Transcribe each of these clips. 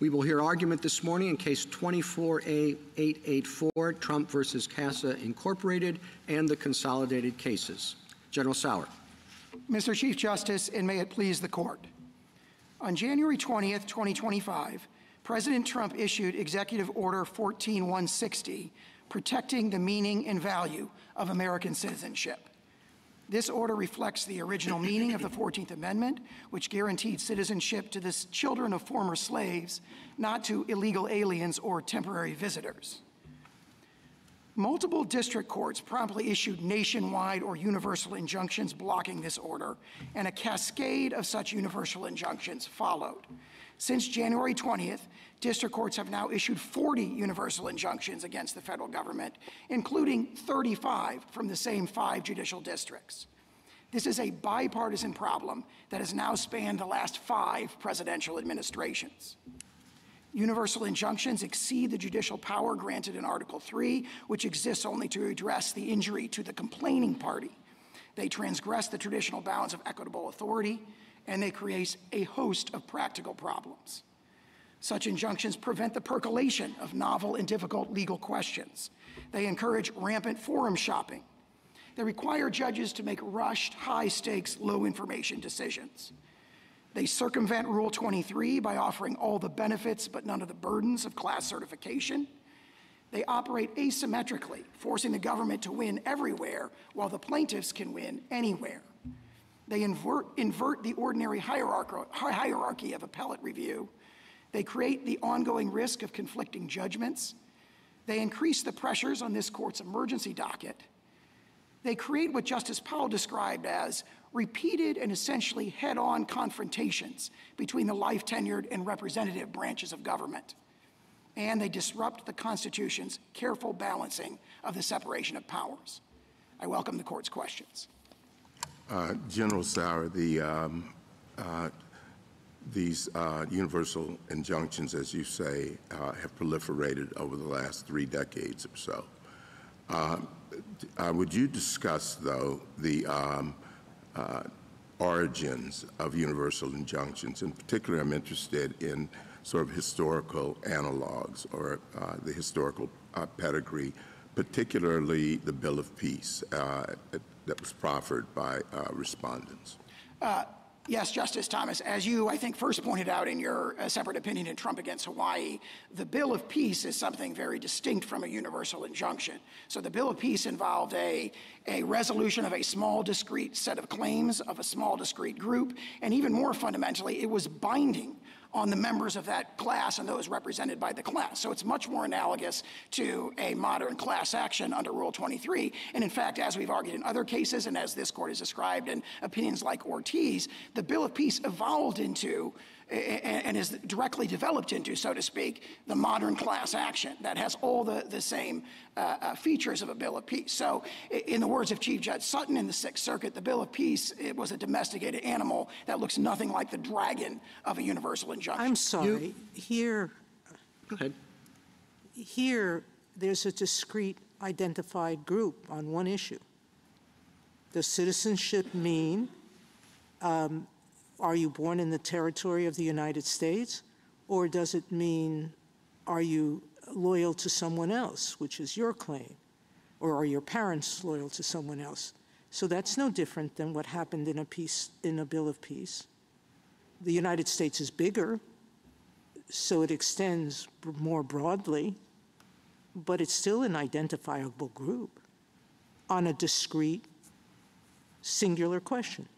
We will hear argument this morning in Case 24A884, Trump versus CASA Incorporated, and the consolidated cases. General Sauer. Mr. Chief Justice, and may it please the Court. On January 20th, 2025, President Trump issued Executive Order 14160, protecting the meaning and value of American citizenship. This order reflects the original meaning of the 14th Amendment, which guaranteed citizenship to the children of former slaves, not to illegal aliens or temporary visitors. Multiple district courts promptly issued nationwide or universal injunctions blocking this order, and a cascade of such universal injunctions followed. Since January 20th, district courts have now issued 40 universal injunctions against the federal government, including 35 from the same 5 judicial districts. This is a bipartisan problem that has now spanned the last 5 presidential administrations. Universal injunctions exceed the judicial power granted in Article 3, which exists only to address the injury to the complaining party. They transgress the traditional bounds of equitable authority, and they create a host of practical problems. Such injunctions prevent the percolation of novel and difficult legal questions. They encourage rampant forum shopping. They require judges to make rushed, high-stakes, low-information decisions. They circumvent Rule 23 by offering all the benefits but none of the burdens of class certification. They operate asymmetrically, forcing the government to win everywhere while the plaintiffs can win anywhere. They invert the ordinary hierarchy of appellate review. They create the ongoing risk of conflicting judgments. They increase the pressures on this court's emergency docket. They create what Justice Powell described as repeated and essentially head-on confrontations between the life-tenured and representative branches of government. And they disrupt the Constitution's careful balancing of the separation of powers. I welcome the court's questions. General Sauer, these universal injunctions, as you say, have proliferated over the last 3 decades or so. Would you discuss, though, the origins of universal injunctions? In particular, I'm interested in sort of historical analogs or the historical pedigree, particularly the Bill of Peace that was proffered by respondents. Yes, Justice Thomas, as you, I think, first pointed out in your separate opinion in Trump against Hawaii, the Bill of Peace is something very distinct from a universal injunction. So the Bill of Peace involved a resolution of a small, discrete set of claims of a small, discrete group, and even more fundamentally, it was binding on the members of that class and those represented by the class. So it's much more analogous to a modern class action under Rule 23. And in fact, as we've argued in other cases, and as this court has described in opinions like Ortiz, the Bill of Peace evolved into and is directly developed into, so to speak, the modern class action that has all the same features of a Bill of Peace. So in the words of Chief Judge Sutton in the Sixth Circuit, the Bill of Peace, it was a domesticated animal that looks nothing like the dragon of a universal injunction. I'm sorry. Here, Go ahead. Here, there's a discrete identified group on one issue. Does citizenship mean are you born in the territory of the United States, or does it mean are you loyal to someone else, which is your claim, or are your parents loyal to someone else? So that's no different than what happened in a Bill of Peace. The United States is bigger, so it extends more broadly, but it's still an identifiable group on a discrete, singular question.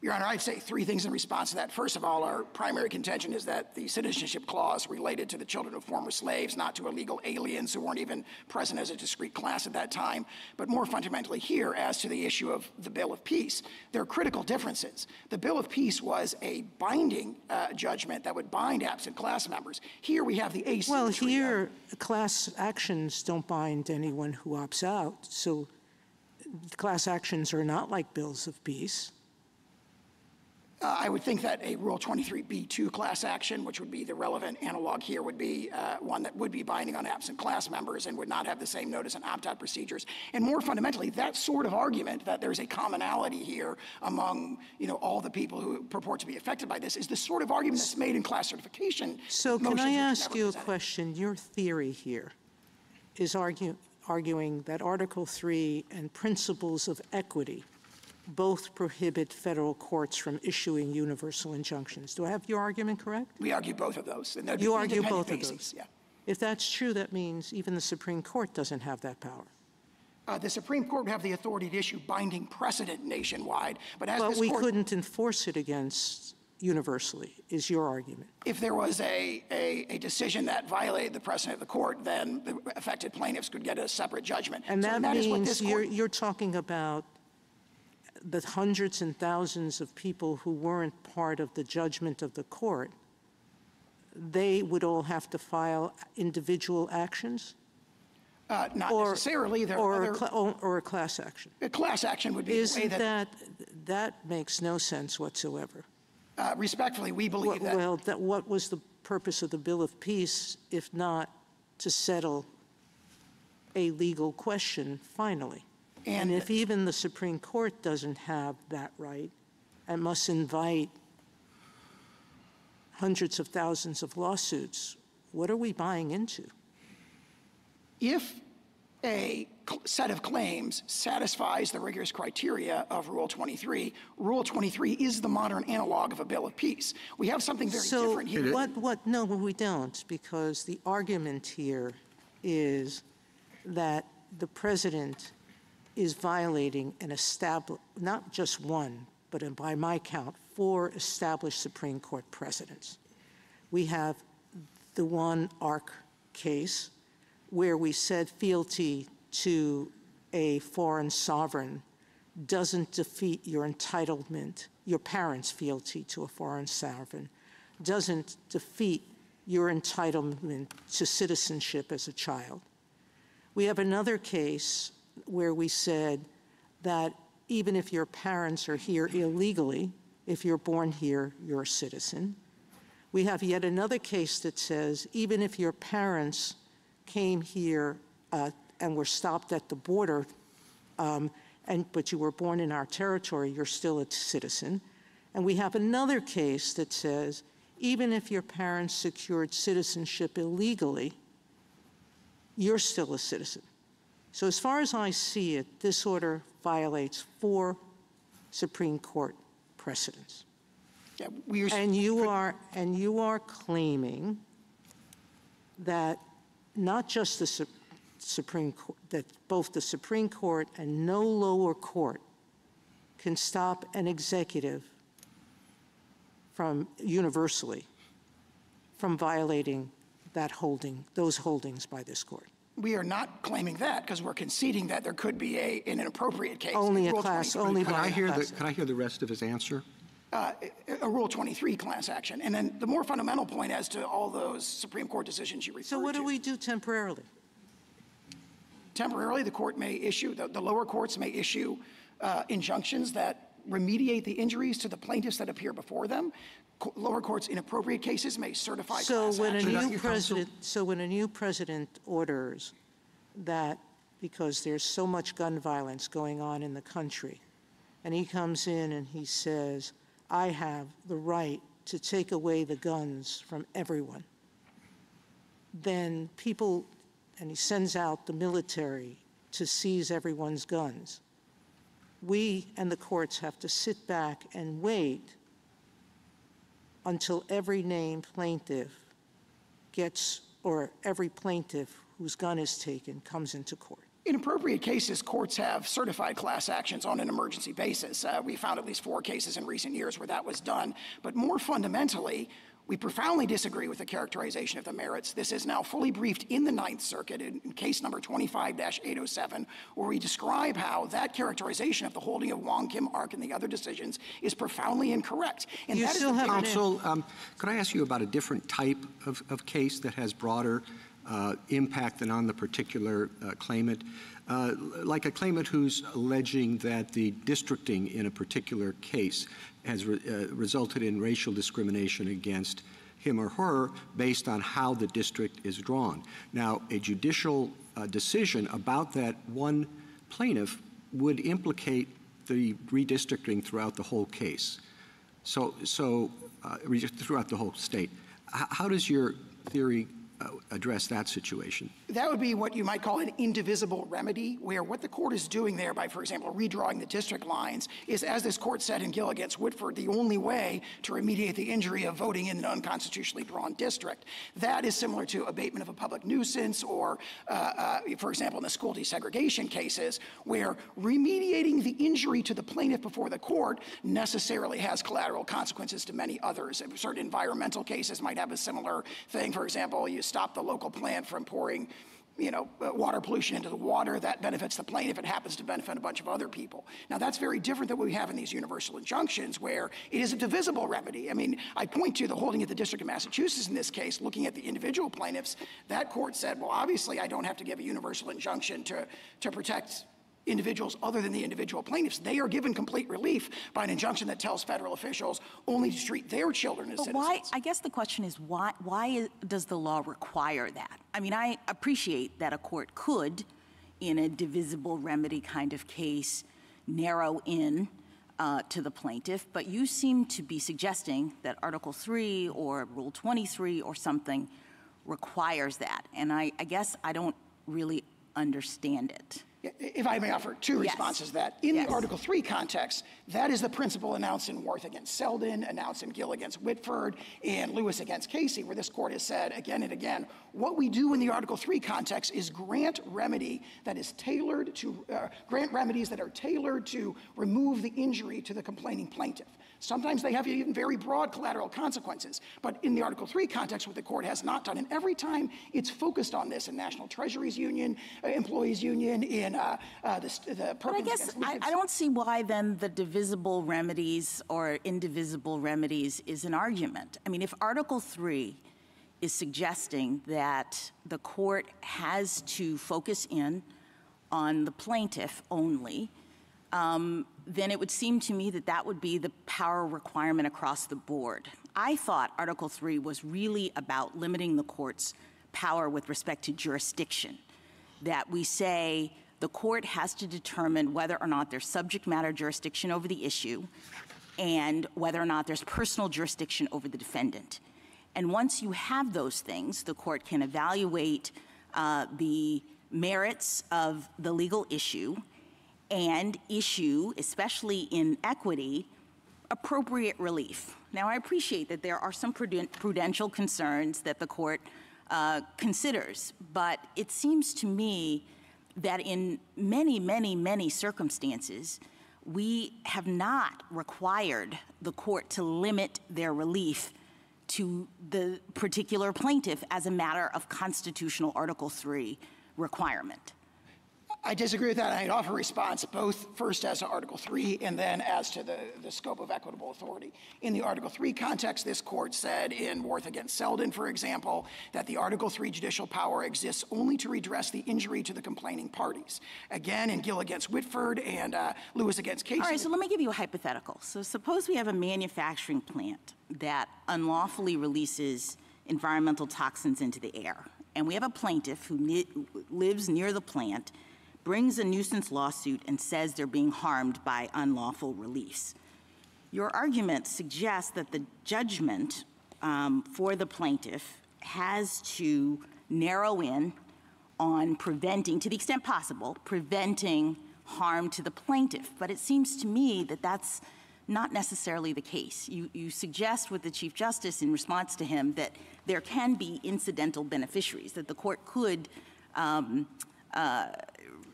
Your Honor, I'd say 3 things in response to that. First of all, our primary contention is that the citizenship clause related to the children of former slaves, not to illegal aliens who weren't even present as a discrete class at that time. But more fundamentally here, as to the issue of the Bill of Peace, there are critical differences. The Bill of Peace was a binding judgment that would bind absent class members. Here we have the asymmetry. Well, here, class actions don't bind anyone who opts out. So class actions are not like bills of peace. I would think that a Rule 23b2 class action, which would be the relevant analog here, would be one that would be binding on absent class members and would not have the same notice and opt-out procedures. And more fundamentally, that sort of argument that there's a commonality here among, all the people who purport to be affected by this is the sort of argument that's made in class certification. So can I ask you a question? Your theory here is arguing that Article 3 and principles of equity both prohibit federal courts from issuing universal injunctions. Do I have your argument correct? We argue both of those. And you argue both of those? Yeah. If that's true, that means even the Supreme Court doesn't have that power. The Supreme Court would have the authority to issue binding precedent nationwide, but as But this we court, couldn't enforce it against universally, is your argument. if there was a decision that violated the precedent of the court, then the affected plaintiffs could get a separate judgment. And So that is what means this court, you're talking about the hundreds and thousands of people who weren't part of the judgment of the court. They would all have to file individual actions? not necessarily. There are other, or a class action? a class action would be the way Isn't that, that makes no sense whatsoever. respectfully, we believe that. Well, what was the purpose of the Bill of Peace if not to settle a legal question finally? And if even the Supreme Court doesn't have that right and must invite hundreds of thousands of lawsuits, what are we buying into? If a set of claims satisfies the rigorous criteria of Rule 23, Rule 23 is the modern analog of a Bill of Peace. We have something very different here. No, we don't, because the argument here is that the president is violating an established, not just one, but by my count, 4 established Supreme Court precedents. We have the one ARC case where we said fealty to a foreign sovereign doesn't defeat your entitlement, your parents' fealty to a foreign sovereign doesn't defeat your entitlement to citizenship as a child. We have another case where we said that even if your parents are here illegally, if you're born here, you're a citizen. We have yet another case that says even if your parents came here and were stopped at the border, but you were born in our territory, you're still a citizen. And we have another case that says even if your parents secured citizenship illegally, you're still a citizen. So as far as I see it, this order violates 4 Supreme Court precedents. Yeah, and you are claiming that not just the Supreme Court, that both the Supreme Court and no lower court can stop an executive from universally from violating that holding, those holdings by this court. we are not claiming that because we're conceding that there could be an inappropriate case. Only a class, only Can by I a hear class. can I hear the rest of his answer? A Rule 23 class action. And then the more fundamental point as to all those Supreme Court decisions you referred to. So what do we do temporarily? Temporarily, the court may issue, the lower courts may issue injunctions that remediate the injuries to the plaintiffs that appear before them. Lower courts, in appropriate cases, may certify So class when a action. new president orders that because there's so much gun violence going on in the country, and he comes in and he says, I have the right to take away the guns from everyone, then people, and he sends out the military to seize everyone's guns. We and the courts have to sit back and wait until every named plaintiff gets, or every plaintiff whose gun is taken comes into court. In appropriate cases, courts have certified class actions on an emergency basis. We found at least 4 cases in recent years where that was done. But more fundamentally, we profoundly disagree with the characterization of the merits. This is now fully briefed in the Ninth Circuit in case number 25-807, where we describe how that characterization of the holding of Wong Kim Ark and the other decisions is profoundly incorrect. And You that is still the have big- Counsel, could I ask you about a different type of case that has broader impact than on the particular claimant? Like a claimant who's alleging that the districting in a particular case has resulted in racial discrimination against him or her based on how the district is drawn. Now, a judicial decision about that one plaintiff would implicate the redistricting throughout the whole case, throughout the whole state. How does your theory address that situation? That would be what you might call an indivisible remedy, where what the court is doing there by, for example, redrawing the district lines is, as this court said in Gill against Whitford, the only way to remediate the injury of voting in an unconstitutionally drawn district. That is similar to abatement of a public nuisance or, for example, in the school desegregation cases, where remediating the injury to the plaintiff before the court necessarily has collateral consequences to many others. Certain environmental cases might have a similar thing. For example, you stop the local plant from pouring water pollution into the water. That benefits the plaintiff. It happens to benefit a bunch of other people. Now, that's very different than what we have in these universal injunctions, where it is a divisible remedy. I mean, I point to the holding of the District of Massachusetts in this case, looking at the individual plaintiffs. That court said, well, obviously, I don't have to give a universal injunction to protect individuals other than the individual plaintiffs. They are given complete relief by an injunction that tells federal officials only to treat their children as citizens. Why, I guess the question is, why does the law require that? I mean, I appreciate that a court could, in a divisible remedy kind of case, narrow in to the plaintiff, but you seem to be suggesting that Article 3 or Rule 23 or something requires that, and I guess I don't really understand it. If I may offer two responses to that. In the Article 3 context, that is the principle announced in Worth against Selden, announced in Gill against Whitford, and Lewis against Casey, where this court has said again and again, what we do in the Article 3 context is grant remedy that is tailored to, grant remedies that are tailored to remove the injury to the complaining plaintiff. Sometimes they have even very broad collateral consequences. But in the Article 3 context, what the court has not done, and every time it's focused on this in National Treasuries Union, Employees Union, in the But I guess I don't see why then the divisible remedies or indivisible remedies is an argument. I mean, if Article 3 is suggesting that the court has to focus in on the plaintiff only, then it would seem to me that that would be the power requirement across the board. I thought Article 3 was really about limiting the court's power with respect to jurisdiction, that we say the court has to determine whether or not there's subject matter jurisdiction over the issue and whether or not there's personal jurisdiction over the defendant. And once you have those things, the court can evaluate the merits of the legal issue and issue, especially in equity, appropriate relief. Now, I appreciate that there are some prudential concerns that the court considers, but it seems to me that in many, many, many circumstances, we have not required the court to limit their relief to the particular plaintiff as a matter of constitutional Article 3 requirement. I disagree with that. I'd offer a response both first as to Article 3 and then as to the scope of equitable authority. In the Article 3 context, this court said in Worth against Selden, for example, that the Article 3 judicial power exists only to redress the injury to the complaining parties. Again, in Gill against Whitford and Lewis against Casey. All right, so let me give you a hypothetical. So suppose we have a manufacturing plant that unlawfully releases environmental toxins into the air, and we have a plaintiff who lives near the plant, brings a nuisance lawsuit and says they're being harmed by unlawful release. Your argument suggests that the judgment for the plaintiff has to narrow in on preventing, to the extent possible, preventing harm to the plaintiff. But it seems to me that that's not necessarily the case. You suggest with the Chief Justice in response to him that there can be incidental beneficiaries, that the court could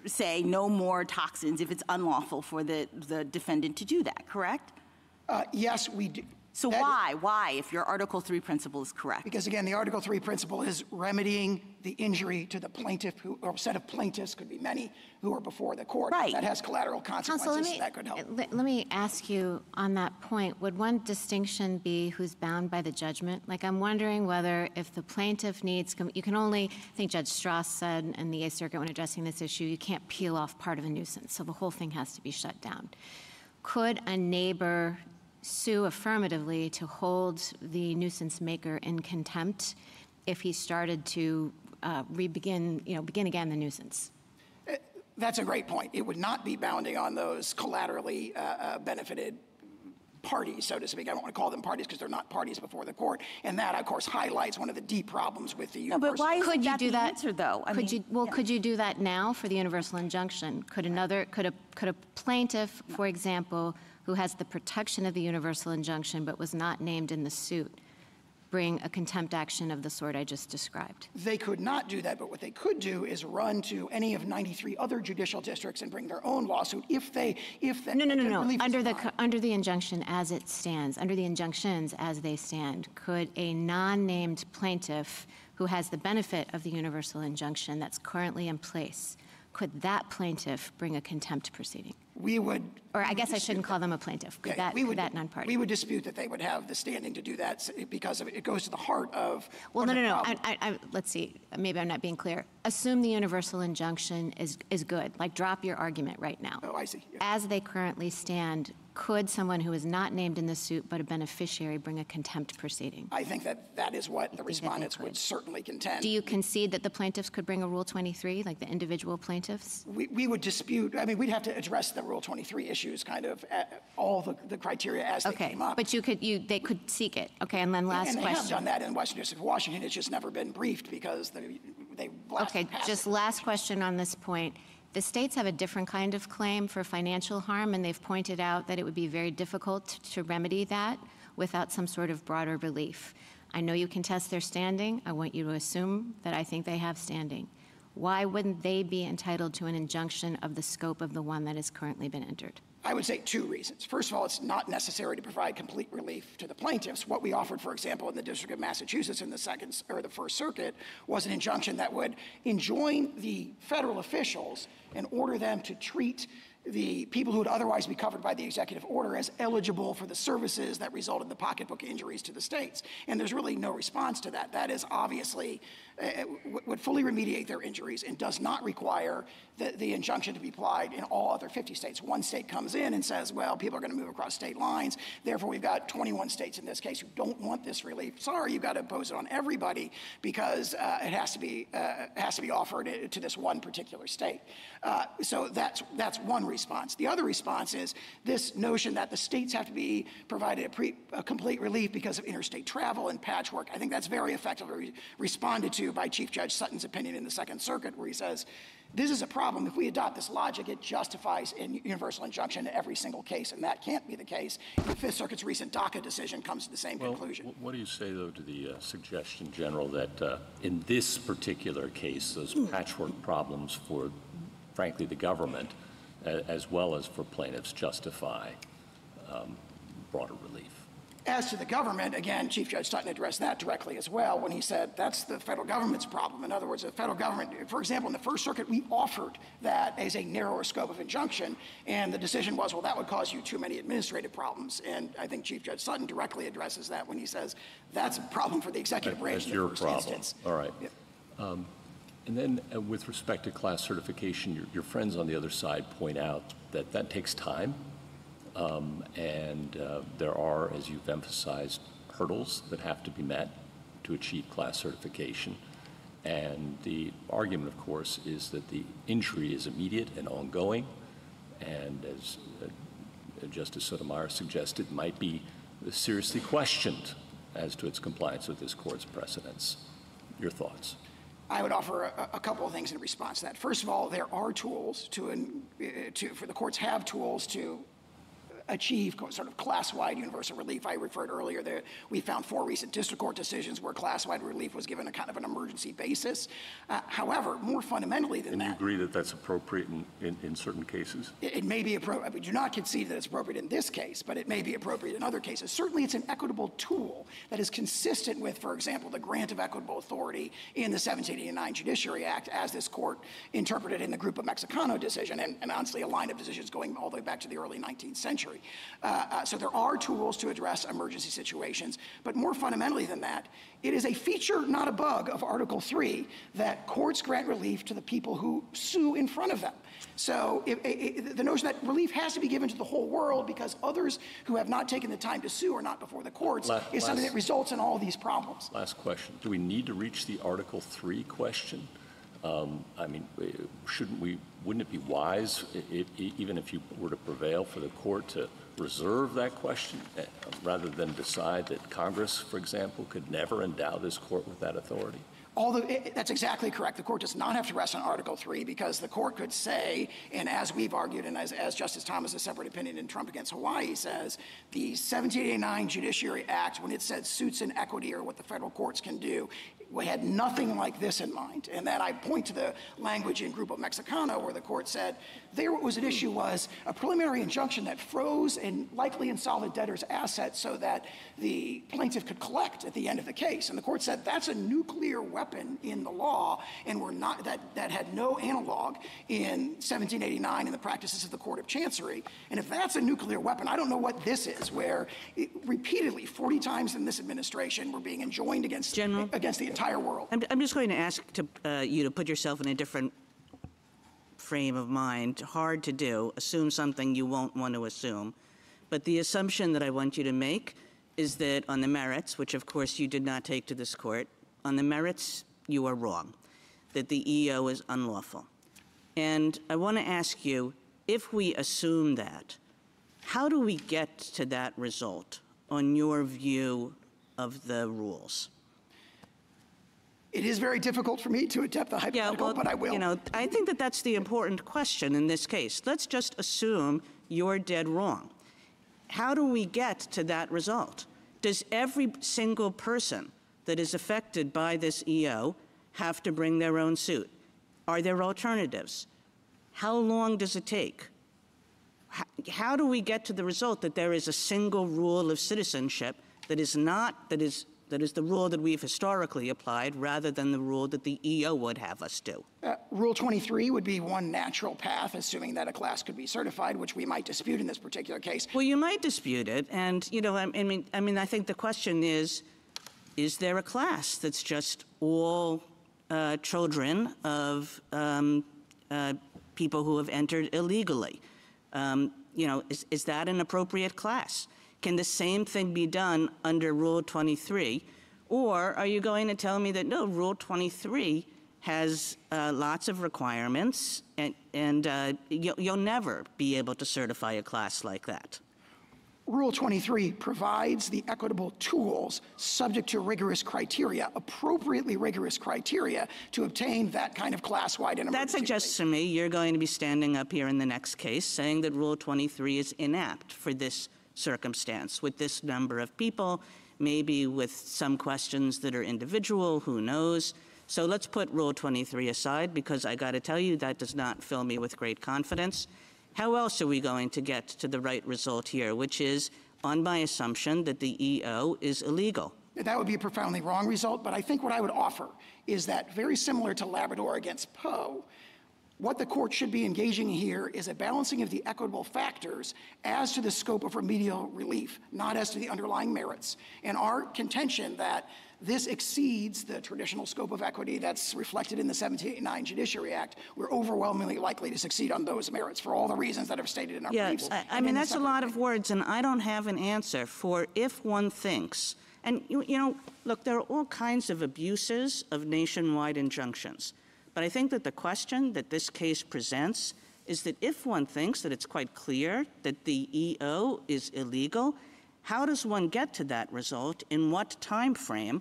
say no more toxins if it's unlawful for the defendant to do that, correct? Yes, we do. So why, if your Article 3 principle is correct? Because again, the Article 3 principle is remedying the injury to the plaintiff, or set of plaintiffs, could be many, who are before the court. Right. That has collateral consequences, that could help. Let me ask you on that point, would one distinction be who's bound by the judgment? Like, I'm wondering whether if the plaintiff needs, you can only, I think Judge Strauss said in the Eighth Circuit when addressing this issue, you can't peel off part of a nuisance, so the whole thing has to be shut down. Could a neighbor sue affirmatively to hold the nuisance maker in contempt if he started to begin again the nuisance? That's a great point. It would not be bounding on those collaterally benefited parties, so to speak. I don't want to call them parties because they're not parties before the court. And that, of course, highlights one of the deep problems with the universal. But why could you do that? Answer, though? Could you do that now for the universal injunction? Could a plaintiff, for example, who has the protection of the universal injunction but was not named in the suit, bring a contempt action of the sort I just described? They could not do that, but what they could do is run to any of 93 other judicial districts and bring their own lawsuit if they. No. Under the injunction as it stands, under the injunctions as they stand, could a non-named plaintiff who has the benefit of the universal injunction that's currently in place, could that plaintiff bring a contempt proceeding? We would. Or I guess I shouldn't call them a plaintiff. Could that non-party? We would dispute that they would have the standing to do that because it goes to the heart of. Well, no. Let's see. Maybe I'm not being clear. Assume the universal injunction is good. Like, drop your argument right now. Oh, I see. Yeah. As they currently stand, could someone who is not named in the suit but a beneficiary bring a contempt proceeding? I think that is what the respondents would certainly contend. Do you concede that the plaintiffs could bring a Rule 23, like the individual plaintiffs? We would dispute. I mean, we'd have to address the Rule 23 issues, kind of all the criteria as they came up. But they could seek it. Okay, and then last question. And they have done that in Western District of Washington. It's just never been briefed because they Okay, just last question on this point. The states have a different kind of claim for financial harm, and they've pointed out that it would be very difficult to remedy that without some sort of broader relief. I know you contest their standing. I want you to assume that I think they have standing. Why wouldn't they be entitled to an injunction of the scope of the one that has currently been entered? I would say two reasons. First of all, it's not necessary to provide complete relief to the plaintiffs. What we offered, for example, in the District of Massachusetts in the First Circuit was an injunction that would enjoin the federal officials and order them to treat the people who would otherwise be covered by the executive order as eligible for the services that result in the pocketbook injuries to the states. And there's really no response to that. That is obviously would fully remediate their injuries and does not require the injunction to be applied in all other 50 states. One state comes in and says, well, people are going to move across state lines. Therefore, we've got 21 states in this case who don't want this relief. Sorry, you've got to impose it on everybody because it has to be offered to this one particular state. So that's one response. The other response is this notion that the states have to be provided a complete relief because of interstate travel and patchwork. I think that's very effectively responded to by Chief Judge Sutton's opinion in the Second Circuit, where he says, this is a problem. If we adopt this logic, it justifies a universal injunction in every single case, and that can't be the case. The Fifth Circuit's recent DACA decision comes to the same conclusion. What do you say, though, to the suggestion, General, that in this particular case, those patchwork problems for, frankly, the government, as well as for plaintiffs, justify broader relief? As to the government, again, Chief Judge Sutton addressed that directly as well when he said that's the federal government's problem. In other words, the federal government, for example, in the First Circuit, we offered that as a narrower scope of injunction, and the decision was, well, that would cause you too many administrative problems. And I think Chief Judge Sutton directly addresses that when he says that's a problem for the executive branch in the first instance. All right. Yeah. And then with respect to class certification, your friends on the other side point out that that takes time. And there are, as you've emphasized, hurdles that have to be met to achieve class certification. And the argument, of course, is that the injury is immediate and ongoing, and as Justice Sotomayor suggested, might be seriously questioned as to its compliance with this court's precedents. Your thoughts? I would offer a couple of things in response to that. First of all, there are tools for the courts have tools to achieve sort of class-wide universal relief. I referred earlier that we found 4 recent district court decisions where class-wide relief was given a kind of an emergency basis. However, more fundamentally than that— And you agree that that's appropriate in certain cases? It may be appropriate. We do not concede that it's appropriate in this case, but it may be appropriate in other cases. Certainly it's an equitable tool that is consistent with, for example, the grant of equitable authority in the 1789 Judiciary Act, as this court interpreted in the Grupo Mexicano decision, and honestly a line of decisions going all the way back to the early 19th century. judiciary. So there are tools to address emergency situations, but more fundamentally than that, it is a feature, not a bug, of Article 3 that courts grant relief to the people who sue in front of them. So the notion that relief has to be given to the whole world because others who have not taken the time to sue are not before the courts is something that results in all these problems. Last question. Do we need to reach the Article 3 question? I mean, wouldn't it be wise, even if you were to prevail, for the court to reserve that question rather than decide that Congress, for example, could never endow this court with that authority? That's exactly correct. The court does not have to rest on Article 3 because the court could say, and as we've argued, and as Justice Thomas' separate opinion in Trump against Hawaii says, the 1789 Judiciary Act, when it said suits in equity or what the federal courts can do, we had nothing like this in mind. And then I point to the language in Grupo Mexicano where the court said there what was at issue was a preliminary injunction that froze and likely insolvent debtors' assets so that the plaintiff could collect at the end of the case. And the court said that's a nuclear weapon in the law, and we're not that had no analog in 1789 in the practices of the Court of Chancery. And if that's a nuclear weapon, I don't know what this is, where repeatedly, 40 times in this administration, we're being enjoined against the entire world. I'm just going to ask you to put yourself in a different frame of mind. Hard to do. Assume something you won't want to assume. But the assumption that I want you to make is that on the merits, which of course you did not take to this court, on the merits you are wrong, that the EO is unlawful. And I want to ask you, if we assume that, how do we get to that result on your view of the rules? It is very difficult for me to attempt the hypothetical, but I will. You know, I think that that's the important question in this case. Let's just assume you're dead wrong. How do we get to that result? Does every single person that is affected by this EO have to bring their own suit? Are there alternatives? How long does it take? How do we get to the result that there is a single rule of citizenship that is the rule that we've historically applied rather than the rule that the EO would have us do? Rule 23 would be one natural path, assuming that a class could be certified, which we might dispute in this particular case. Well, you might dispute it, and you know, I mean, I think the question is there a class that's just all children of people who have entered illegally? You know, is that an appropriate class? Can the same thing be done under Rule 23? Or are you going to tell me that, no, Rule 23 has lots of requirements, and you'll never be able to certify a class like that? Rule 23 provides the equitable tools subject to rigorous criteria, appropriately rigorous criteria, to obtain that kind of class-wide and emergency. That suggests to me you're going to be standing up here in the next case saying that Rule 23 is inapt for this circumstance, with this number of people, maybe with some questions that are individual, who knows. So let's put Rule 23 aside, because I got to tell you that does not fill me with great confidence. How else are we going to get to the right result here, which is on my assumption that the EO is illegal? That would be a profoundly wrong result, but I think what I would offer is that, very similar to Labrador against Poe, what the court should be engaging here is a balancing of the equitable factors as to the scope of remedial relief, not as to the underlying merits. And our contention that this exceeds the traditional scope of equity that's reflected in the 1789 Judiciary Act, we're overwhelmingly likely to succeed on those merits for all the reasons that are stated in our briefs. I mean, that's a lot of words, and I don't have an answer for if one thinks. And, you know, look, there are all kinds of abuses of nationwide injunctions. But I think that the question that this case presents is that if one thinks that it's quite clear that the EO is illegal, how does one get to that result, in what time frame,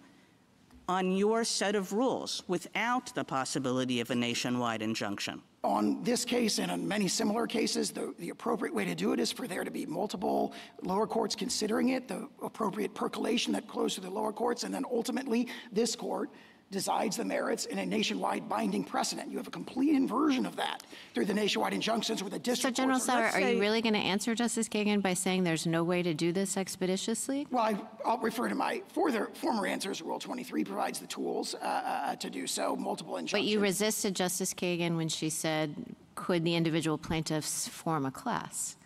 on your set of rules, without the possibility of a nationwide injunction? On this case and on many similar cases, the appropriate way to do it is for there to be multiple lower courts considering it, the appropriate percolation that flows through the lower courts, and then ultimately this court decides the merits in a nationwide binding precedent. You have a complete inversion of that through the nationwide injunctions where the district So, General courts Sauer, are you really going to answer Justice Kagan by saying there's no way to do this expeditiously? Well, I'll refer to my former answers. Rule 23 provides the tools to do so, multiple injunctions. But you resisted Justice Kagan when she said, could the individual plaintiffs form a class?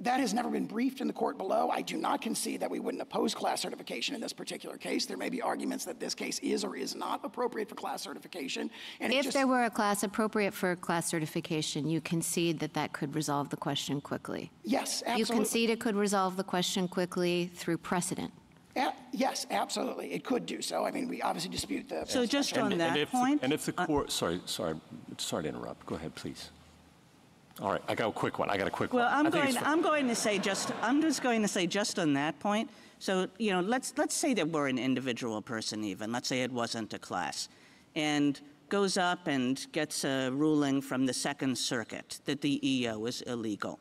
That has never been briefed in the court below. I do not concede that we wouldn't oppose class certification in this particular case. There may be arguments that this case is or is not appropriate for class certification. And if there were a class appropriate for class certification, you concede that that could resolve the question quickly? Yes, absolutely. You concede it could resolve the question quickly through precedent? Yes, absolutely. It could do so. I mean, we obviously dispute the... So just on that point... And if the court... Sorry to interrupt. Go ahead, please. All right, I got a quick one. Well, I'm just going to say just on that point. So, you know, let's say that we're an individual person even. Let's say it wasn't a class. And goes up and gets a ruling from the Second Circuit that the EO is illegal.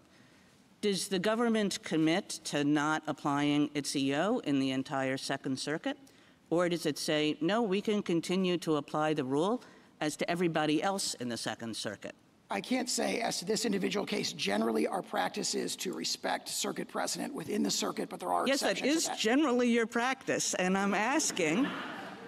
Does the government commit to not applying its EO in the entire Second Circuit? Or does it say, no, we can continue to apply the rule as to everybody else in the Second Circuit? I can't say as to this individual case. Generally, our practice is to respect circuit precedent within the circuit, but there are exceptions to that. Yes, that is generally your practice, and I'm asking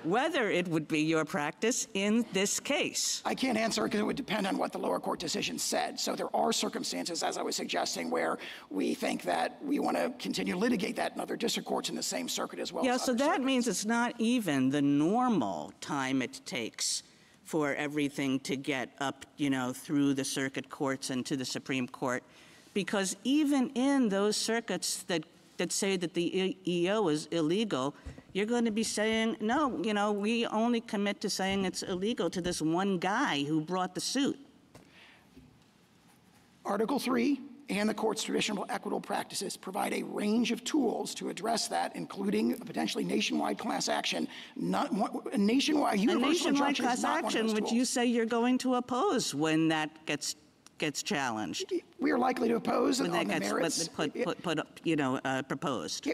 whether it would be your practice in this case. I can't answer because it would depend on what the lower court decision said. So there are circumstances, as I was suggesting, where we think that we want to continue to litigate that in other district courts in the same circuit as well. Yeah, so that means it's not even the normal time it takes for everything to get up, you know, through the circuit courts and to the Supreme Court, because even in those circuits that say that the EO is illegal, you're going to be saying, no, you know, we only commit to saying it's illegal to this one guy who brought the suit. Article 3 and the court's traditional equitable practices provide a range of tools to address that, including a potentially nationwide class action. A nationwide class action, which you say you're going to oppose when that gets challenged. We are likely to oppose when on that the merits. Proposed.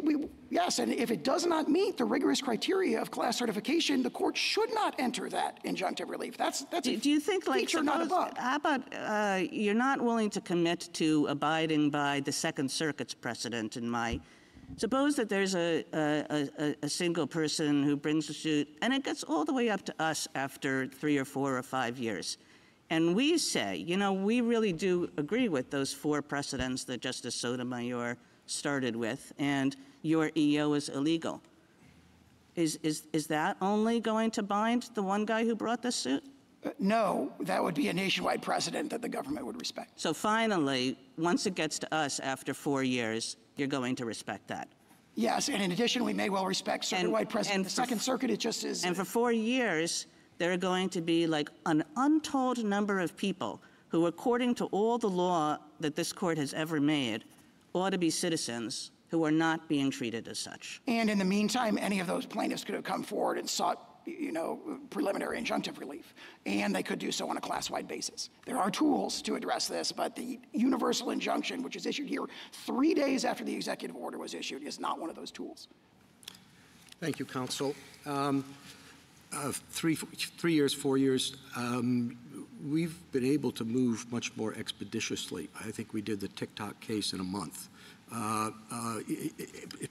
Yes, and if it does not meet the rigorous criteria of class certification, the court should not enter that injunctive relief. That's do you think, like, feature, not a bug. How about you're not willing to commit to abiding by the Second Circuit's precedent in my... Suppose that there's a single person who brings a suit, and it gets all the way up to us after 3 or 4 or 5 years. And we say, you know, we really do agree with those 4 precedents that Justice Sotomayor started with, and your EO is illegal. Is that only going to bind the one guy who brought this suit? No, that would be a nationwide precedent that the government would respect. So finally, once it gets to us after 4 years, you're going to respect that? Yes, and in addition, we may well respect circuit-wide precedent. The Second Circuit, it just is... And for 4 years, there are going to be like an untold number of people who, according to all the law that this court has ever made, ought to be citizens who are not being treated as such. And in the meantime, any of those plaintiffs could have come forward and sought, you know, preliminary injunctive relief, and they could do so on a class-wide basis. There are tools to address this, but the universal injunction, which is issued here 3 days after the executive order was issued, is not one of those tools. Thank you, counsel. 3 years, 4 years, we've been able to move much more expeditiously. I think we did the TikTok case in a month.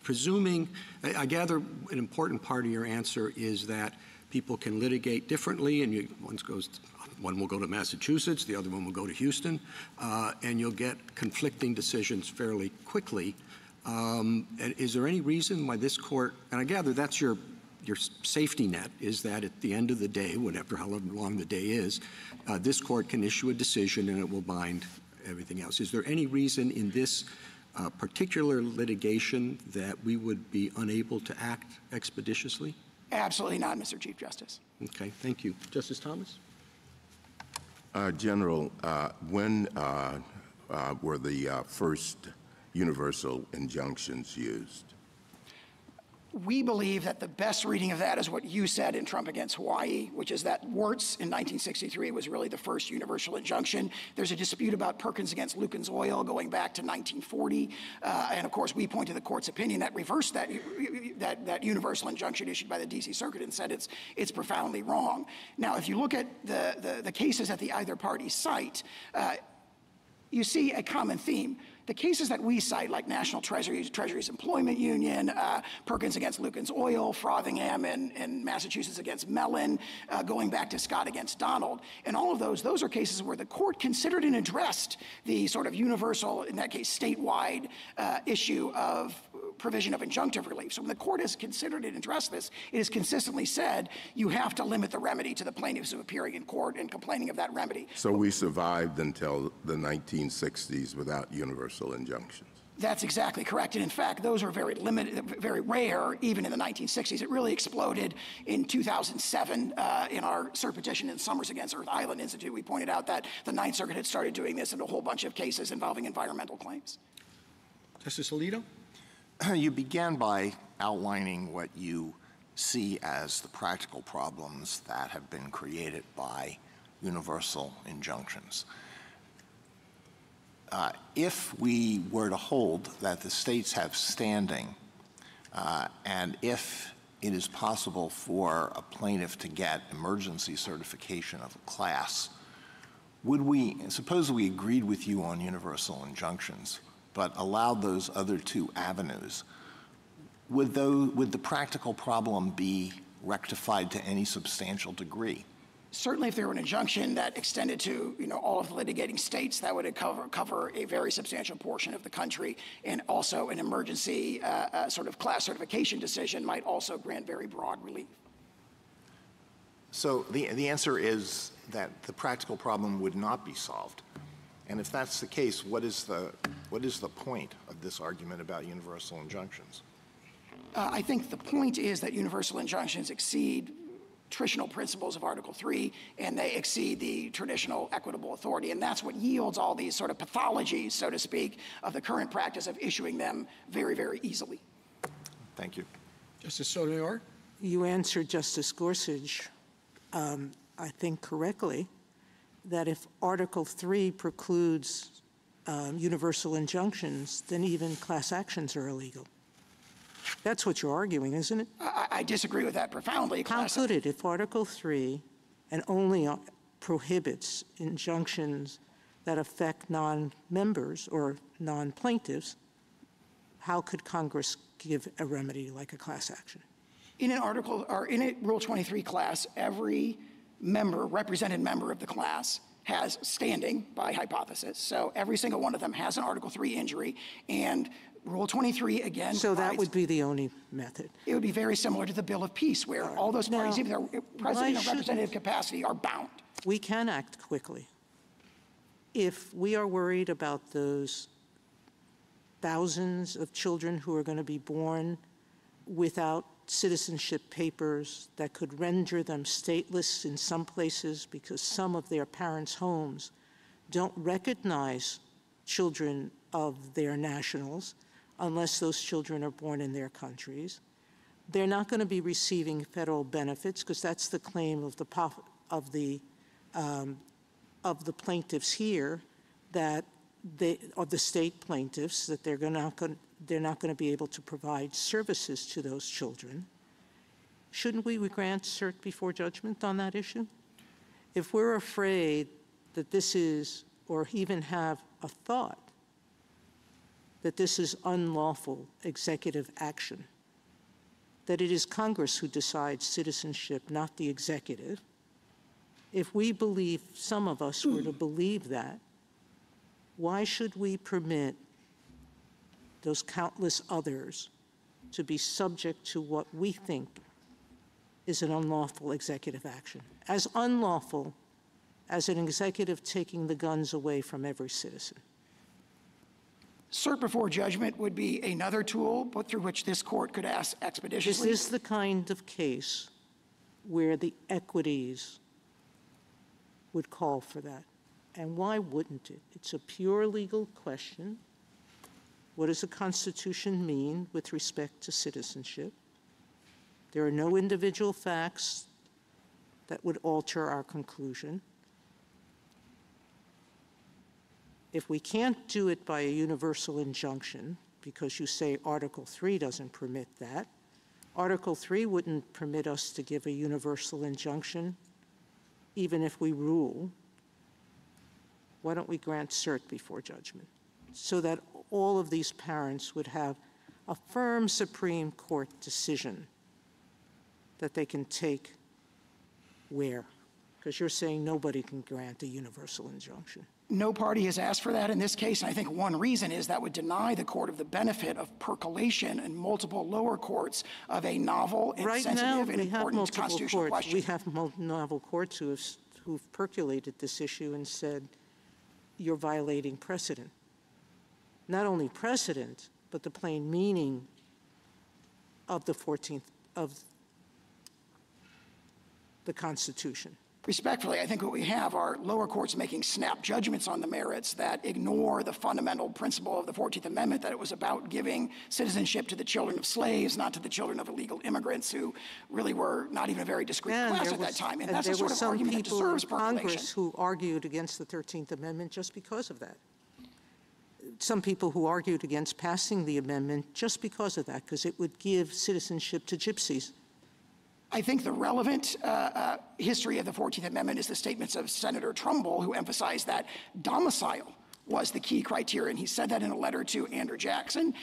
Presuming, I gather an important part of your answer is that people can litigate differently, and one will go to Massachusetts, the other one will go to Houston, and you'll get conflicting decisions fairly quickly. And is there any reason why this court, and I gather that's your safety net, is that at the end of the day, however long the day is, this court can issue a decision and it will bind everything else. Is there any reason in this particular litigation that we would be unable to act expeditiously? Absolutely not, Mr. Chief Justice. Okay, thank you. Justice Thomas? General, when were the first universal injunctions used? We believe that the best reading of that is what you said in Trump against Hawaii, which is that Wirtz in 1963 was really the first universal injunction. There's a dispute about Perkins against Lukens Oil going back to 1940. And of course, we point to the court's opinion that reversed that universal injunction issued by the D.C. Circuit and said it's profoundly wrong. Now, if you look at the cases that the either party cite, you see a common theme. The cases that we cite, like National Treasury's Employment Union, Perkins against Lukens Oil, Frothingham in Massachusetts against Mellon, going back to Scott against Donald, and all of those are cases where the court considered and addressed the sort of universal, in that case, statewide issue of provision of injunctive relief. So when the court has considered and addressed this, it has consistently said you have to limit the remedy to the plaintiffs who are appearing in court and complaining of that remedy. So we survived until the 1960s without universal injunctions. That's exactly correct. And in fact, those are very limited, very rare, even in the 1960s. It really exploded in 2007 in our cert petition in Summers against Earth Island Institute. We pointed out that the Ninth Circuit had started doing this in a whole bunch of cases involving environmental claims. Justice Alito? You began by outlining what you see as the practical problems that have been created by universal injunctions. If we were to hold that the states have standing, and if it is possible for a plaintiff to get emergency certification of a class, suppose we agreed with you on universal injunctions, but allowed those other two avenues, would the practical problem be rectified to any substantial degree? Certainly, if there were an injunction that extended to all of the litigating states, that would cover a very substantial portion of the country, and also an emergency sort of class certification decision might also grant very broad relief. So the answer is that the practical problem would not be solved. And if that's the case, what is the point of this argument about universal injunctions? I think the point is that universal injunctions exceed traditional principles of Article 3, and they exceed the traditional equitable authority. And that's what yields all these sort of pathologies, so to speak, of the current practice of issuing them very, very easily. Thank you. Justice Sotomayor? You answered Justice Gorsuch, I think correctly, that if Article 3 precludes universal injunctions, then even class actions are illegal. That's what you're arguing, isn't it? I disagree with that profoundly. How could it, if Article 3 and only prohibits injunctions that affect non-members or non-plaintiffs, how could Congress give a remedy like a class action? In an article, or in a Rule 23 class, every represented member of the class has standing by hypothesis. So every single one of them has an Article 3 injury, and Rule 23 again. So that would be the only method. It would be very similar to the Bill of Peace, where all those parties, even their president or representative capacity, are bound. We can act quickly. If we are worried about those thousands of children who are going to be born without citizenship papers that could render them stateless in some places because some of their parents' homes don't recognize children of their nationals unless those children are born in their countries. They're not going to be receiving federal benefits because that's the claim of the plaintiffs here, that of the state plaintiffs, that they're not going to be able to provide services to those children. Shouldn't we grant cert before judgment on that issue? If we're afraid that this is, or even have a thought that this is unlawful executive action, that it is Congress who decides citizenship, not the executive, if we believe, some of us were to believe that, why should we permit those countless others to be subject to what we think is an unlawful executive action? As unlawful as an executive taking the guns away from every citizen. Cert before judgment would be another tool, but through which this court could act expeditiously. This is the kind of case where the equities would call for that. And why wouldn't it? It's a pure legal question. What does the Constitution mean with respect to citizenship? There are no individual facts that would alter our conclusion. If we can't do it by a universal injunction, because you say Article 3 doesn't permit that, Article 3 wouldn't permit us to give a universal injunction, even if we rule. Why don't we grant cert before judgment? so that all of these parents would have a firm Supreme Court decision that they can take where? Because you're saying nobody can grant a universal injunction. No party has asked for that in this case, and I think one reason is that would deny the court of the benefit of percolation in multiple lower courts of a novel and sensitive and important constitutional question. We have novel courts who've percolated this issue and said, you're violating precedent. Not only precedent, but the plain meaning of the 14th of the Constitution. Respectfully, I think what we have are lower courts making snap judgments on the merits that ignore the fundamental principle of the 14th Amendment, that it was about giving citizenship to the children of slaves, not to the children of illegal immigrants who really were not even a very discrete class at that time. And that's the sort of argument that deserves percolation. There were some people in Congress who argued against the 13th Amendment just because of that. Some people who argued against passing the amendment just because of that, because it would give citizenship to gypsies. I think the relevant history of the 14th Amendment is the statements of Senator Trumbull, who emphasized that domicile was the key criterion. He said that in a letter to Andrew Jackson,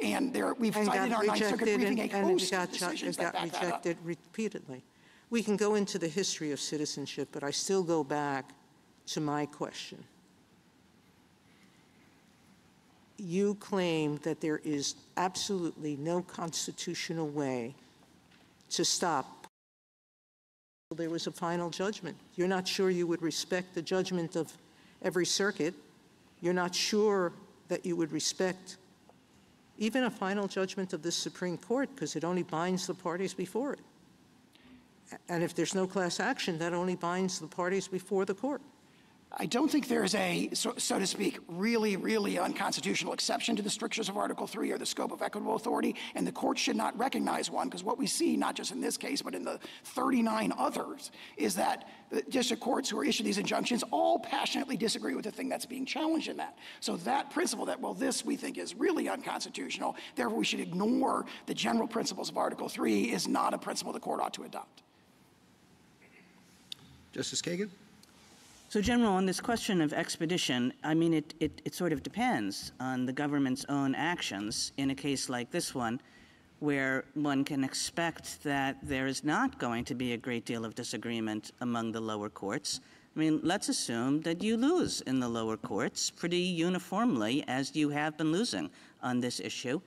and we've cited in our Ninth Circuit briefing a host of decisions that back that up. It got rejected repeatedly. We can go into the history of citizenship, but I still go back to my question. You claim that there is absolutely no constitutional way to stop. There was a final judgment. You're not sure you would respect the judgment of every circuit. You're not sure that you would respect even a final judgment of the Supreme Court, because it only binds the parties before it. And if there's no class action, that only binds the parties before the court. I don't think there's a, so to speak, really, really unconstitutional exception to the strictures of Article 3 or the scope of equitable authority, and the court should not recognize one, because what we see, not just in this case, but in the 39 others, is that the district courts who are issuing these injunctions all passionately disagree with the thing that's being challenged in that. So that principle that, well, this we think is really unconstitutional, therefore we should ignore the general principles of Article 3 is not a principle the court ought to adopt. Justice Kagan? So, General, on this question of expedition, I mean, it sort of depends on the government's own actions in a case like this one, where one can expect that there is not going to be a great deal of disagreement among the lower courts. I mean, let's assume that you lose in the lower courts pretty uniformly, as you have been losing on this issue,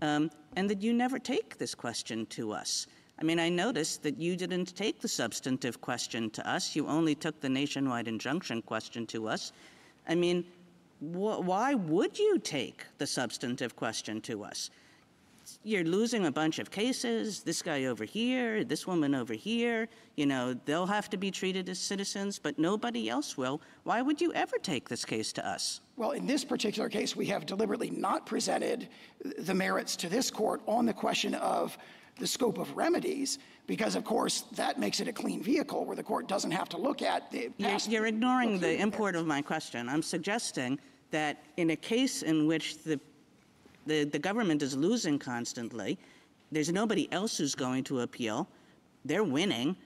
and that you never take this question to us. I mean, I noticed that you didn't take the substantive question to us. You only took the nationwide injunction question to us. I mean, why would you take the substantive question to us? You're losing a bunch of cases, this guy over here, this woman over here, you know, they'll have to be treated as citizens, but nobody else will. Why would you ever take this case to us? Well, in this particular case, we have deliberately not presented the merits to this court on the question of the scope of remedies, because, of course, that makes it a clean vehicle where the court doesn't have to look at the past. You're ignoring the import of my question. I'm suggesting that in a case in which the government is losing constantly, there's nobody else who's going to appeal, they're winning,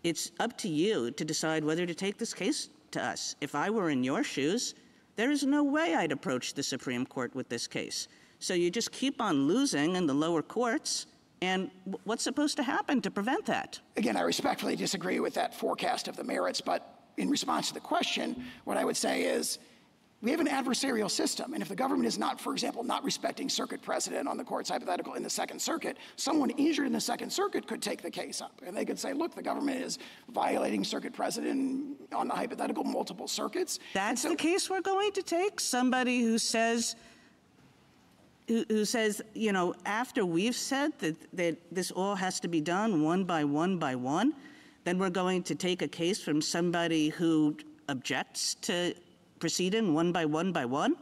it's up to you to decide whether to take this case to us. If I were in your shoes, there is no way I'd approach the Supreme Court with this case. So you just keep on losing in the lower courts, and what's supposed to happen to prevent that? Again, I respectfully disagree with that forecast of the merits, but in response to the question, what I would say is we have an adversarial system, and if the government is not, for example, not respecting circuit precedent on the court's hypothetical in the Second Circuit, someone injured in the Second Circuit could take the case up, and they could say, look, the government is violating circuit precedent on the hypothetical multiple circuits. That's the case we're going to take? Somebody who says, you know, after we've said that this all has to be done one by one by one, then we're going to take a case from somebody who objects to proceeding one by one by one?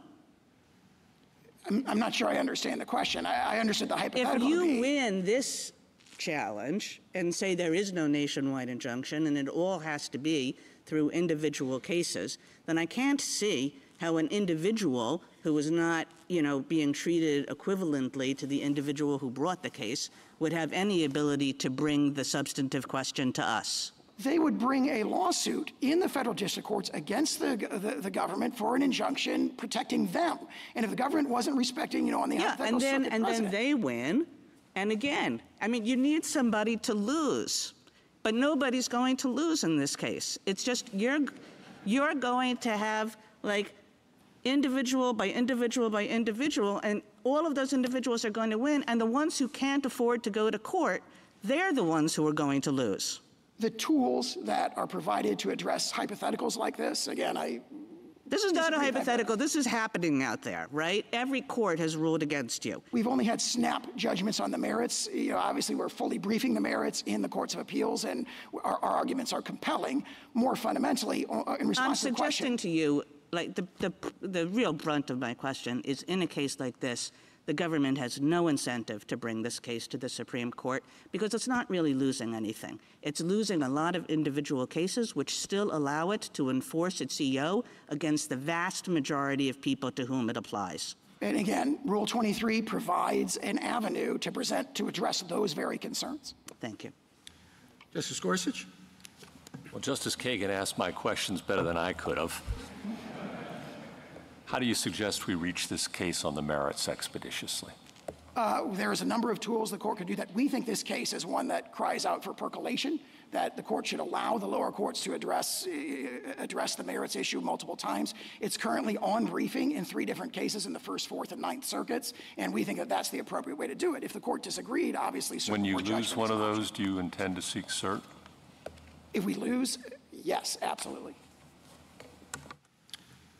I'm not sure I understand the question. I understood the hypothetical. If you win this challenge and say there is no nationwide injunction and it all has to be through individual cases, then I can't see how an individual who is not, you know, being treated equivalently to the individual who brought the case would have any ability to bring the substantive question to us. they would bring a lawsuit in the federal district courts against the government for an injunction protecting them. And if the government wasn't respecting, on the hypothetical circuit and precedent, then they win. And again, I mean, you need somebody to lose, but nobody's going to lose in this case. It's just you're going to have like individual by individual by individual, and all of those individuals are going to win, and the ones who can't afford to go to court, they're the ones who are going to lose. the tools that are provided to address hypotheticals like this, again, This is not a hypothetical. This is happening out there, right? Every court has ruled against you. we've only had snap judgments on the merits. Obviously, we're fully briefing the merits in the courts of appeals, and our arguments are compelling. More fundamentally, in response to the question, I'm suggesting to you, like the real brunt of my question is, in a case like this, the government has no incentive to bring this case to the Supreme Court because it's not really losing anything. It's losing a lot of individual cases which still allow it to enforce its EO against the vast majority of people to whom it applies. and again, Rule 23 provides an avenue to address those very concerns. Thank you. Justice Gorsuch? Well, Justice Kagan asked my questions better than I could have. How do you suggest we reach this case on the merits expeditiously? There's a number of tools the court could do that. We think this case is one that cries out for percolation, that the court should allow the lower courts to address the merits issue multiple times. It's currently on briefing in 3 different cases in the First, Fourth, and Ninth Circuits, and we think that that's the appropriate way to do it. If the court disagreed, obviously, when you lose one of those, do you intend to seek cert? If we lose, yes, absolutely.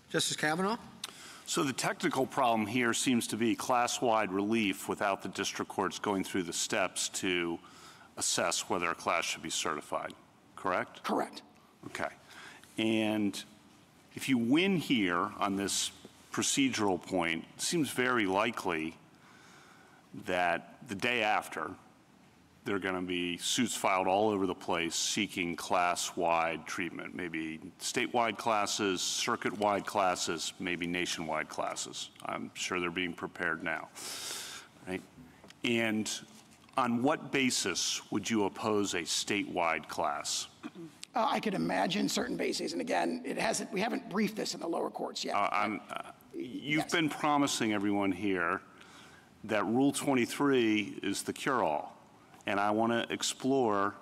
Justice Kavanaugh? So the technical problem here seems to be class-wide relief without the district courts going through the steps to assess whether a class should be certified, correct? Correct. Okay. And if you win here on this procedural point, it seems very likely that the day after, there are going to be suits filed all over the place seeking class-wide treatment, maybe statewide classes, circuit-wide classes, maybe nationwide classes. I'm sure they're being prepared now, right? And on what basis would you oppose a statewide class? I could imagine certain bases, and again, we haven't briefed this in the lower courts yet. You've been promising everyone here that Rule 23 is the cure-all. And I want to explore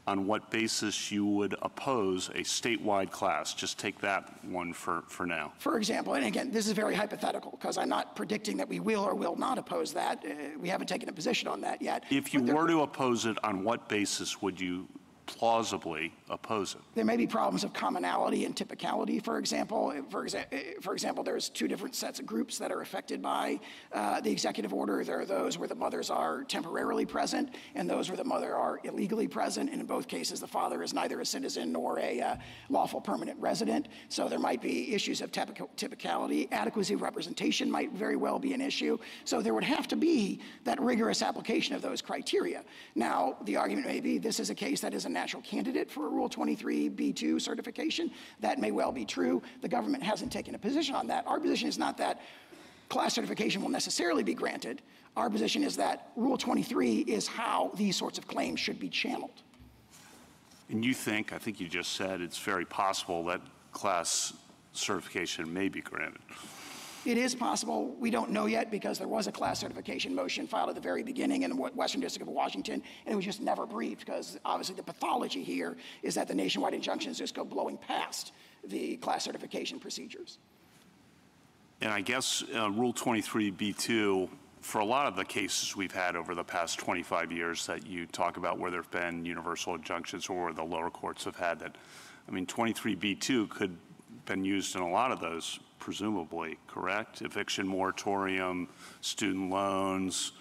on what basis you would oppose a statewide class. Just take that one for now. For example, and again, this is very hypothetical because I'm not predicting that we will or will not oppose that. We haven't taken a position on that yet. If you were to oppose it, on what basis would you plausibly oppose it? There may be problems of commonality and typicality, for example. For example, there's 2 different sets of groups that are affected by the executive order. There are those where the mothers are temporarily present and those where the mother are illegally present. And in both cases, the father is neither a citizen nor a lawful permanent resident. So there might be issues of typicality. Adequacy of representation might very well be an issue. So there would have to be that rigorous application of those criteria. Now, the argument may be this is a case that is a natural candidate for a Rule 23b2 certification. That may well be true. The government hasn't taken a position on that. Our position is not that class certification will necessarily be granted. Our position is that Rule 23 is how these sorts of claims should be channeled. And you think, I think you just said, it's very possible that class certification may be granted. It is possible. We don't know yet because there was a class certification motion filed at the very beginning in the Western District of Washington, and it was just never briefed because obviously the pathology here is that the nationwide injunctions just go blowing past the class certification procedures. And I guess Rule 23b2, for a lot of the cases we've had over the past 25 years that you talk about where there have been universal injunctions or where the lower courts have had that, I mean, 23b2 could have been used in a lot of those, presumably, correct? Eviction moratorium, student loans,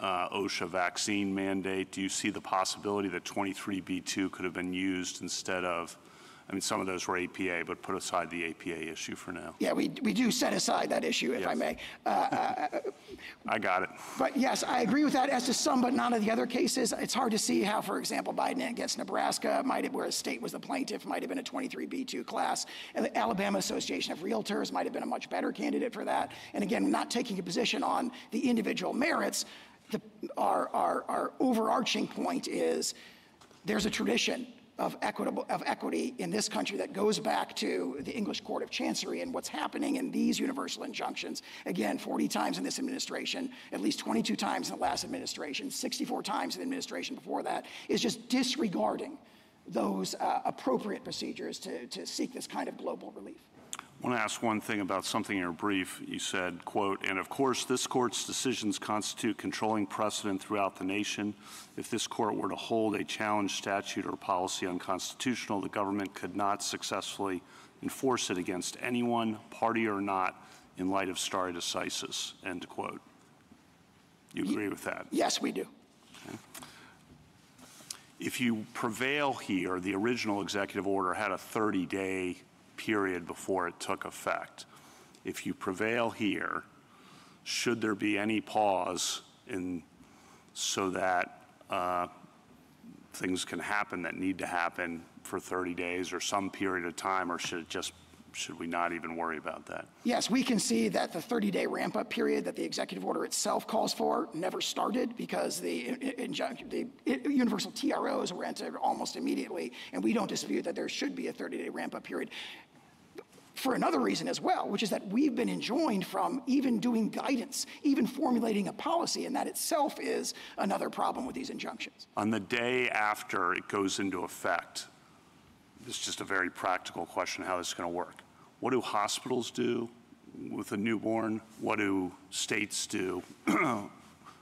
OSHA vaccine mandate. Do you see the possibility that 23b2 could have been used instead of, I mean, some of those were APA, but put aside the APA issue for now. Yeah, we do set aside that issue, if I may. I got it. But yes, I agree with that as to some, but none of the other cases. It's hard to see how, for example, Biden against Nebraska, where a state was the plaintiff, might have been a 23b2 class. And the Alabama Association of Realtors might have been a much better candidate for that. And again, not taking a position on the individual merits, our overarching point is there's a tradition of equity in this country that goes back to the English Court of Chancery, and what's happening in these universal injunctions, again, 40 times in this administration, at least 22 times in the last administration, 64 times in the administration before that, is just disregarding those appropriate procedures to seek this kind of global relief. I want to ask one thing about something in your brief. You said, quote, and of course this court's decisions constitute controlling precedent throughout the nation. If this court were to hold a challenged statute or policy unconstitutional, the government could not successfully enforce it against anyone, party or not, in light of stare decisis, end quote. You agree with that? Yes, we do. Okay. If you prevail here, the original executive order had a 30-day period before it took effect. If you prevail here, should there be any pause so that things can happen that need to happen for 30 days or some period of time, or should we not even worry about that? Yes, we can see that the 30-day ramp-up period that the executive order itself calls for never started because the universal TROs were entered almost immediately, and we don't dispute that there should be a 30-day ramp-up period. For another reason as well, which is that we've been enjoined from even doing guidance, even formulating a policy, and that itself is another problem with these injunctions. On the day after it goes into effect, this is just a very practical question how this is going to work. What do hospitals do with a newborn? What do states do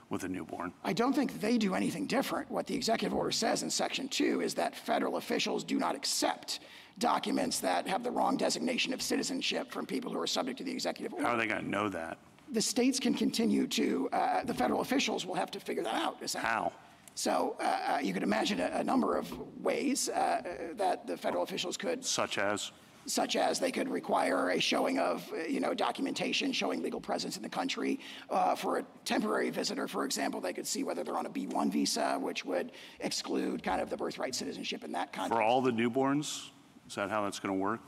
with a newborn? I don't think they do anything different. What the executive order says in Section 2 is that federal officials do not accept documents that have the wrong designation of citizenship from people who are subject to the executive order. How are they going to know that? The states can continue to, the federal officials will have to figure that out, essentially. How? So you could imagine a number of ways that the federal officials could. Such as? Such as they could require a showing of, documentation showing legal presence in the country. For a temporary visitor, for example, they could see whether they're on a B-1 visa, which would exclude kind of the birthright citizenship in that context. For all the newborns? Is that how that's going to work?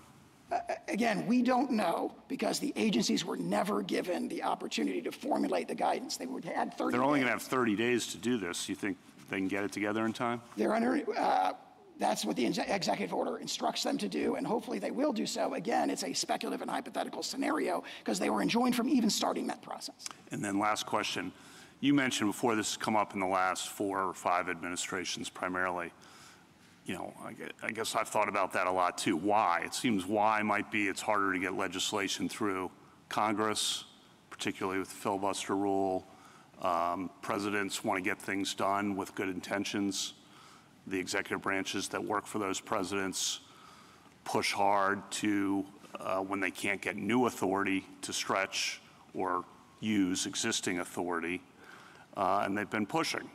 Again, we don't know because the agencies were never given the opportunity to formulate the guidance. They would had 30 They're only days. going to have 30 days to do this. You think they can get it together in time? They're under, that's what the executive order instructs them to do, and hopefully they will do so. Again, it's a speculative and hypothetical scenario because they were enjoined from even starting that process. And then last question. You mentioned before this has come up in the last 4 or 5 administrations primarily. I guess I've thought about that a lot too. Why? It seems why might be it's harder to get legislation through Congress, particularly with the filibuster rule. Presidents want to get things done with good intentions. The executive branches that work for those presidents push hard to, when they can't get new authority, to stretch or use existing authority. And they've been pushing.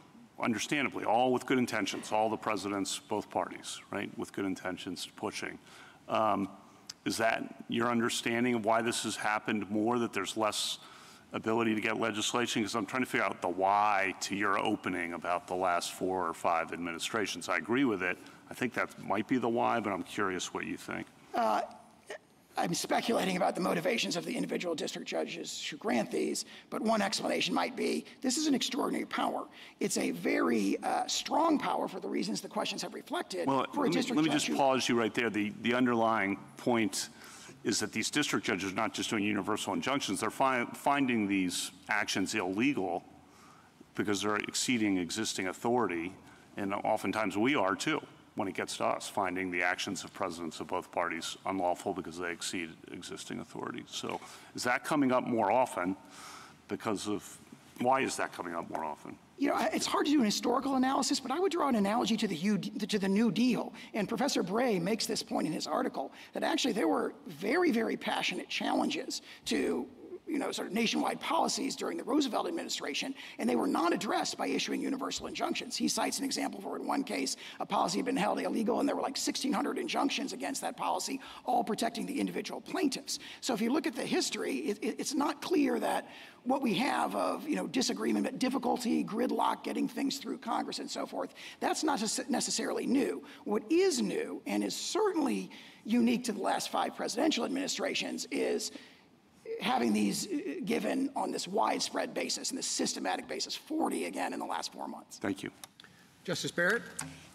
Understandably, all with good intentions, all the presidents, both parties, right, with good intentions pushing. Is that your understanding of why this has happened more, that there's less ability to get legislation? Because I'm trying to figure out the why to your opening about the last 4 or 5 administrations. I agree with it. I think that might be the why, but I'm curious what you think. I'm speculating about the motivations of the individual district judges who grant these, but one explanation might be this is an extraordinary power. It's a very strong power for the reasons the questions have reflected. Well, for a district let me judge just pause you right there. The underlying point is that these district judges are not just doing universal injunctions. They're finding these actions illegal because they're exceeding existing authority, and oftentimes we are too. When it gets to us, finding the actions of presidents of both parties unlawful because they exceed existing authority. So is that coming up more often because of, why is that coming up more often? It's hard to do an historical analysis, but I would draw an analogy to the New Deal. And Professor Bray makes this point in his article that actually there were very, very passionate challenges to sort of nationwide policies during the Roosevelt administration, and they were not addressed by issuing universal injunctions. He cites an example where in one case, a policy had been held illegal, and there were like 1,600 injunctions against that policy, all protecting the individual plaintiffs. So if you look at the history, it's not clear that what we have of disagreement, but difficulty, gridlock, getting things through Congress and so forth, that's not necessarily new. What is new, and is certainly unique to the last 5 presidential administrations, is having these given on this widespread basis and this systematic basis, 40 again in the last 4 months. Thank you. Justice Barrett?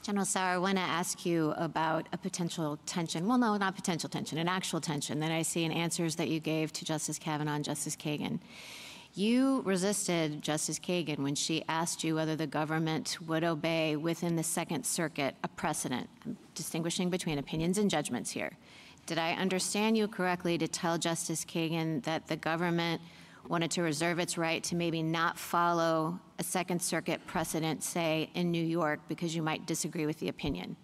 General Sauer, I want to ask you about a potential tension. Well, no, not potential tension, an actual tension that I see in answers that you gave to Justice Kavanaugh and Justice Kagan. You resisted Justice Kagan when she asked you whether the government would obey within the Second Circuit a precedent. I'm distinguishing between opinions and judgments here. Did I understand you correctly to tell Justice Kagan that the government wanted to reserve its right to maybe not follow a Second Circuit precedent, say, in New York, because you might disagree with the opinion?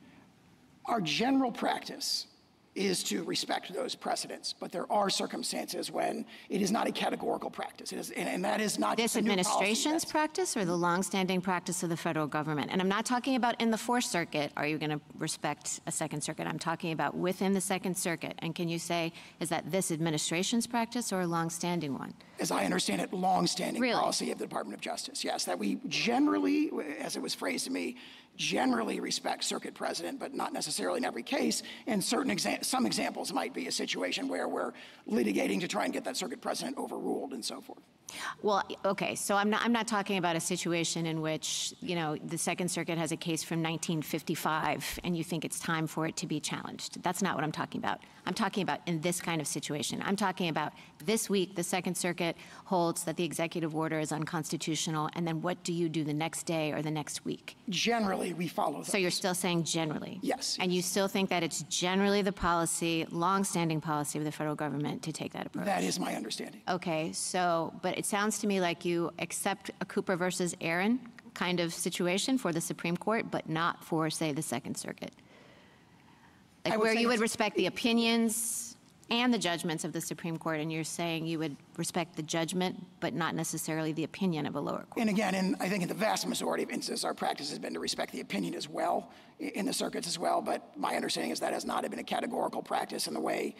Our general practice is to respect those precedents, but there are circumstances when it is not a categorical practice. It is, and that is not this administration's practice or the longstanding practice of the federal government? And I'm not talking about in the Fourth Circuit, are you going to respect a Second Circuit? I'm talking about within the Second Circuit. And can you say, is that this administration's practice or a longstanding one? As I understand it, longstanding Really? policy of the Department of Justice. Yes, that we generally, as it was phrased to me, generally respect circuit precedent, but not necessarily in every case. And some examples might be a situation where we're litigating to try and get that circuit precedent overruled and so forth. Well, okay, so I'm not talking about a situation in which, you know, the Second Circuit has a case from 1955 and you think it's time for it to be challenged. That's not what I'm talking about. I'm talking about in this kind of situation. I'm talking about this week, the Second Circuit holds that the executive order is unconstitutional, and then what do you do the next day or the next week? Generally, we follow those. So you're still saying generally? Yes. And you still think that it's generally the policy, longstanding policy of the federal government to take that approach? That is my understanding. Okay, so, but it sounds to me like you accept a Cooper versus Aaron kind of situation for the Supreme Court, but not for, say, the Second Circuit. Like where you would respect the opinions and the judgments of the Supreme Court, and you're saying you would respect the judgment, but not necessarily the opinion of a lower court. And again, I think in the vast majority of instances, our practice has been to respect the opinion as well, in the circuits as well, but my understanding is that has not been a categorical practice in the way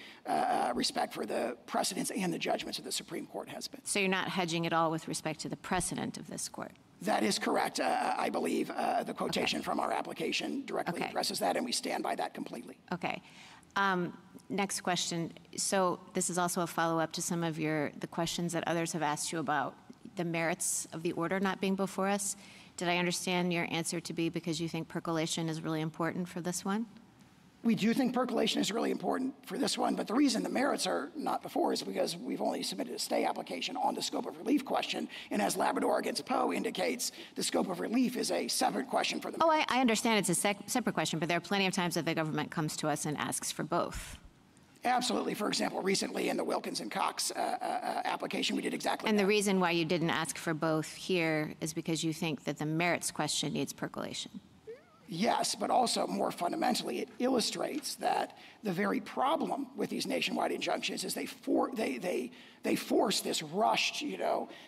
respect for the precedents and the judgments of the Supreme Court has been. So you're not hedging at all with respect to the precedent of this court? That is correct. I believe the quotation from our application directly addresses that, and we stand by that completely. Okay. Next question. So this is also a follow-up to some of the questions that others have asked you about the merits of the order not being before us. Did I understand your answer to be because you think percolation is really important for this one? We do think percolation is really important for this one, but the reason the merits are not before is because we've only submitted a stay application on the scope of relief question, and as Labrador against Poe indicates, the scope of relief is a separate question for the merits. Oh, I understand it's a separate question, but there are plenty of times that the government comes to us and asks for both. Absolutely. For example, recently in the Wilkins and Cox application, we did exactly that. And the reason why you didn't ask for both here is because you think that the merits question needs percolation. Yes, but also more fundamentally, it illustrates that the very problem with these nationwide injunctions is they force this rushed,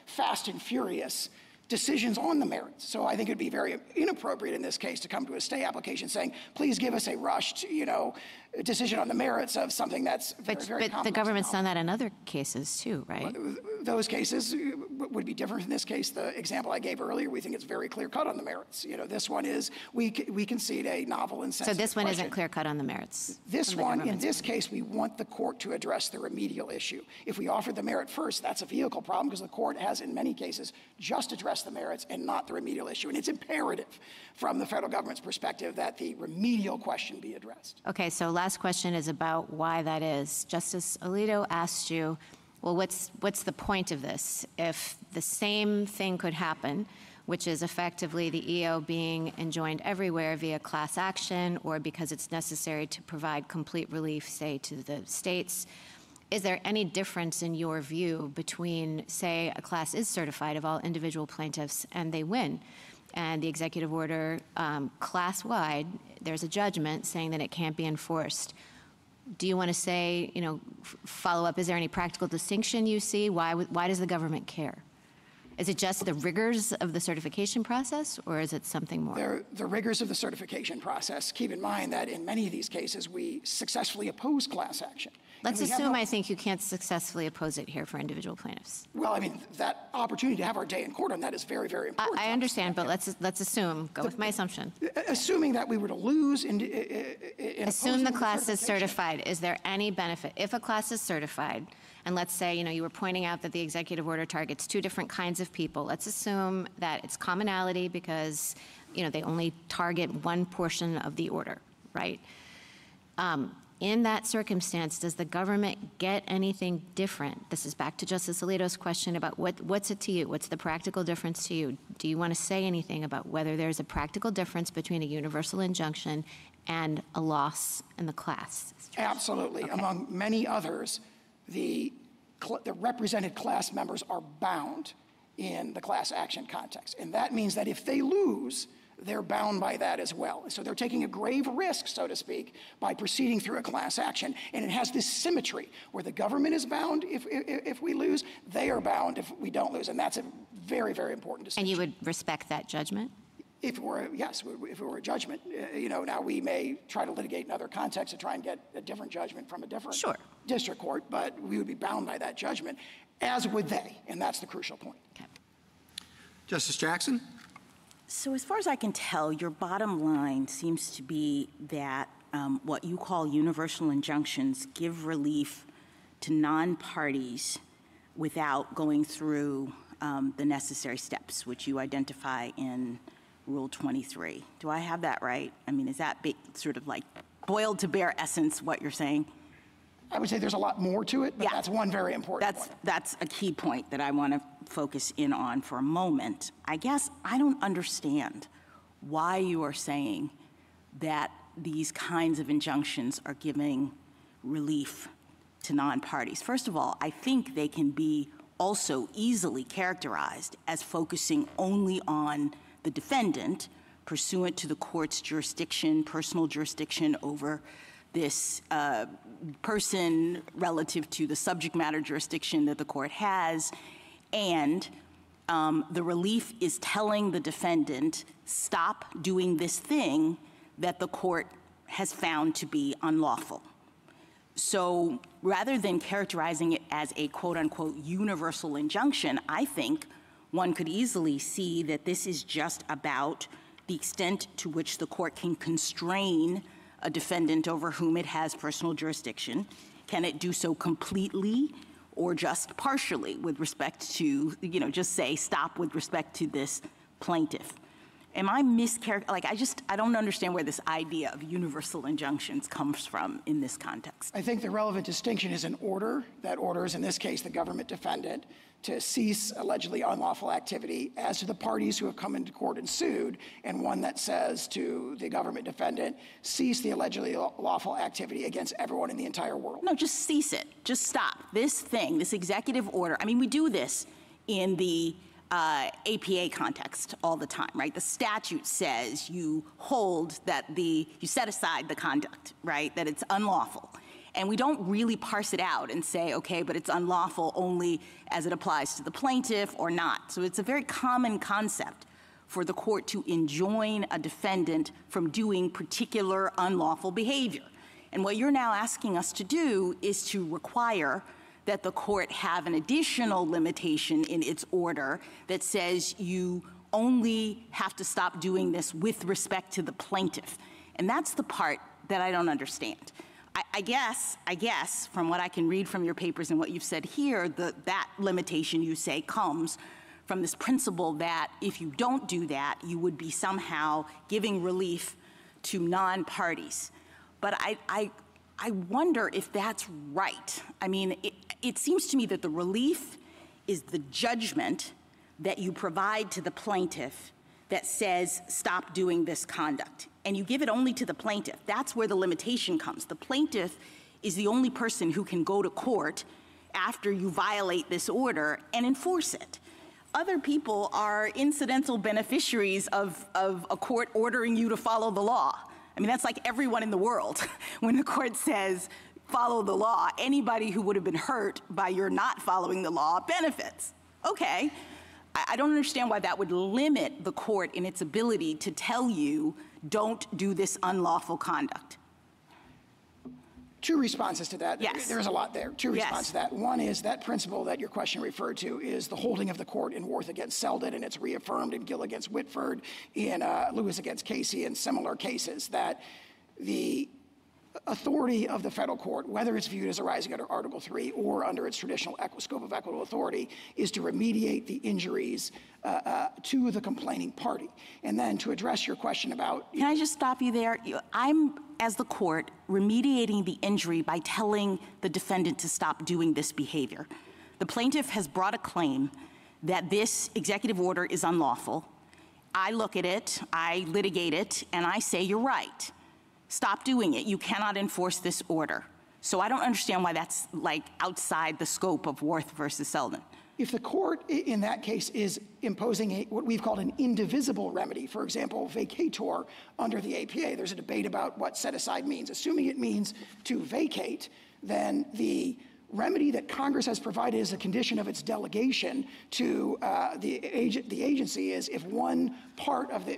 fast and furious decisions on the merits. So I think it would be very inappropriate in this case to come to a stay application saying, please give us a rushed, decision on the merits of something that's very complex. But the government's done that in other cases too, right? Those cases would be different in this case. The example I gave earlier, we think it's very clear cut on the merits. This one is, we concede a novel and sensitive So this one question. isn't clear cut on the merits? This one, in this case, we want the court to address the remedial issue. If we offer the merit first, that's a vehicle problem because the court has, in many cases, just addressed the merits and not the remedial issue. And it's imperative from the federal government's perspective that the remedial question be addressed. Okay, so last question is about why that is. Justice Alito asked you, well, what's the point of this? If the same thing could happen, which is effectively the EO being enjoined everywhere via class action or because it's necessary to provide complete relief, say, to the states, is there any difference in your view between, say, a class is certified of all individual plaintiffs and they win, and the executive order class-wide, there's a judgment saying that it can't be enforced? Do you want to say, follow up, is there any practical distinction you see? Why does the government care? Is it just the rigors of the certification process, or is it something more? The rigors of the certification process. Keep in mind that in many of these cases, we successfully oppose class action. Let's assume, I think, you can't successfully oppose it here for individual plaintiffs. Well, I mean, that opportunity to have our day in court on that is very, very important. I understand, but let's assume, go with my assumption. Assuming that we were to lose in assume the class is certified. Is there any benefit? If a class is certified, and let's say, you were pointing out that the executive order targets two different kinds of people. Let's assume that it's commonality because they only target one portion of the order, right? In that circumstance, does the government get anything different? This is back to Justice Alito's question about what's it to you? What's the practical difference to you? Do you want to say anything about whether there's a practical difference between a universal injunction and a loss in the class? Absolutely. Okay. Among many others, the represented class members are bound in the class action context. And that means that if they lose, they're bound by that as well. So they're taking a grave risk, so to speak, by proceeding through a class action. And it has this symmetry where the government is bound if we lose, they are bound if we don't lose. And that's a very, very important distinction. And you would respect that judgment? If it were, yes, if it were a judgment. Now we may try to litigate in other contexts to try and get a different judgment from a different district court, but we would be bound by that judgment, as would they. And that's the crucial point. Okay. Justice Jackson? So as far as I can tell, your bottom line seems to be that what you call universal injunctions give relief to non-parties without going through the necessary steps, which you identify in Rule 23. Do I have that right? I mean, is that sort of like boiled to bare essence what you're saying? I would say there's a lot more to it, but that's one very important point. That's a key point that I want to focus in on for a moment. I guess I don't understand why you are saying that these kinds of injunctions are giving relief to non-parties. First of all, I think they can be also easily characterized as focusing only on the defendant pursuant to the court's jurisdiction, personal jurisdiction over this person relative to the subject matter jurisdiction that the court has, and the relief is telling the defendant, stop doing this thing that the court has found to be unlawful. So rather than characterizing it as a quote-unquote universal injunction, I think one could easily see that this is just about the extent to which the court can constrain a defendant over whom it has personal jurisdiction. Can it do so completely or just partially with respect to, just say stop with respect to this plaintiff? Am I I don't understand where this idea of universal injunctions comes from in this context. I think the relevant distinction is an order. That order is, in this case, the government defendant to cease allegedly unlawful activity as to the parties who have come into court and sued, and one that says to the government defendant, cease the allegedly lawful activity against everyone in the entire world. No, just cease it. Just stop. This thing, this executive order, I mean, we do this in the APA context all the time, right? The statute says you hold that you set aside the conduct, right? That it's unlawful. And we don't really parse it out and say, okay, but it's unlawful only as it applies to the plaintiff or not. So it's a very common concept for the court to enjoin a defendant from doing particular unlawful behavior. And what you're now asking us to do is to require that the court have an additional limitation in its order that says you only have to stop doing this with respect to the plaintiff. And that's the part that I don't understand. I guess, from what I can read from your papers and what you've said here, that limitation, you say, comes from this principle that if you don't do that, you would be somehow giving relief to non-parties. But I wonder if that's right. I mean, it seems to me that the relief is the judgment that you provide to the plaintiff that says, stop doing this conduct. And you give it only to the plaintiff. That's where the limitation comes. The plaintiff is the only person who can go to court after you violate this order and enforce it. Other people are incidental beneficiaries of a court ordering you to follow the law. I mean, that's like everyone in the world. When the court says, follow the law, anybody who would have been hurt by your not following the law benefits. Okay. I don't understand why that would limit the court in its ability to tell you, don't do this unlawful conduct. Two responses to that. Yes. There's a lot there. Two responses to that. One is that principle that your question referred to is the holding of the court in Worth against Selden, and it's reaffirmed in Gill against Whitford, in Lewis against Casey, and similar cases, that the authority of the federal court, whether it's viewed as arising under Article 3 or under its traditional scope of equitable authority, is to remediate the injuries to the complaining party. And then to address your question about— Can I just stop you there? I'm, as the court, remediating the injury by telling the defendant to stop doing this behavior. The plaintiff has brought a claim that this executive order is unlawful. I look at it, I litigate it, and I say, you're right. Stop doing it. You cannot enforce this order. So I don't understand why that's like outside the scope of Worth versus Selden. If the court in that case is imposing what we've called an indivisible remedy, for example, vacator under the APA, there's a debate about what set aside means. Assuming it means to vacate, then the remedy that Congress has provided as a condition of its delegation to the agency is if one part of the,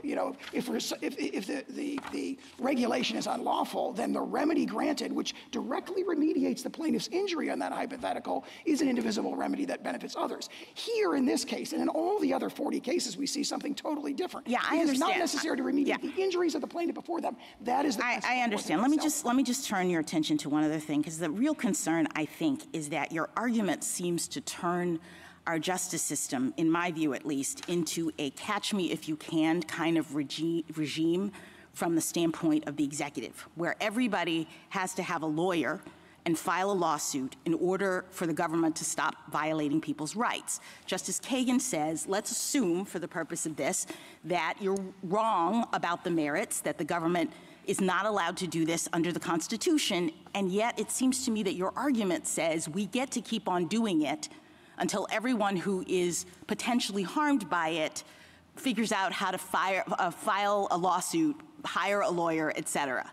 if the regulation is unlawful, then the remedy granted, which directly remediates the plaintiff's injury on that hypothetical, is an indivisible remedy that benefits others. Here in this case, and in all the other 40 cases, we see something totally different. Yeah, I understand. It is not necessary to remediate the injuries of the plaintiff before them. That is the— I understand. Let me just turn your attention to one other thing, because the real concern, I think, is that your argument seems to turn our justice system, in my view at least, into a catch-me-if-you-can kind of regime from the standpoint of the executive, where everybody has to have a lawyer and file a lawsuit in order for the government to stop violating people's rights. Justice Kagan says, let's assume, for the purpose of this, that you're wrong about the merits, that the government is not allowed to do this under the Constitution, and yet it seems to me that your argument says we get to keep on doing it until everyone who is potentially harmed by it figures out how to file a lawsuit, hire a lawyer, et cetera.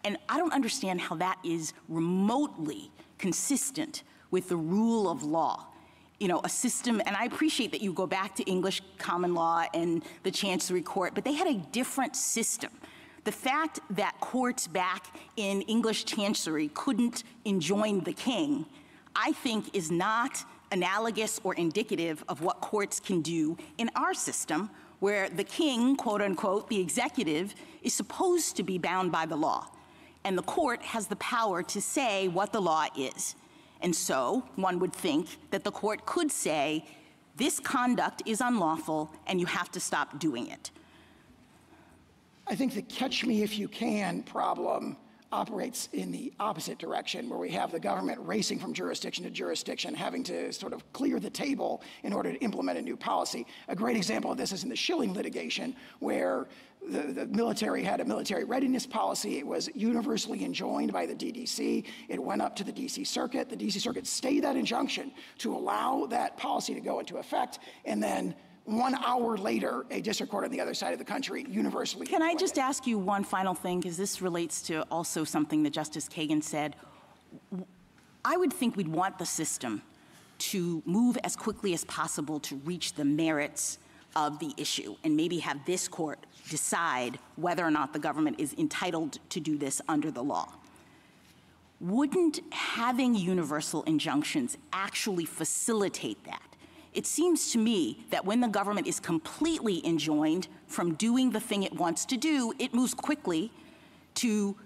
And I don't understand how that is remotely consistent with the rule of law. A system, and I appreciate that you go back to English common law and the Chancery Court, but they had a different system. The fact that courts back in English Chancery couldn't enjoin the king, I think is not analogous or indicative of what courts can do in our system, where the king, quote unquote, the executive, is supposed to be bound by the law. And the court has the power to say what the law is. And so one would think that the court could say, this conduct is unlawful and you have to stop doing it. I think the catch-me-if-you-can problem operates in the opposite direction, where we have the government racing from jurisdiction to jurisdiction, having to sort of clear the table in order to implement a new policy. A great example of this is in the Schilling litigation, where the military had a military readiness policy. It was universally enjoined by the DDC. It went up to the DC Circuit. The DC Circuit stayed that injunction to allow that policy to go into effect, and then 1 hour later, a district court on the other side of the country universally— Can I just ask you one final thing, because this relates to also something that Justice Kagan said. I would think we'd want the system to move as quickly as possible to reach the merits of the issue, and maybe have this court decide whether or not the government is entitled to do this under the law. Wouldn't having universal injunctions actually facilitate that? It seems to me that when the government is completely enjoined from doing the thing it wants to do, it moves quickly to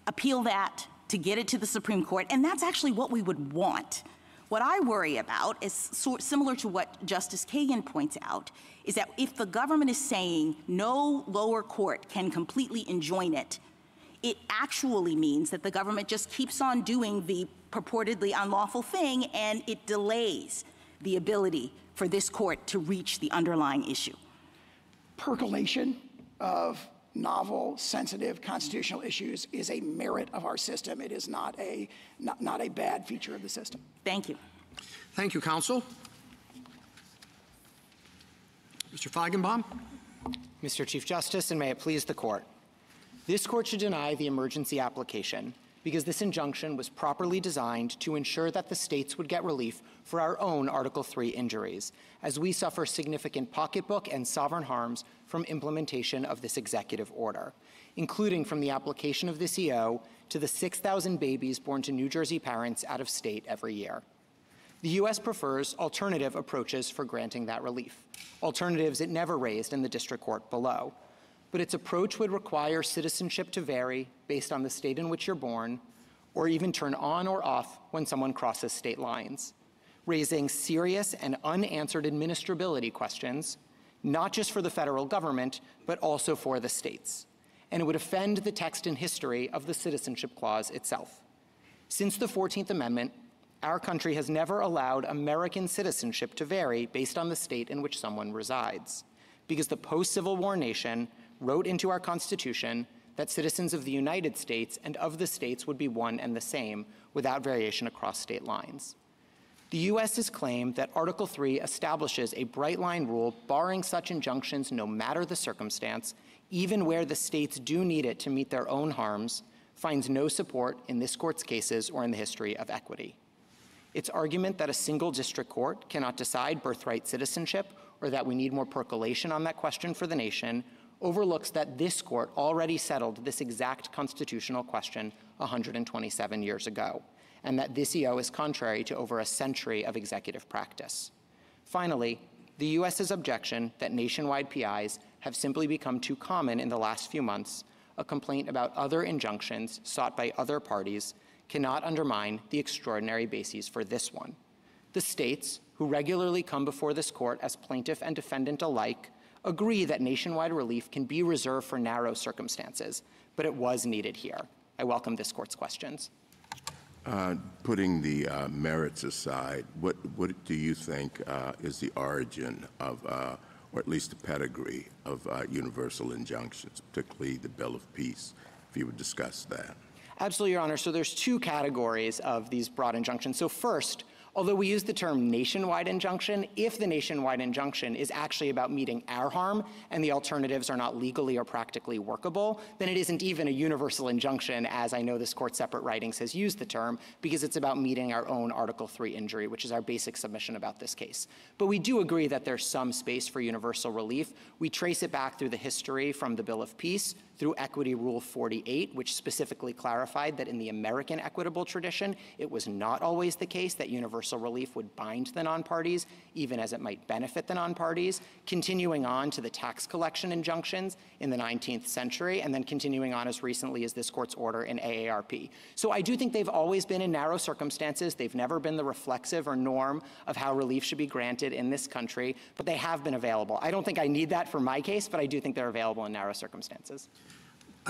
appeal that, to get it to the Supreme Court, and that's actually what we would want. What I worry about is similar to what Justice Kagan points out, is that if the government is saying no lower court can completely enjoin it, it actually means that the government just keeps on doing the purportedly unlawful thing, and it delays the ability for this court to reach the underlying issue. Percolation of novel, sensitive constitutional issues is a merit of our system. It is not a bad feature of the system. Thank you. Thank you, counsel. Mr. Feigenbaum. Mr. Chief Justice, and may it please the court. This court should deny the emergency application because this injunction was properly designed to ensure that the states would get relief for our own Article 3 injuries, as we suffer significant pocketbook and sovereign harms from implementation of this executive order, including from the application of this EO to the 6,000 babies born to New Jersey parents out of state every year. The U.S. prefers alternative approaches for granting that relief, alternatives it never raised in the district court below. but its approach would require citizenship to vary based on the state in which you're born, or even turn on or off when someone crosses state lines, raising serious and unanswered administrability questions, not just for the federal government, but also for the states. And it would offend the text and history of the Citizenship Clause itself. Since the 14th Amendment, our country has never allowed American citizenship to vary based on the state in which someone resides, because the post-Civil War nation wrote into our Constitution that citizens of the United States and of the states would be one and the same without variation across state lines. The U.S. has claimed that Article 3 establishes a bright-line rule barring such injunctions no matter the circumstance, even where the states do need it to meet their own harms, finds no support in this court's cases or in the history of equity. Its argument that a single district court cannot decide birthright citizenship or that we need more percolation on that question for the nation overlooks that this court already settled this exact constitutional question 127 years ago, and that this EO is contrary to over a century of executive practice. Finally, the U.S.'s objection that nationwide PIs have simply become too common in the last few months, a complaint about other injunctions sought by other parties, cannot undermine the extraordinary bases for this one. The states, who regularly come before this court as plaintiff and defendant alike, agree that nationwide relief can be reserved for narrow circumstances, but it was needed here. I welcome this court's questions. Putting the merits aside, what do you think is the origin of, or at least the pedigree of universal injunctions, particularly the Bill of Peace, if you would discuss that? Absolutely, Your Honor. So there's two categories of these broad injunctions. So first, although we use the term nationwide injunction, if the nationwide injunction is actually about meeting our harm and the alternatives are not legally or practically workable, then it isn't even a universal injunction, as I know this court's separate writings has used the term, because it's about meeting our own Article 3 injury, which is our basic submission about this case. But we do agree that there's some space for universal relief. We trace it back through the history from the Bill of Peace, through Equity Rule 48, which specifically clarified that in the American equitable tradition, it was not always the case that universal relief would bind the non-parties, even as it might benefit the non-parties, continuing on to the tax collection injunctions in the 19th century, and then continuing on as recently as this court's order in AARP. So I do think they've always been in narrow circumstances. They've never been the reflexive or norm of how relief should be granted in this country, but they have been available. I don't think I need that for my case, but I do think they're available in narrow circumstances.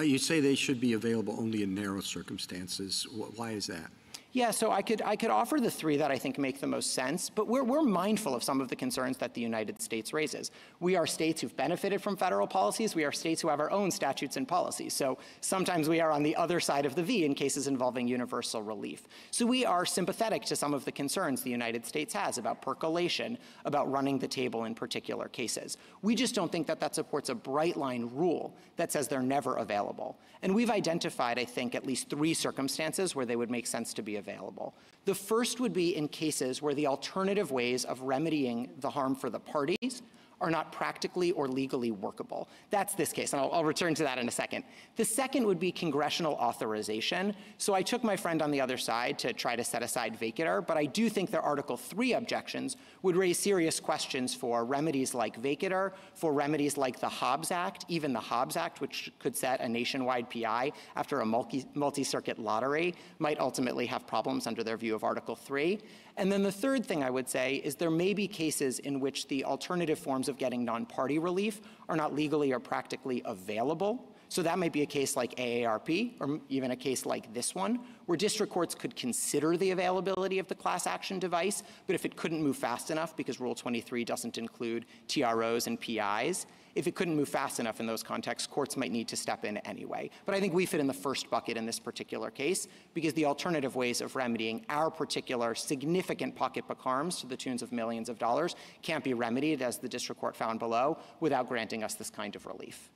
You say they should be available only in narrow circumstances. Why is that? Yeah, so I could offer the three that I think make the most sense, but we're mindful of some of the concerns that the United States raises. We are states who've benefited from federal policies. We are states who have our own statutes and policies. So sometimes we are on the other side of the V in cases involving universal relief. So we are sympathetic to some of the concerns the United States has about percolation, about running the table in particular cases. We just don't think that that supports a bright line rule that says they're never available. And we've identified, I think, at least three circumstances where they would make sense to be available. The first would be in cases where the alternative ways of remedying the harm for the parties are not practically or legally workable. That's this case, and I'll return to that in a second. The second would be congressional authorization. So I took my friend on the other side to try to set aside vacatur, but I do think their Article 3 objections would raise serious questions for remedies like vacatur, for remedies like the Hobbs Act, even the Hobbs Act, which could set a nationwide PI after a multi-circuit lottery, might ultimately have problems under their view of Article 3. And then the third thing I would say is there may be cases in which the alternative forms of getting non-party relief are not legally or practically available. So that might be a case like AARP, or even a case like this one, where district courts could consider the availability of the class action device, but if it couldn't move fast enough, because Rule 23 doesn't include TROs and PIs, if it couldn't move fast enough in those contexts, courts might need to step in anyway. But I think we fit in the first bucket in this particular case, because the alternative ways of remedying our particular significant pocketbook harms to the tunes of millions of dollars can't be remedied, as the district court found below, without granting us this kind of relief.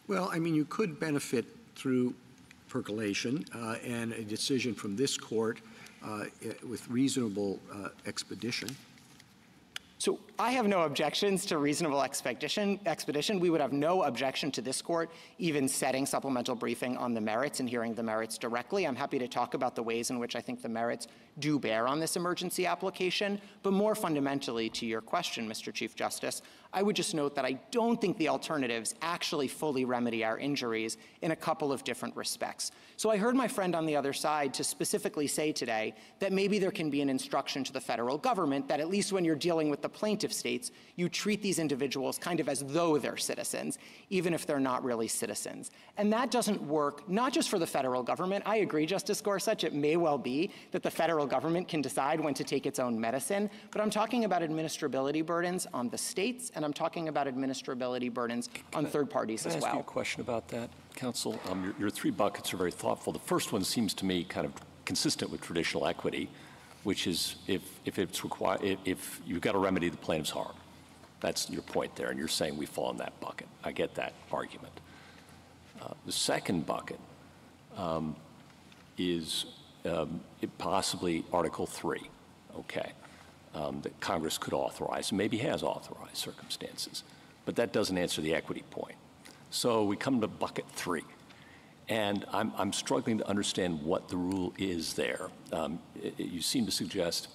Well, I mean, you could benefit through percolation and a decision from this court with reasonable expedition. So I have no objections to reasonable expedition. We would have no objection to this court even setting supplemental briefing on the merits and hearing the merits directly. I'm happy to talk about the ways in which I think the merits do bear on this emergency application. But more fundamentally to your question, Mr. Chief Justice, I would just note that I don't think the alternatives actually fully remedy our injuries in a couple of different respects. So I heard my friend on the other side to specifically say today that maybe there can be an instruction to the federal government that at least when you're dealing with the plaintiff states, you treat these individuals kind of as though they're citizens, even if they're not really citizens. And that doesn't work, not just for the federal government. I agree, Justice Gorsuch, it may well be that the federal government can decide when to take its own medicine, but I'm talking about administrability burdens on the states, and I'm talking about administrability burdens on third parties as well. Can I ask you a question about that, counsel? Your three buckets are very thoughtful. The first one seems to me kind of consistent with traditional equity, which is if it's required, if you've got to remedy the plaintiff's harm. That's your point there, and you're saying we fall in that bucket. I get that argument. The second bucket is possibly Article 3, okay, that Congress could authorize, and maybe has authorized circumstances. But that doesn't answer the equity point. So we come to bucket 3. And I'm struggling to understand what the rule is there. You seem to suggest,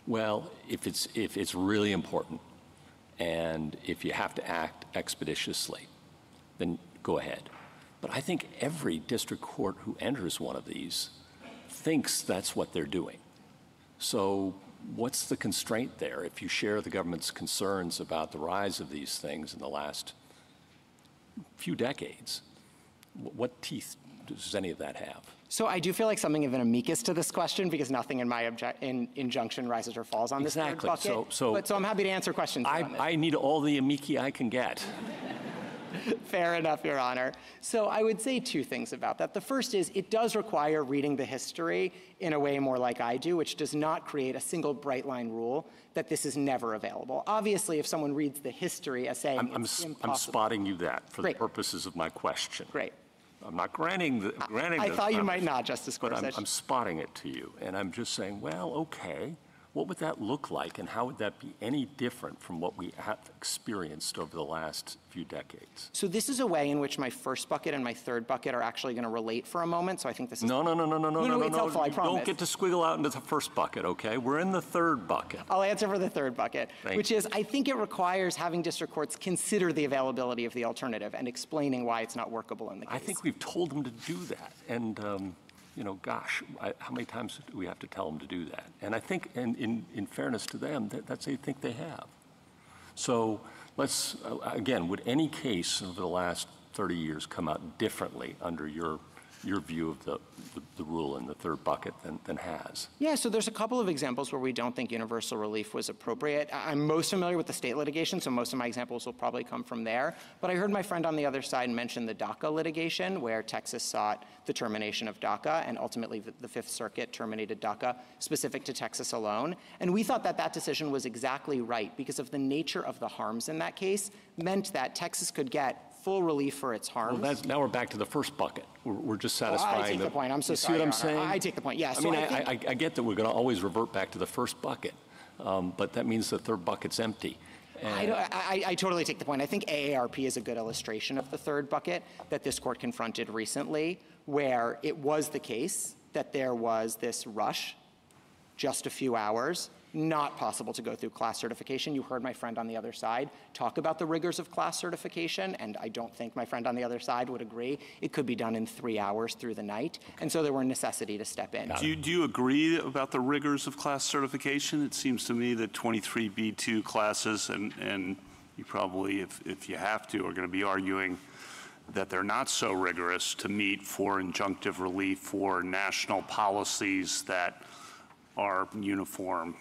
well, if it's really important, and if you have to act expeditiously, then go ahead. But I think every district court who enters one of these thinks that's what they're doing. So what's the constraint there? If you share the government's concerns about the rise of these things in the last few decades, what teeth does any of that have? So I do feel like something of an amicus to this question because nothing in my injunction rises or falls on this third bucket. So I'm happy to answer questions on this. I need all the amici I can get. Fair enough, Your Honor. So I would say two things about that. The first is it does require reading the history in a way more like I do, which does not create a single bright line rule that this is never available. Obviously, if someone reads the history as saying it's impossible. I'm spotting you that for the purposes of my question. Great. I'm not granting I thought you might not, Justice Gorsuch. But I'm spotting it to you, and I'm just saying, well, okay, what would that look like, and how would that be any different from what we have experienced over the last few decades? So this is a way in which my first bucket and my third bucket are actually going to relate for a moment, so I think this is... No, it's helpful, I promise. Don't get to squiggle out into the first bucket, okay? We're in the third bucket. I'll answer for the third bucket, which is I think it requires having district courts consider the availability of the alternative and explaining why it's not workable in the case. I think we've told them to do that, and... gosh, how many times do we have to tell them to do that? And I think, in fairness to them, that's they think they have. So let's, again, would any case over the last 30 years come out differently under your view of the rule in the third bucket than has? Yeah, so there's a couple of examples where we don't think universal relief was appropriate. I'm most familiar with the state litigation, so most of my examples will probably come from there. But I heard my friend on the other side mention the DACA litigation, where Texas sought the termination of DACA, and ultimately the Fifth Circuit terminated DACA specific to Texas alone. And we thought that that decision was exactly right because of the nature of the harms in that case meant that Texas could get full relief for its harms. Well, now we're back to the first bucket. We're just satisfying I take the point. I'm so sorry. See what I'm saying? I take the point, yes. I mean, I get that we're going to always revert back to the first bucket, but that means the third bucket's empty. I totally take the point. I think AARP is a good illustration of the third bucket that this court confronted recently, where it was the case that there was this rush, just a few hours, not possible to go through class certification. You heard my friend on the other side talk about the rigors of class certification, and I don't think my friend on the other side would agree. It could be done in 3 hours through the night, and so there were necessity to step in. Do you agree about the rigors of class certification? It seems to me that 23B2 classes, and you probably, if you have to, are going to be arguing that they're not so rigorous to meet for injunctive relief for national policies that are uniform.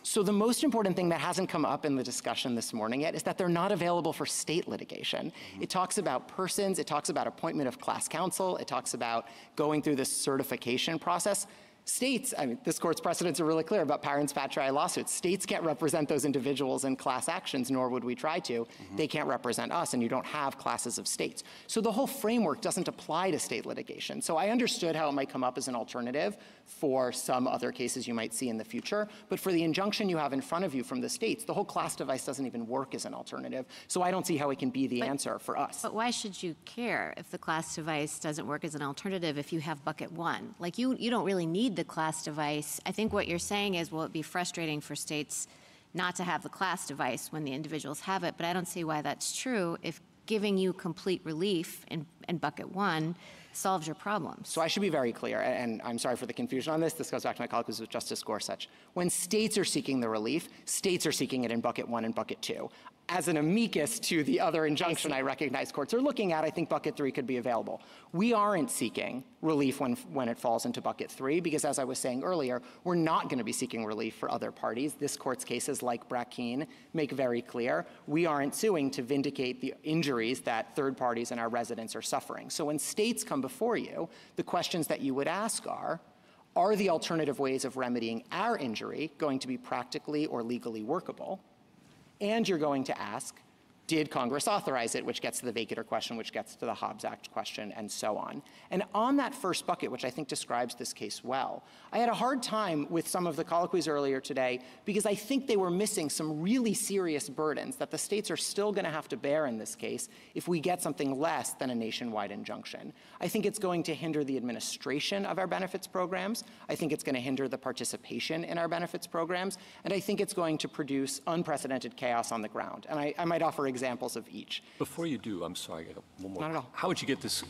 So the most important thing that hasn't come up in the discussion this morning yet is that they're not available for state litigation. It talks about persons, it talks about appointment of class counsel, it talks about going through this certification process. States, I mean, this court's precedents are really clear about parents patriae lawsuits. States can't represent those individuals in class actions, nor would we try to. They can't represent us, and you don't have classes of states. So the whole framework doesn't apply to state litigation. So I understood how it might come up as an alternative for some other cases you might see in the future, but for the injunction you have in front of you from the states, the whole class device doesn't even work as an alternative. So I don't see how it can be the answer for us. But why should you care if the class device doesn't work as an alternative if you have bucket one? Like you don't really need the class device. I think what you're saying is, will it be frustrating for states not to have the class device when the individuals have it, but I don't see why that's true if giving you complete relief in bucket one solves your problems. So I should be very clear, and I'm sorry for the confusion on this. This goes back to my colleagues with Justice Gorsuch. When states are seeking the relief, states are seeking it in bucket one and bucket two. As an amicus to the other injunction I recognize courts are looking at, I think bucket three could be available. We aren't seeking relief when it falls into bucket three because, as I was saying earlier, we're not going to be seeking relief for other parties. This court's cases, like Brackeen, make very clear we aren't suing to vindicate the injuries that third parties and our residents are suffering. So when states come before you, the questions that you would ask are the alternative ways of remedying our injury going to be practically or legally workable? And you're going to ask, did Congress authorize it, which gets to the vacator question, which gets to the Hobbs Act question, and so on. And on that first bucket, which I think describes this case well, I had a hard time with some of the colloquies earlier today because I think they were missing some really serious burdens that the states are still going to have to bear in this case if we get something less than a nationwide injunction. I think it's going to hinder the administration of our benefits programs. I think it's going to hinder the participation in our benefits programs. And I think it's going to produce unprecedented chaos on the ground. And I might offer examples of each. Before you do, I'm sorry, I got one more. Not at all. How would you get this?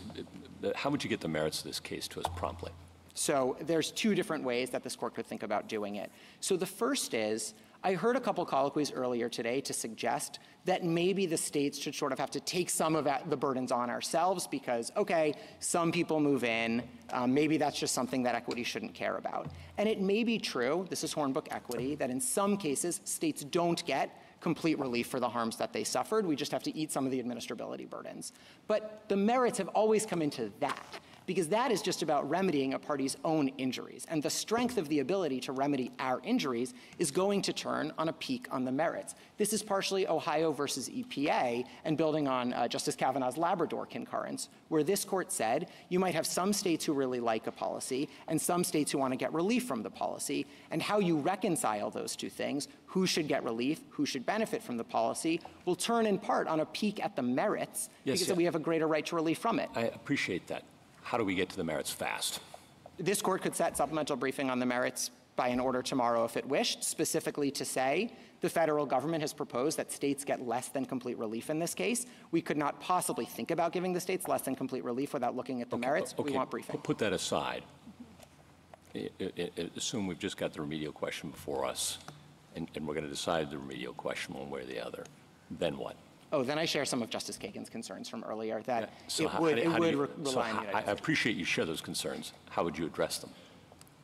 How would you get the merits of this case to us promptly? So there's two different ways that this court could think about doing it. So the first is, I heard a couple colloquies earlier today to suggest that maybe the states should sort of have to take some of the burdens on ourselves because, okay, some people move in, maybe that's just something that equity shouldn't care about. And it may be true, this is Hornbook equity, that in some cases states don't get complete relief for the harms that they suffered. We just have to eat some of the administrability burdens. But the merits have always come into that, because that is just about remedying a party's own injuries. And the strength of the ability to remedy our injuries is going to turn on a peak on the merits. This is partially Ohio versus EPA and building on Justice Kavanaugh's Labrador concurrence, where this court said you might have some states who really like a policy and some states who want to get relief from the policy, and how you reconcile those two things, who should get relief, who should benefit from the policy, will turn in part on a peak at the merits because we have a greater right to relief from it. I appreciate that. How do we get to the merits fast? This court could set supplemental briefing on the merits by an order tomorrow if it wished, specifically to say the federal government has proposed that states get less than complete relief in this case. We could not possibly think about giving the states less than complete relief without looking at the merits. Okay. We want briefing. Put that aside. Assume we've just got the remedial question before us, and we're going to decide the remedial question one way or the other. Then what? Oh, then I share some of Justice Kagan's concerns from earlier that So it would rely on the United I States. appreciate you share those concerns. How would you address them?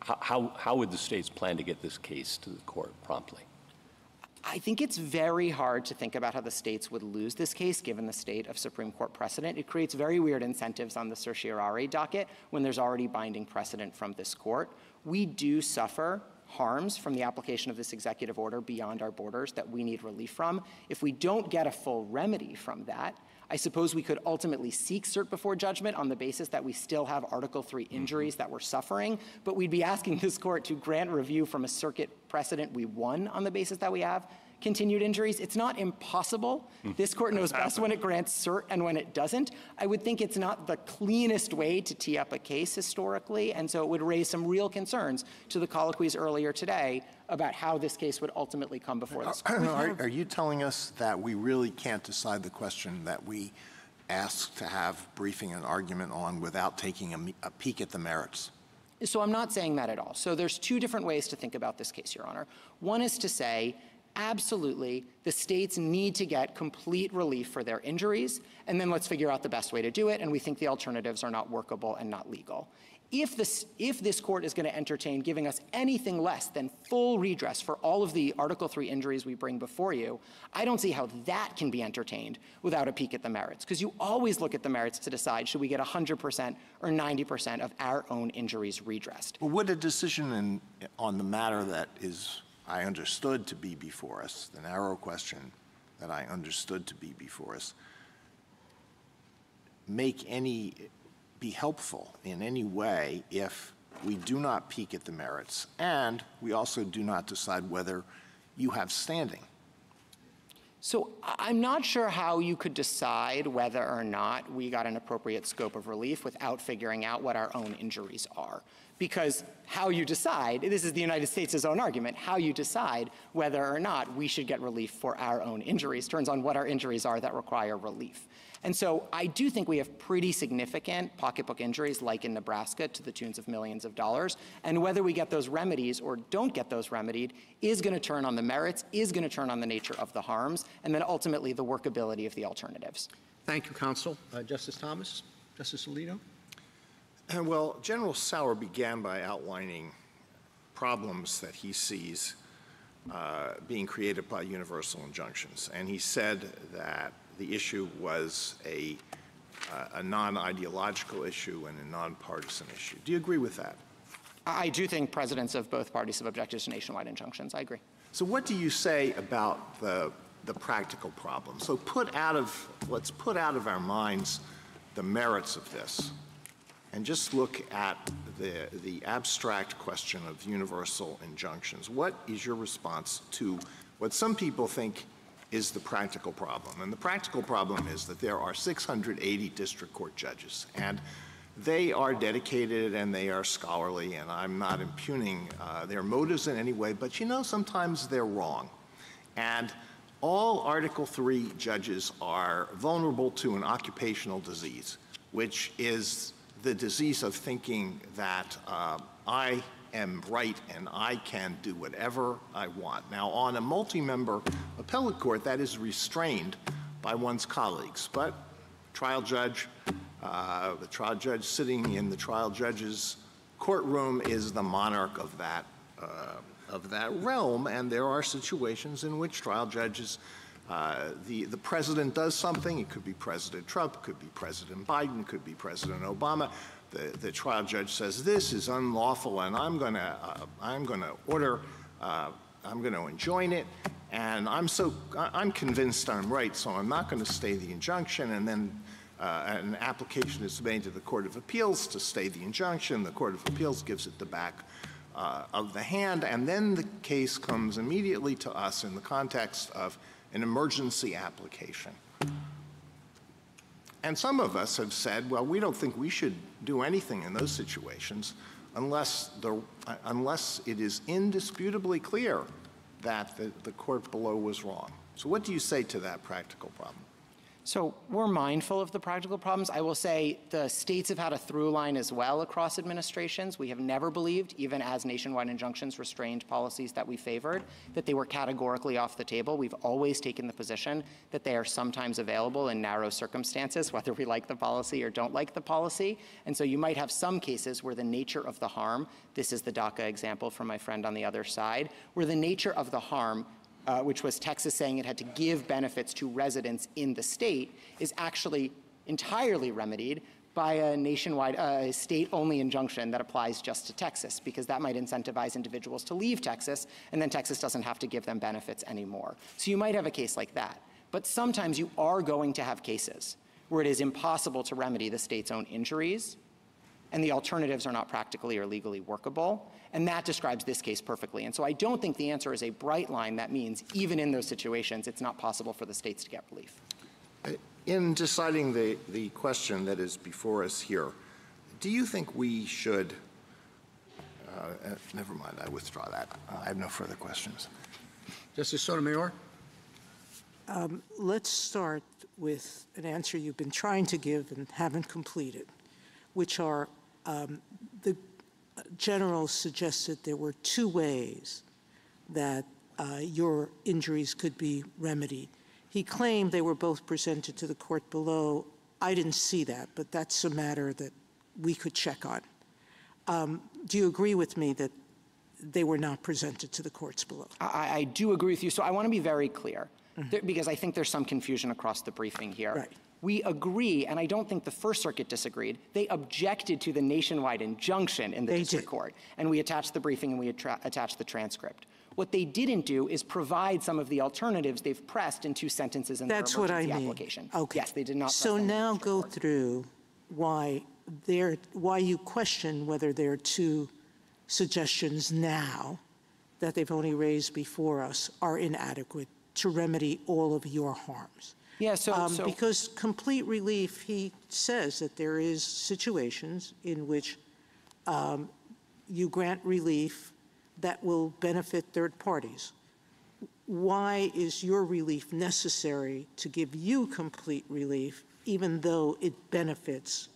How would the states plan to get this case to the court promptly? I think it's very hard to think about how the states would lose this case given the state of Supreme Court precedent. It creates very weird incentives on the certiorari docket when there's already binding precedent from this court. We do suffer harms from the application of this executive order beyond our borders that we need relief from. If we don't get a full remedy from that, I suppose we could ultimately seek cert before judgment on the basis that we still have Article III injuries that we're suffering, but we'd be asking this court to grant review from a circuit precedent we won on the basis that we have continued injuries. It's not impossible. This court knows best when it grants cert and when it doesn't. I would think it's not the cleanest way to tee up a case historically, and so it would raise some real concerns to the colloquies earlier today about how this case would ultimately come before this court. Are you telling us that we really can't decide the question that we asked to have briefing and argument on without taking a peek at the merits? So I'm not saying that at all. So there's two different ways to think about this case, Your Honor. One is to say, absolutely, the states need to get complete relief for their injuries, and then let's figure out the best way to do it, and we think the alternatives are not workable and not legal. If this court is going to entertain giving us anything less than full redress for all of the Article III injuries we bring before you, I don't see how that can be entertained without a peek at the merits, because you always look at the merits to decide should we get 100% or 90% of our own injuries redressed. Well, would a decision on the matter that I understood to be before us, the narrow question that I understood to be before us, be helpful in any way if we do not peek at the merits and we also do not decide whether you have standing? So I'm not sure how you could decide whether or not we got an appropriate scope of relief without figuring out what our own injuries are. Because how you decide, this is the United States' own argument, how you decide whether or not we should get relief for our own injuries turns on what our injuries are that require relief. And so I do think we have pretty significant pocketbook injuries, like in Nebraska, to the tunes of millions of dollars. And whether we get those remedies or don't get those remedied is going to turn on the merits, is going to turn on the nature of the harms, and then ultimately the workability of the alternatives. Thank you, counsel. Justice Thomas? Justice Alito? Well, General Sauer began by outlining problems that he sees being created by universal injunctions. And he said that the issue was a non-ideological issue and a nonpartisan issue. Do you agree with that? I do think presidents of both parties have objected to nationwide injunctions. I agree. So what do you say about the practical problem? So let's put out of our minds the merits of this and just look at the abstract question of universal injunctions. What is your response to what some people think is the practical problem? And the practical problem is that there are 680 district court judges, and they are dedicated and they are scholarly, and I'm not impugning their motives in any way, but sometimes they're wrong. And all Article III judges are vulnerable to an occupational disease, which is the disease of thinking that I am right and I can do whatever I want. Now, on a multi-member appellate court, that is restrained by one's colleagues. But the trial judge sitting in the trial judge's courtroom is the monarch of that realm, and there are situations in which trial judges, the president does something. It could be President Trump, it could be President Biden, it could be President Obama. The trial judge says this is unlawful, and I'm going to enjoin it, and I'm convinced I'm right, so I'm not going to stay the injunction. And then an application is made to the Court of Appeals to stay the injunction. The Court of Appeals gives it the back of the hand, and then the case comes immediately to us in the context of an emergency application. And some of us have said, well, we don't think we should do anything in those situations unless it is indisputably clear that the court below was wrong. So what do you say to that practical problem? So we're mindful of the practical problems. I will say the states have had a through line as well across administrations. We have never believed, even as nationwide injunctions restrained policies that we favored, that they were categorically off the table. We've always taken the position that they are sometimes available in narrow circumstances, whether we like the policy or don't like the policy. And so you might have some cases where the nature of the harm, this is the DACA example from my friend on the other side, where the nature of the harm which was Texas saying it had to give benefits to residents in the state, is actually entirely remedied by a nationwide, state-only injunction that applies just to Texas, because that might incentivize individuals to leave Texas, and then Texas doesn't have to give them benefits anymore. So you might have a case like that. But sometimes you are going to have cases where it is impossible to remedy the state's own injuries, and the alternatives are not practically or legally workable. And that describes this case perfectly. And so I don't think the answer is a bright line that means even in those situations, it's not possible for the states to get relief. In deciding the question that is before us here, do you think we should, never mind, I withdraw that. I have no further questions. Justice Sotomayor? Let's start with an answer you've been trying to give and haven't completed, which are the general suggested there were two ways that your injuries could be remedied. He claimed they were both presented to the court below. I didn't see that, but that's a matter that we could check on. Do you agree with me that they were not presented to the courts below? I do agree with you. So I want to be very clear, because I think there's some confusion across the briefing here. Right. We agree, and I don't think the First Circuit disagreed. They objected to the nationwide injunction in the district court, and we attached the briefing and we attached the transcript. What they didn't do is provide some of the alternatives they've pressed in 2 sentences in their emergency application. Okay. Yes, they did not. So now go through why you question whether there are 2 suggestions now that they've only raised before us are inadequate to remedy all of your harms. Yeah, because complete relief, he says that there is situations in which you grant relief that will benefit third parties. Why is your relief necessary to give you complete relief, even though it benefits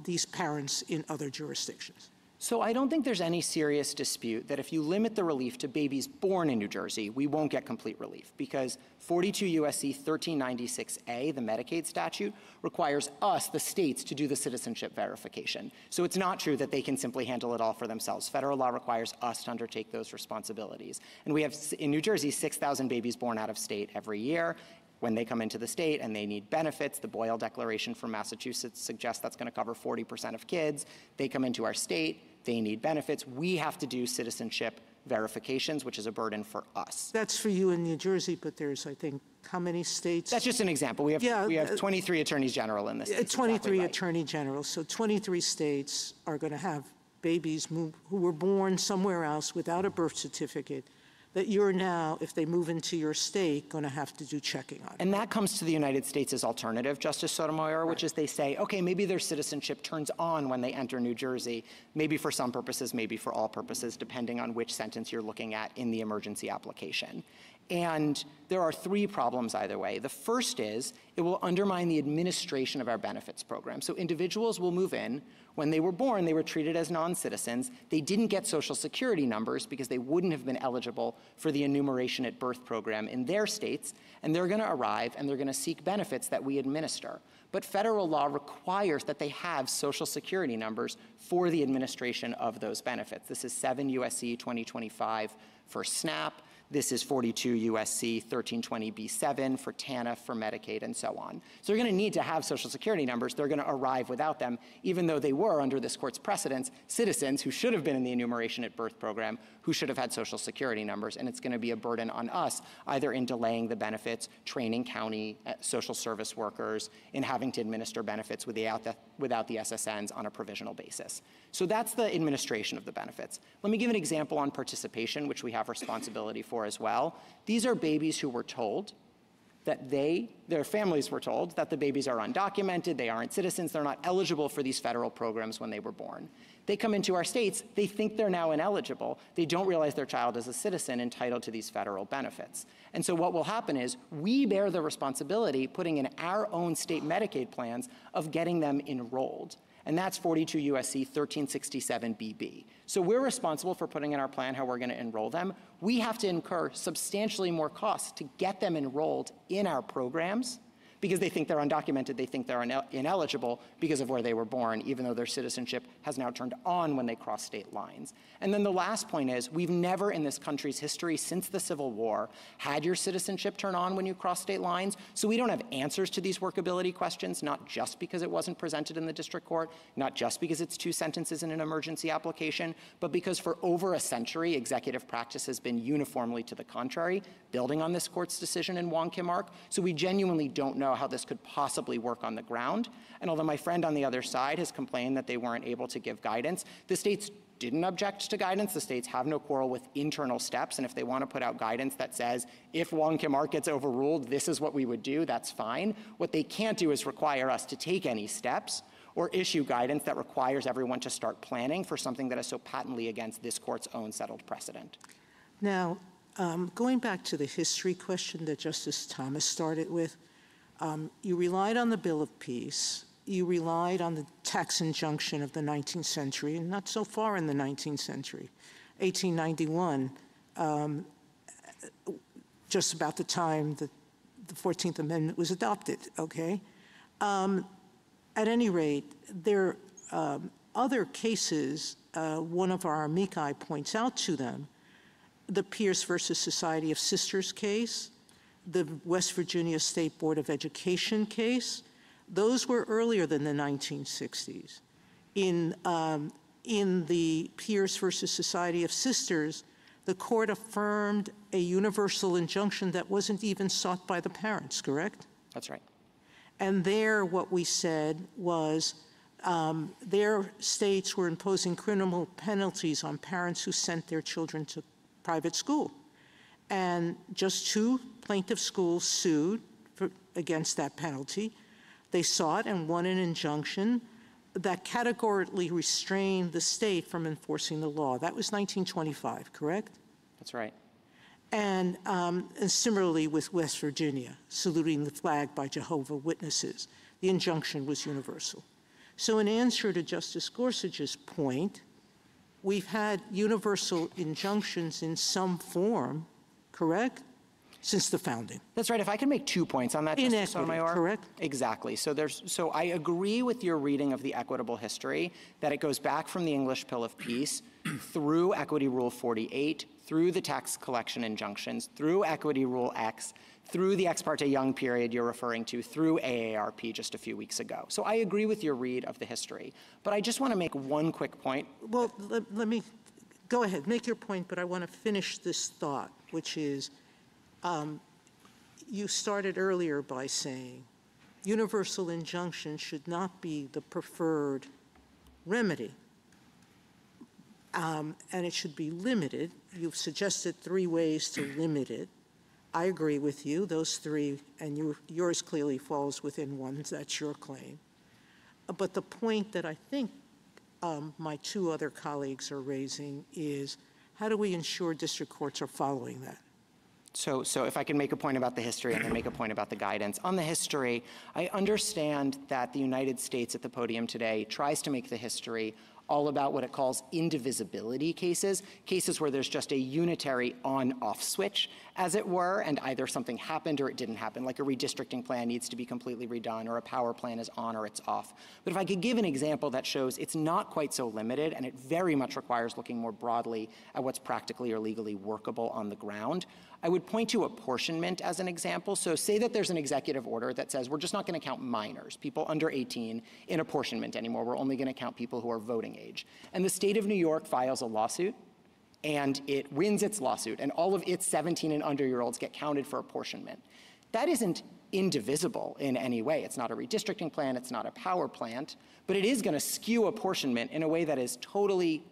these parents in other jurisdictions? So I don't think there's any serious dispute that if you limit the relief to babies born in New Jersey, we won't get complete relief, because 42 U.S.C. 1396A, the Medicaid statute, requires us, the states, to do the citizenship verification. So it's not true that they can simply handle it all for themselves. Federal law requires us to undertake those responsibilities. And we have, in New Jersey, 6,000 babies born out of state every year. When they come into the state and they need benefits, the Boyle Declaration from Massachusetts suggests that's going to cover 40% of kids. They come into our state, they need benefits. We have to do citizenship verifications, which is a burden for us. That's for you in New Jersey, but there's, I think, how many states? That's just an example. We have 23 attorneys general in this state. 23 exactly right. attorney generals. So 23 states are going to have babies who were born somewhere else without a birth certificate that you're now, if they move into your state, going to have to do checking on. And that comes to the United States' alternative, Justice Sotomayor, which is they say, okay, maybe their citizenship turns on when they enter New Jersey, maybe for some purposes, maybe for all purposes, depending on which sentence you're looking at in the emergency application. And there are three problems either way. The first is it will undermine the administration of our benefits program. So individuals will move in. When they were born, they were treated as non-citizens. They didn't get Social Security numbers because they wouldn't have been eligible for the enumeration at birth program in their states. And they're going to arrive and they're going to seek benefits that we administer. But federal law requires that they have Social Security numbers for the administration of those benefits. This is 7 U.S.C. 2025 for SNAP. This is 42 U.S.C. 1320b7 for TANF, for Medicaid, and so on. So they're going to need to have Social Security numbers. They're going to arrive without them, even though they were, under this court's precedents, citizens who should have been in the enumeration at birth program, who should have had Social Security numbers. And it's going to be a burden on us, either in delaying the benefits, training county social service workers, in having to administer benefits without the SSNs on a provisional basis. So that's the administration of the benefits. Let me give an example on participation, which we have responsibility for as well. These are babies who were told that their families were told that the babies are undocumented, they aren't citizens, they're not eligible for these federal programs when they were born. They come into our states, they think they're now ineligible. They don't realize their child is a citizen entitled to these federal benefits. And so what will happen is we bear the responsibility, putting in our own state Medicaid plans, of getting them enrolled. And that's 42 U.S.C. 1367BB. So we're responsible for putting in our plan how we're going to enroll them. We have to incur substantially more costs to get them enrolled in our programs because they think they're undocumented, they think they're ineligible because of where they were born, even though their citizenship has now turned on when they cross state lines. And then the last point is, we've never in this country's history since the Civil War had your citizenship turn on when you cross state lines, so we don't have answers to these workability questions, not just because it wasn't presented in the district court, not just because it's 2 sentences in an emergency application, but because for over a century, executive practice has been uniformly to the contrary, building on this court's decision in Wong Kim Ark. So we genuinely don't know how this could possibly work on the ground. And although my friend on the other side has complained that they weren't able to give guidance, the states didn't object to guidance. The states have no quarrel with internal steps. And if they want to put out guidance that says, if Wong Kim Ark gets overruled, this is what we would do, that's fine. What they can't do is require us to take any steps or issue guidance that requires everyone to start planning for something that is so patently against this court's own settled precedent. Now, going back to the history question that Justice Thomas started with, you relied on the Bill of Peace. You relied on the tax injunction of the 19th century, and not so far in the 19th century, 1891, just about the time that the 14th Amendment was adopted, okay? At any rate, there are other cases, one of our amici points out to them, the Pierce versus Society of Sisters case, the West Virginia State Board of Education case. Those were earlier than the 1960s. In the Pierce versus Society of Sisters, the court affirmed a universal injunction that wasn't even sought by the parents, correct? That's right. And there what we said was their states were imposing criminal penalties on parents who sent their children to private school. and just 2 plaintiff schools sued against that penalty. They sought and won an injunction that categorically restrained the state from enforcing the law. That was 1925, correct? That's right. And similarly with West Virginia, saluting the flag by Jehovah's Witnesses. The injunction was universal. So in answer to Justice Gorsuch's point, we've had universal injunctions in some form, correct, since the founding. That's right. If I can make 2 points on that, Justice Sotomayor. Correct? Exactly. So I agree with your reading of the equitable history, that it goes back from the English Pill of Peace through Equity Rule 48, through the tax collection injunctions, through Equity Rule X, through the Ex parte Young period you're referring to, through AARP just a few weeks ago. So I agree with your read of the history. But I just want to make one quick point. Well, let me go ahead, make your point, but I want to finish this thought, which is you started earlier by saying universal injunction should not be the preferred remedy, and it should be limited. You've suggested 3 ways to limit it. I agree with you, those 3, and yours clearly falls within one. That's your claim. But the point that I think my 2 other colleagues are raising is, how do we ensure district courts are following that? So if I can make a point about the history and then make a point about the guidance. On the history, I understand that the United States at the podium today tries to make the history all about what it calls indivisibility cases, cases where there's just a unitary on-off switch, as it were, and either something happened or it didn't happen, like a redistricting plan needs to be completely redone or a power plan is on or it's off. But if I could give an example that shows it's not quite so limited and it very much requires looking more broadly at what's practically or legally workable on the ground, I would point to apportionment as an example. So say that there's an executive order that says we're just not going to count minors, people under 18, in apportionment anymore. We're only going to count people who are voting age. And the state of New York files a lawsuit, and it wins its lawsuit, and all of its 17 and under-year-olds get counted for apportionment. That isn't indivisible in any way. It's not a redistricting plan. It's not a power plant. But it is going to skew apportionment in a way that is totally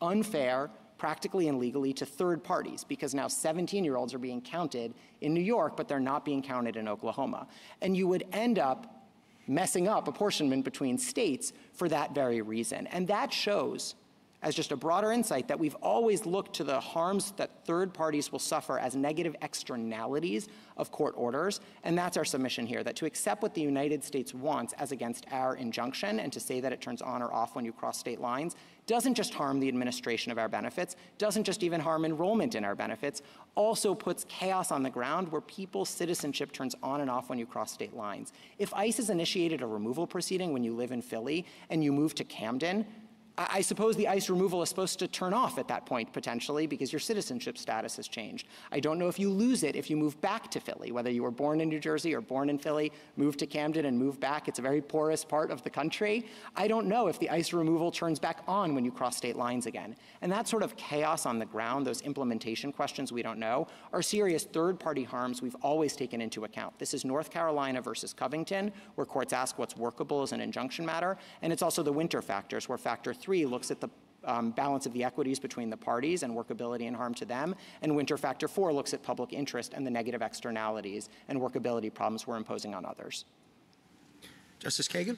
unfair, practically and legally, to third parties, because now 17-year-olds are being counted in New York, but they're not being counted in Oklahoma. And you would end up messing up apportionment between states for that very reason. And that shows, as just a broader insight, that we've always looked to the harms that third parties will suffer as negative externalities of court orders. And that's our submission here, that to accept what the United States wants as against our injunction and to say that it turns on or off when you cross state lines doesn't just harm the administration of our benefits, doesn't just even harm enrollment in our benefits, also puts chaos on the ground where people's citizenship turns on and off when you cross state lines. If ICE has initiated a removal proceeding when you live in Philly and you move to Camden, I suppose the ICE removal is supposed to turn off at that point, potentially, because your citizenship status has changed. I don't know if you lose it if you move back to Philly, whether you were born in New Jersey or born in Philly, move to Camden and move back. It's a very porous part of the country. I don't know if the ICE removal turns back on when you cross state lines again. And that sort of chaos on the ground, those implementation questions we don't know, are serious third-party harms we've always taken into account. This is North Carolina versus Covington, where courts ask what's workable as an injunction matter, and it's also the winter factors, where factor 3 looks at the balance of the equities between the parties and workability and harm to them, and winter factor 4 looks at public interest and the negative externalities and workability problems we're imposing on others. Justice Kagan?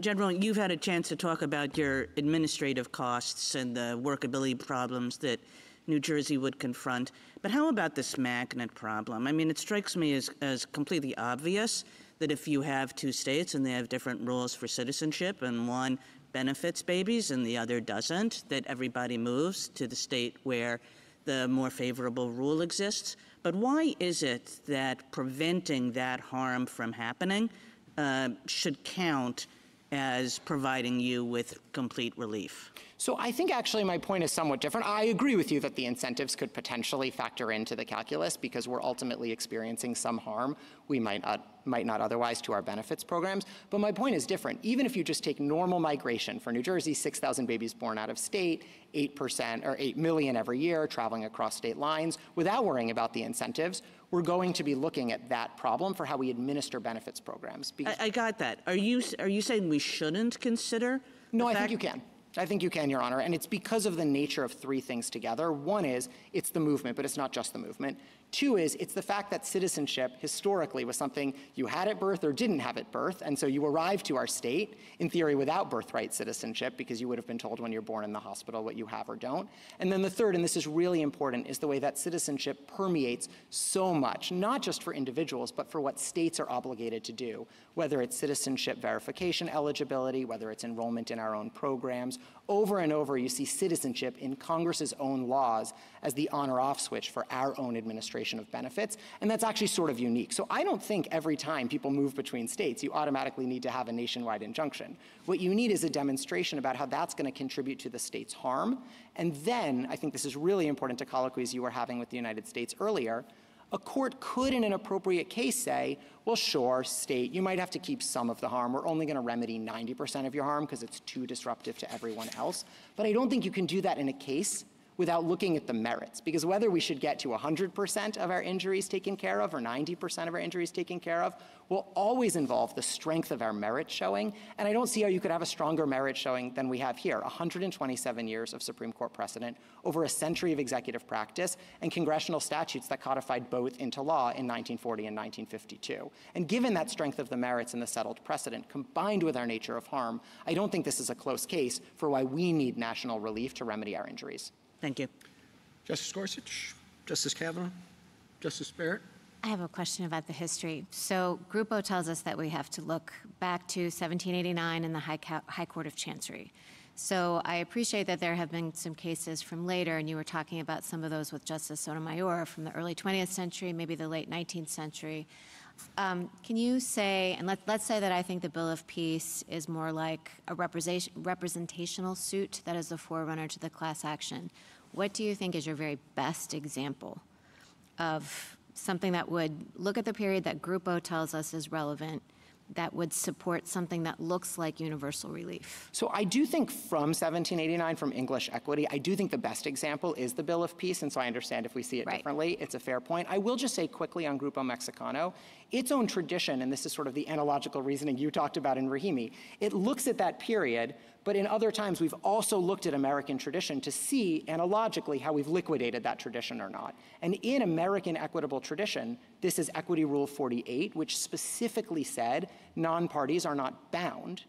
General, you've had a chance to talk about your administrative costs and the workability problems that New Jersey would confront, but how about this magnet problem? I mean, it strikes me as completely obvious that if you have 2 states and they have different rules for citizenship and one benefits babies and the other doesn't, that everybody moves to the state where the more favorable rule exists. But why is it that preventing that harm from happening should count as providing you with complete relief? So I think actually my point is somewhat different. I agree with you that the incentives could potentially factor into the calculus because we're ultimately experiencing some harm we might not otherwise to our benefits programs. But my point is different. Even if you just take normal migration for New Jersey, 6,000 babies born out of state, 8% or 8 million every year traveling across state lines, without worrying about the incentives, we're going to be looking at that problem for how we administer benefits programs. I got that. Are you saying we shouldn't consider? No, I think you can. I think you can, Your Honor, and it's because of the nature of three things together. One is it's the movement, but it's not just the movement. Two is it's the fact that citizenship historically was something you had at birth or didn't have at birth, and so you arrived to our state, in theory, without birthright citizenship, because you would have been told when you're born in the hospital what you have or don't. And then the third, and this is really important, is the way that citizenship permeates so much, not just for individuals, but for what states are obligated to do, whether it's citizenship verification eligibility, whether it's enrollment in our own programs. Over and over, you see citizenship in Congress's own laws as the on-or-off switch for our own administration of benefits, and that's actually sort of unique. So I don't think every time people move between states, you automatically need to have a nationwide injunction. What you need is a demonstration about how that's going to contribute to the state's harm, and then, I think this is really important to colloquies you were having with the United States earlier, a court could, in an appropriate case, say, well, sure, state, you might have to keep some of the harm. We're only going to remedy 90% of your harm because it's too disruptive to everyone else. But I don't think you can do that in a case without looking at the merits, because whether we should get to 100% of our injuries taken care of or 90% of our injuries taken care of will always involve the strength of our merit showing, and I don't see how you could have a stronger merit showing than we have here. 127 years of Supreme Court precedent, over a century of executive practice, and congressional statutes that codified both into law in 1940 and 1952. And given that strength of the merits and the settled precedent, combined with our nature of harm, I don't think this is a close case for why we need national relief to remedy our injuries. Thank you. Justice Gorsuch, Justice Kavanaugh, Justice Barrett. I have a question about the history. So Grupo tells us that we have to look back to 1789 in the High Court of Chancery. So I appreciate that there have been some cases from later, and you were talking about some of those with Justice Sotomayor from the early 20th century, maybe the late 19th century. Can you say, and let's say that I think the Bill of Peace is more like a representational suit that is the forerunner to the class action. What do you think is your very best example of something that would look at the period that Grupo tells us is relevant, that would support something that looks like universal relief? So I do think from 1789, from English equity, I do think the best example is the Bill of Peace, and so I understand if we see it differently, it's a fair point. I will just say quickly on Grupo Mexicano, its own tradition, and this is sort of the analogical reasoning you talked about in Rahimi, it looks at that period, but in other times we've also looked at American tradition to see analogically how we've liquidated that tradition or not. And in American equitable tradition, this is Equity Rule 48, which specifically said non-parties are not bound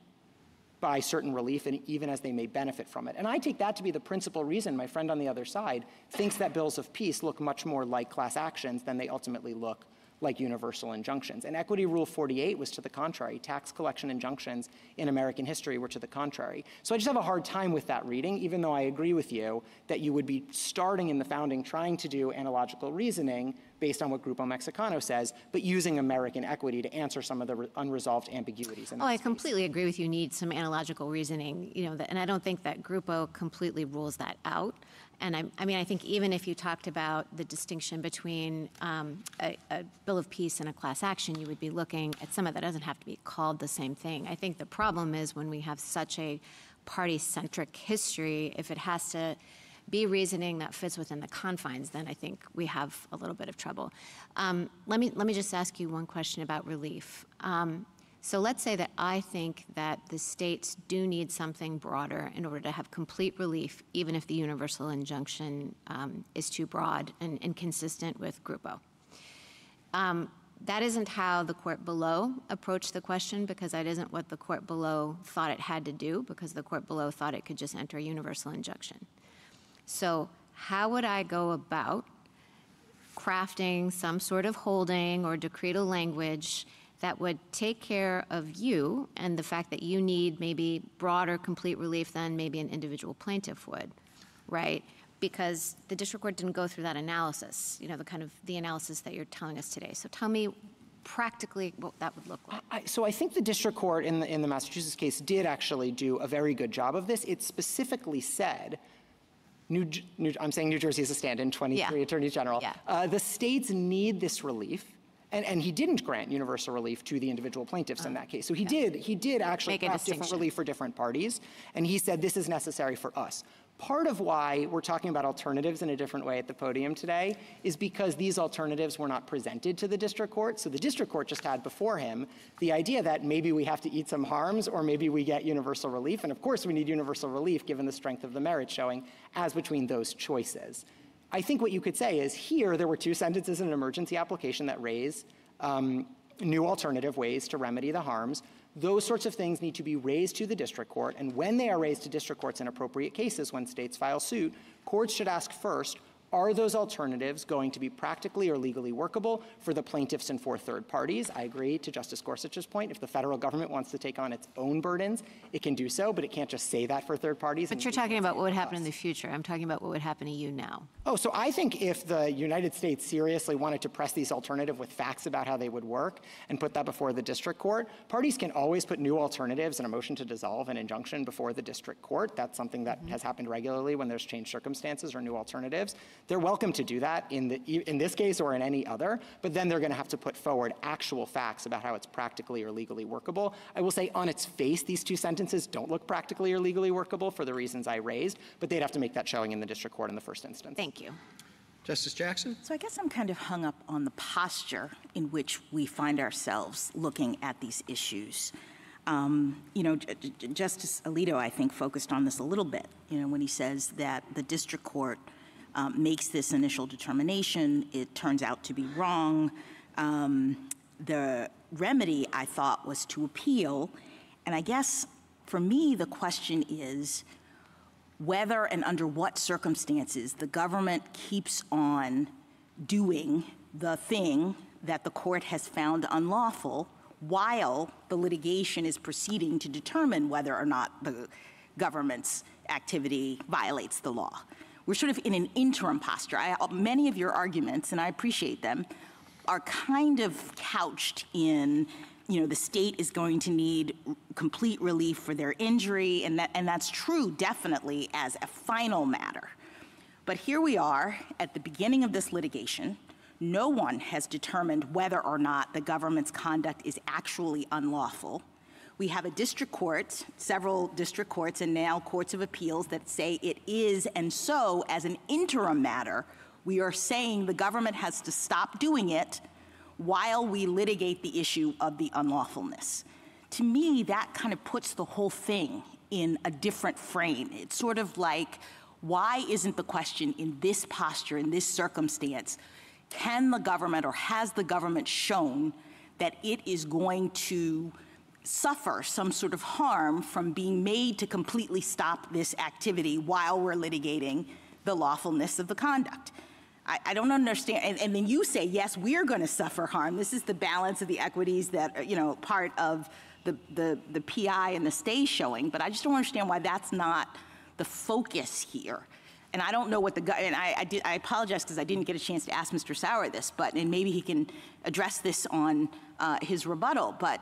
by certain relief, and even as they may benefit from it. And I take that to be the principal reason my friend on the other side thinks that bills of peace look much more like class actions than they ultimately look like universal injunctions. And Equity Rule 48 was to the contrary. Tax collection injunctions in American history were to the contrary. So I just have a hard time with that reading, even though I agree with you that you would be starting in the founding trying to do analogical reasoning based on what Grupo Mexicano says, but using American equity to answer some of the unresolved ambiguities in that I space. completely agree with you. Need some analogical reasoning, and I don't think that Grupo completely rules that out. And I think even if you talked about the distinction between a Bill of Peace and a class action, you would be looking at some of that doesn't have to be called the same thing. I think the problem is when we have such a party-centric history, if it has to be reasoning that fits within the confines, then I think we have a little bit of trouble. Let me just ask you one question about relief. So let's say that I think that the states do need something broader in order to have complete relief, even if the universal injunction is too broad and inconsistent with Grupo. That isn't how the court below approached the question, because that isn't what the court below thought it had to do, because the court below thought it could just enter a universal injunction. So how would I go about crafting some sort of holding or decretal language that would take care of you and the fact that you need maybe broader complete relief than maybe an individual plaintiff would, right? Because the district court didn't go through that analysis, the analysis that you're telling us today. So tell me practically what that would look like. So I think the district court in the Massachusetts case did actually do a very good job of this. It specifically said, I'm saying New Jersey as a stand-in, 23 attorneys general. The states need this relief, And he didn't grant universal relief to the individual plaintiffs in that case. So he did actually craft different relief for different parties, and he said this is necessary for us. Part of why we're talking about alternatives in a different way at the podium today is because these alternatives were not presented to the district court. So the district court just had before him the idea that maybe we have to eat some harms or maybe we get universal relief. And of course we need universal relief given the strength of the merits showing as between those choices. I think what you could say is here there were two sentences in an emergency application that raise new alternative ways to remedy the harms. Those sorts of things need to be raised to the district court, and when they are raised to district courts in appropriate cases, when states file suit, courts should ask first, are those alternatives going to be practically or legally workable for the plaintiffs and for third parties? I agree to Justice Gorsuch's point. If the federal government wants to take on its own burdens, it can do so, but it can't just say that for third parties. But you're talking about what would happen in the future. I'm talking about what would happen to you now. Oh, so I think if the United States seriously wanted to press these alternative with facts about how they would work and put that before the district court, parties can always put new alternatives in a motion to dissolve an injunction before the district court. That's something that has happened regularly when there's changed circumstances or new alternatives. They're welcome to do that in this case or in any other, but then they're going to have to put forward actual facts about how it's practically or legally workable. I will say on its face, these two sentences don't look practically or legally workable for the reasons I raised, but they'd have to make that showing in the district court in the first instance. Thank you. Justice Jackson? So I guess I'm kind of hung up on the posture in which we find ourselves looking at these issues. Justice Alito, I think, focused on this a little bit, when he says that the district court makes this initial determination. It turns out to be wrong. The remedy, I thought, was to appeal. And I guess, for me, the question is whether and under what circumstances the government keeps on doing the thing that the court has found unlawful while the litigation is proceeding to determine whether or not the government's activity violates the law. We're sort of in an interim posture. Many of your arguments, and I appreciate them, are kind of couched in, the state is going to need complete relief for their injury, and that's true definitely as a final matter. But here we are at the beginning of this litigation. No one has determined whether or not the government's conduct is actually unlawful. We have a district court, several district courts, and now courts of appeals that say it is, and so, as an interim matter, we are saying the government has to stop doing it while we litigate the issue of the unlawfulness. To me, that kind of puts the whole thing in a different frame. It's sort of like, why isn't the question in this posture, in this circumstance, can the government or has the government shown that it is going to suffer some sort of harm from being made to completely stop this activity while we're litigating the lawfulness of the conduct? I don't understand. And then you say, yes, we're going to suffer harm. This is the balance of the equities that, part of the PI and the stay showing. But I just don't understand why that's not the focus here. And I don't know what I apologize because I didn't get a chance to ask Mr. Sauer this, and maybe he can address this on his rebuttal. But,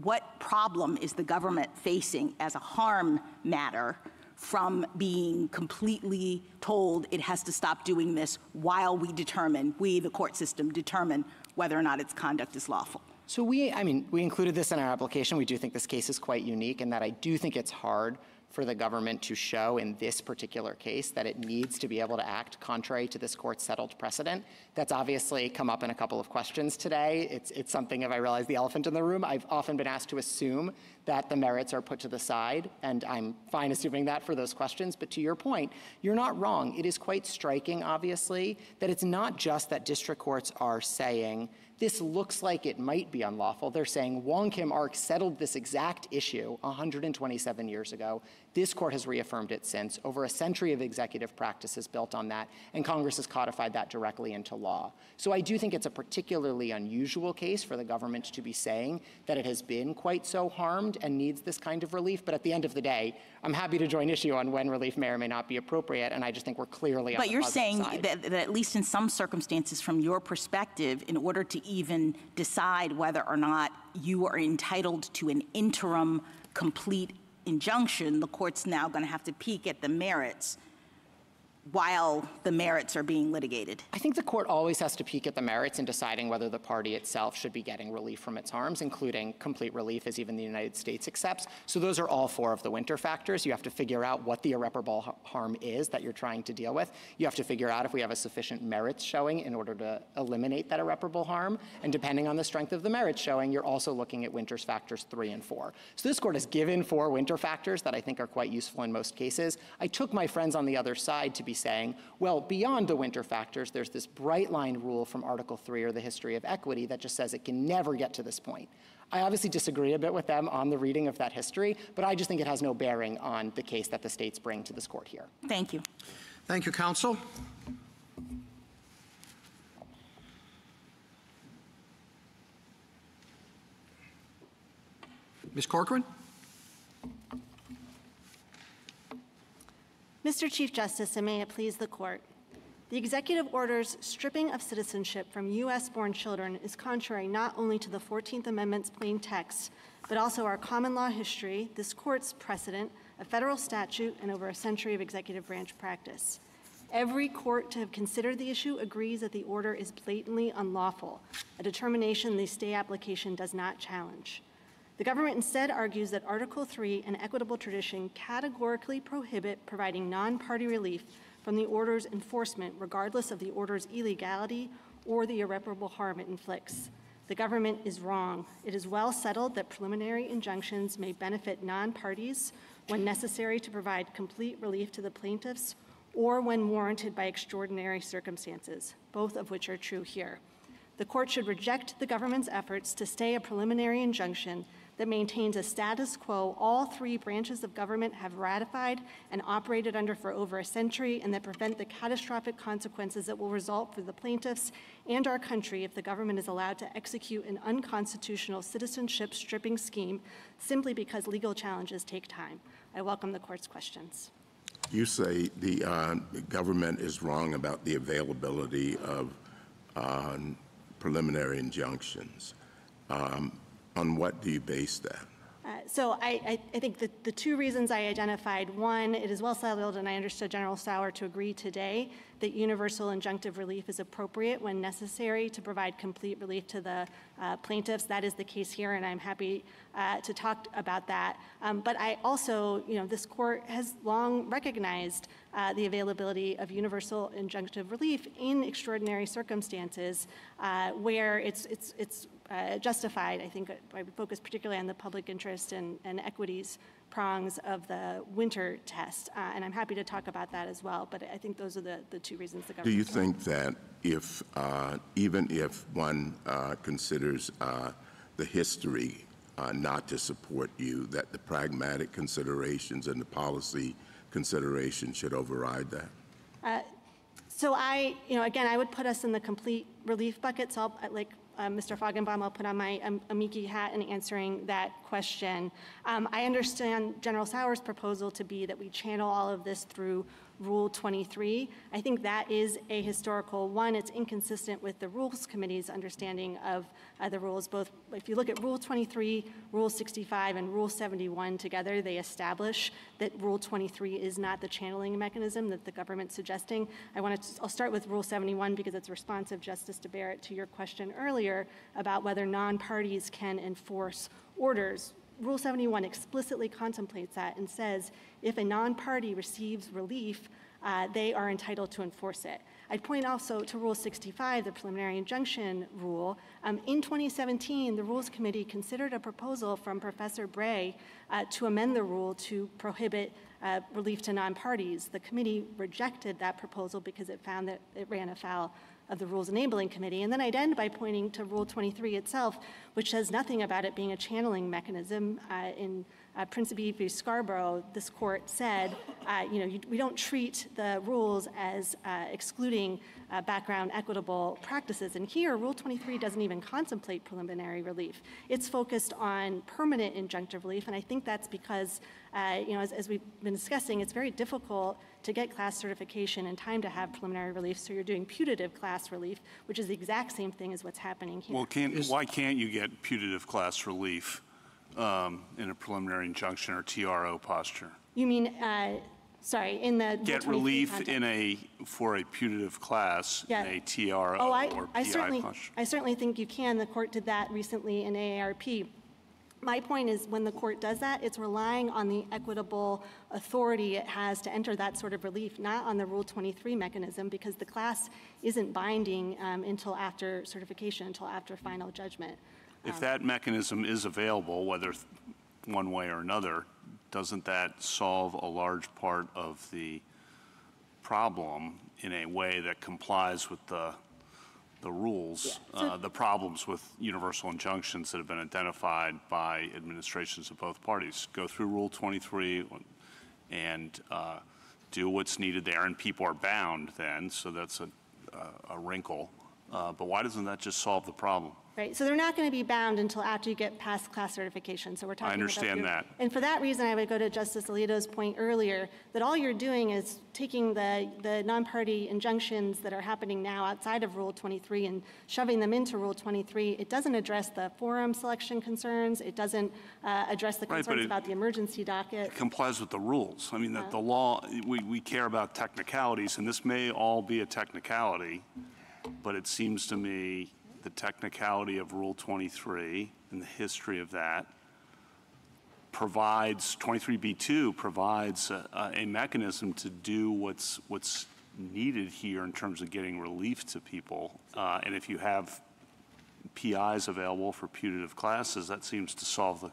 what problem is the government facing as a harm matter from being completely told it has to stop doing this while we, the court system, determine whether or not its conduct is lawful? So we included this in our application. We do think this case is quite unique in that I do think it's hard for the government to show in this particular case that it needs to be able to act contrary to this court's settled precedent. That's obviously come up in a couple of questions today. It's something, if I realize the elephant in the room, I've often been asked to assume that the merits are put to the side, and I'm fine assuming that for those questions. But to your point, you're not wrong. It is quite striking, obviously, that it's not just that district courts are saying, this looks like it might be unlawful. They're saying Wong Kim Ark settled this exact issue 127 years ago. This court has reaffirmed it since. Over a century of executive practices built on that, and Congress has codified that directly into law. So I do think it's a particularly unusual case for the government to be saying that it has been quite so harmed and needs this kind of relief. But at the end of the day, I'm happy to join issue on when relief may or may not be appropriate, and I just think we're clearly on the positive side. But you're saying that at least in some circumstances, from your perspective, in order to even decide whether or not you are entitled to an interim complete injunction, the court's now going to have to peek at the merits while the merits are being litigated? I think the court always has to peek at the merits in deciding whether the party itself should be getting relief from its harms, including complete relief, as even the United States accepts. So those are all four of the winter factors. You have to figure out what the irreparable harm is that you're trying to deal with. You have to figure out if we have a sufficient merits showing in order to eliminate that irreparable harm. And depending on the strength of the merits showing, you're also looking at winter's factors 3 and 4. So this court has given 4 winter factors that I think are quite useful in most cases. I took my friends on the other side to be saying, well, beyond the winter factors, there's this bright line rule from Article 3 or the history of equity that just says it can never get to this point. I obviously disagree a bit with them on the reading of that history, but I just think it has no bearing on the case that the states bring to this court here. Thank you. Thank you, counsel. Ms. Corcoran? Mr. Chief Justice, and may it please the court, the executive order's stripping of citizenship from U.S.-born children is contrary not only to the 14th Amendment's plain text, but also our common law history, this court's precedent, a federal statute, and over a century of executive branch practice. Every court to have considered the issue agrees that the order is blatantly unlawful, a determination the stay application does not challenge. The government instead argues that Article 3 and equitable tradition categorically prohibit providing non-party relief from the order's enforcement, regardless of the order's illegality or the irreparable harm it inflicts. The government is wrong. It is well settled that preliminary injunctions may benefit non-parties when necessary to provide complete relief to the plaintiffs or when warranted by extraordinary circumstances, both of which are true here. The court should reject the government's efforts to stay a preliminary injunction that maintains a status quo all 3 branches of government have ratified and operated under for over a century, and that prevent the catastrophic consequences that will result for the plaintiffs and our country if the government is allowed to execute an unconstitutional citizenship stripping scheme simply because legal challenges take time. I welcome the court's questions. You say the government is wrong about the availability of preliminary injunctions. On what do you base that? So I think that the 2 reasons I identified, one, it is well settled, and I understood General Sauer to agree today, that universal injunctive relief is appropriate when necessary to provide complete relief to the plaintiffs. That is the case here, and I'm happy to talk about that. But I also, this court has long recognized the availability of universal injunctive relief in extraordinary circumstances where it's justified. I think I would focus particularly on the public interest and equities prongs of the winter test, and I'm happy to talk about that as well, but I think those are the 2 reasons the government— Do you think that if, even if one considers the history not to support you, that the pragmatic considerations and the policy considerations should override that? So again, I would put us in the complete relief bucket, so Mr. Feigenbaum, I'll put on my amici hat in answering that question. I understand General Sauer's proposal to be that we channel all of this through Rule 23. I think that is a historical one. It's inconsistent with the Rules Committee's understanding of the rules. Both, if you look at Rule 23, Rule 65, and Rule 71 together, they establish that Rule 23 is not the channeling mechanism that the government's suggesting. I'll start with Rule 71 because it's responsive, Justice DeBarrett, to your question earlier about whether non-parties can enforce orders. Rule 71 explicitly contemplates that and says if a non-party receives relief, they are entitled to enforce it. I'd point also to Rule 65, the preliminary injunction rule. In 2017, the Rules Committee considered a proposal from Professor Bray to amend the rule to prohibit relief to non-parties. The committee rejected that proposal because it found that it ran afoul of the Rules Enabling Committee. And then I'd end by pointing to Rule 23 itself, which says nothing about it being a channeling mechanism. In Principe v. Scarborough, this court said, we don't treat the rules as excluding background equitable practices. And here, Rule 23 doesn't even contemplate preliminary relief. It's focused on permanent injunctive relief, and I think that's because, as we've been discussing, it's very difficult to get class certification in time to have preliminary relief, so you're doing putative class relief, which is the exact same thing as what's happening here. Well, why can't you get putative class relief in a preliminary injunction or TRO posture? You mean Sorry, in the get relief for a putative class in a TRO or PI posture. I certainly think you can. The court did that recently in AARP. My point is when the court does that, it's relying on the equitable authority it has to enter that sort of relief, not on the Rule 23 mechanism, because the class isn't binding until after certification, until after final judgment. If that mechanism is available, whether one way or another, doesn't that solve a large part of the problem in a way that complies with the rules, the problems with universal injunctions that have been identified by administrations of both parties? Go through Rule 23 and do what's needed there, and people are bound then, so that's a wrinkle. But why doesn't that just solve the problem? Right, so they're not going to be bound until after you get past class certification. So we're talking. I understand that. And for that reason, I would go to Justice Alito's point earlier that all you're doing is taking the non-party injunctions that are happening now outside of Rule 23 and shoving them into Rule 23. It doesn't address the forum selection concerns. It doesn't address the concerns about the emergency docket. It complies with the rules. I mean, the law. We care about technicalities, and this may all be a technicality, but it seems to me the technicality of Rule 23 and the history of that provides, 23b2 provides a mechanism to do what's needed here in terms of getting relief to people. And if you have PIs available for putative classes, that seems to solve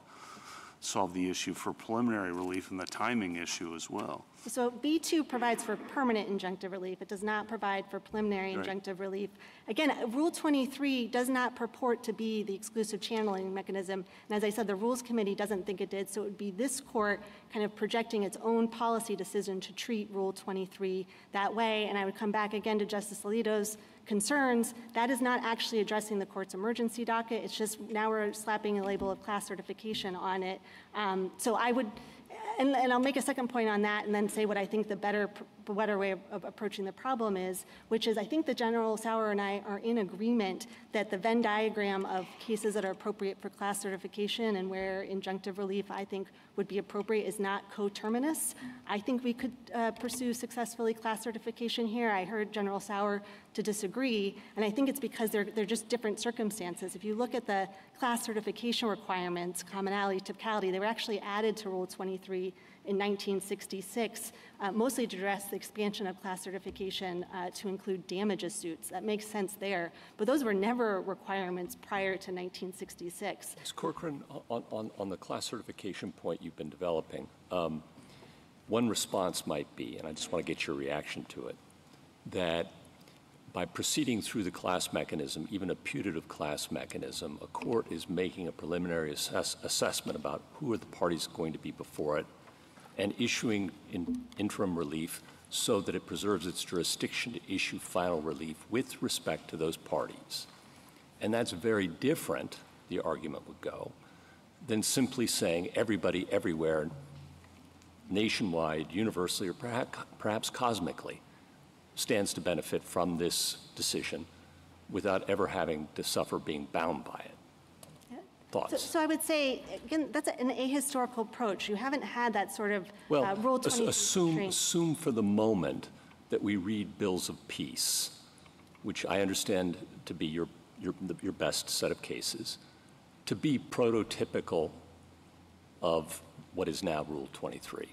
the issue for preliminary relief and the timing issue as well. So B2 provides for permanent injunctive relief. It does not provide for preliminary injunctive relief. Again, Rule 23 does not purport to be the exclusive channeling mechanism. And as I said, the Rules Committee doesn't think it did. So it would be this court kind of projecting its own policy decision to treat Rule 23 that way. And I would come back again to Justice Alito's concerns. That is not actually addressing the court's emergency docket. It's just now we're slapping a label of class certification on it. So I would, and I'll make a second point on that and then say what I think the better way of approaching the problem is, which is I think that General Sauer and I are in agreement that the Venn diagram of cases that are appropriate for class certification and where injunctive relief I think would be appropriate is not coterminous. I think we could pursue successfully class certification here. I heard General Sauer to disagree, and I think it's because they're just different circumstances. If you look at the class certification requirements, commonality, typicality, they were actually added to Rule 23 in 1966, mostly to address the expansion of class certification to include damages suits. That makes sense there. But those were never requirements prior to 1966. Ms. Corcoran, on the class certification point you've been developing, one response might be, and I just want to get your reaction to it, that by proceeding through the class mechanism, even a putative class mechanism, a court is making a preliminary assessment about who are the parties going to be before it and issuing interim relief so that it preserves its jurisdiction to issue final relief with respect to those parties. And that's very different, the argument would go, than simply saying everybody everywhere, nationwide, universally, or perhaps cosmically, stands to benefit from this decision without ever having to suffer being bound by it. Thoughts? So I would say, again, that's an ahistorical approach. You haven't had that sort of Rule 23. Assume for the moment that we read bills of peace, which I understand to be your best set of cases, to be prototypical of what is now Rule 23.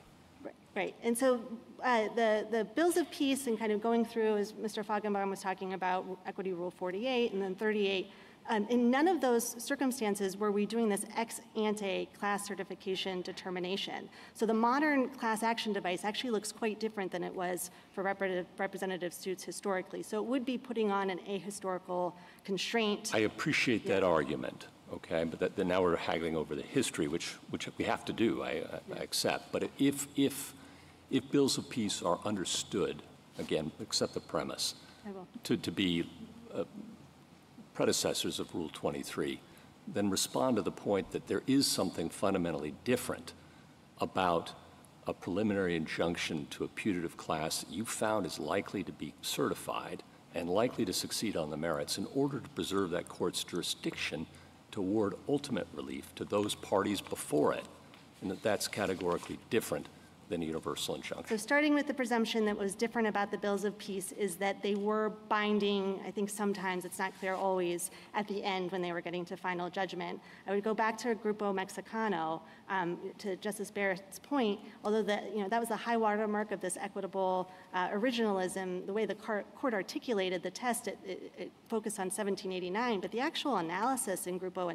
Right. And so the bills of peace and kind of going through, as Mr. Feigenbaum was talking about, Equity Rule 48 and then 38, in none of those circumstances were we doing this ex ante class certification determination. So the modern class action device actually looks quite different than it was for representative suits historically. So it would be putting on an ahistorical constraint. I appreciate that argument, okay? But now we're haggling over the history, which we have to do, I accept. But if bills of peace are understood, again, accept the premise, to be predecessors of Rule 23, then respond to the point that there is something fundamentally different about a preliminary injunction to a putative class that you found is likely to be certified and likely to succeed on the merits in order to preserve that court's jurisdiction to award ultimate relief to those parties before it, and that's categorically different than a universal injunction? So starting with the presumption that was different about the bills of peace is that they were binding, I think sometimes, it's not clear always, at the end when they were getting to final judgment. I would go back to Grupo Mexicano, to Justice Barrett's point, although that was the high watermark of this equitable originalism, the way the court articulated the test, it focused on 1789, but the actual analysis in Grupo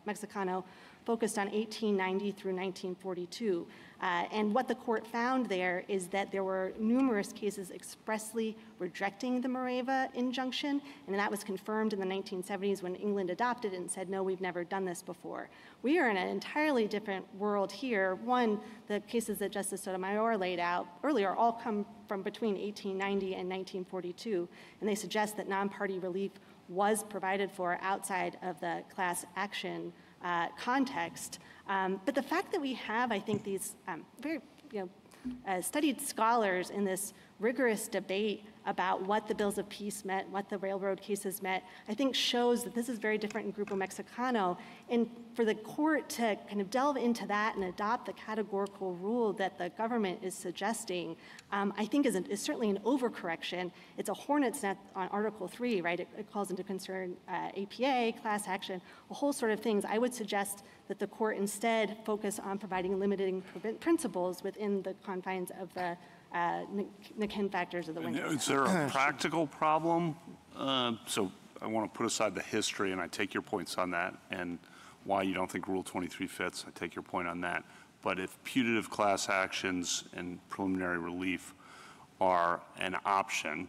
Mexicano focused on 1890 through 1942. And what the court found there is that there were numerous cases expressly rejecting the Moreva injunction, and that was confirmed in the 1970s when England adopted it and said, no, we've never done this before. We are in an entirely different world here. One, the cases that Justice Sotomayor laid out earlier all come from between 1890 and 1942, and they suggest that non-party relief was provided for outside of the class action context. But the fact that we have, I think, these very studied scholars in this rigorous debate about what the bills of peace meant, what the railroad cases meant, I think shows that this is very different in Grupo Mexicano. And for the court to kind of delve into that and adopt the categorical rule that the government is suggesting, I think is certainly an overcorrection. It's a hornet's nest on Article 3, right? It calls into concern APA, class action, a whole sort of things. I would suggest that the court instead focus on providing limiting principles within the confines of the Nikin factors of the winter. Is there a practical problem? So I want to put aside the history, and I take your points on that, and why you don't think Rule 23 fits. I take your point on that. But if putative class actions and preliminary relief are an option,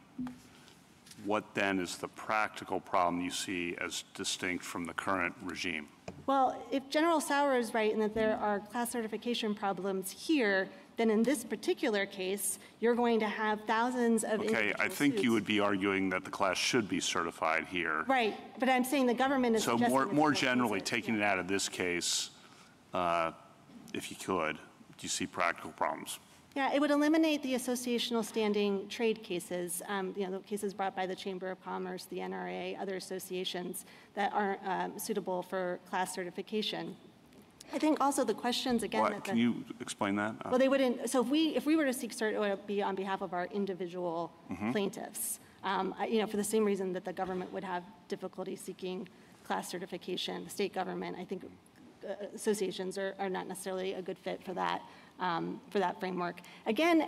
what then is the practical problem you see as distinct from the current regime? Well, if General Sauer is right in that there are class certification problems here, then in this particular case, you're going to have thousands of Okay, I think you would be arguing that the class should be certified here. Right, but I'm saying the government is so more generally, taking it out of this case, if you could, do you see practical problems? Yeah, it would eliminate the associational standing trade cases, the cases brought by the Chamber of Commerce, the NRA, other associations that aren't suitable for class certification. I think also the questions, again... Can you explain that? Well, they wouldn't... So if we were to seek cert, it would be on behalf of our individual plaintiffs. For the same reason that the government would have difficulty seeking class certification. The state government, I think associations are not necessarily a good fit for that framework. Again,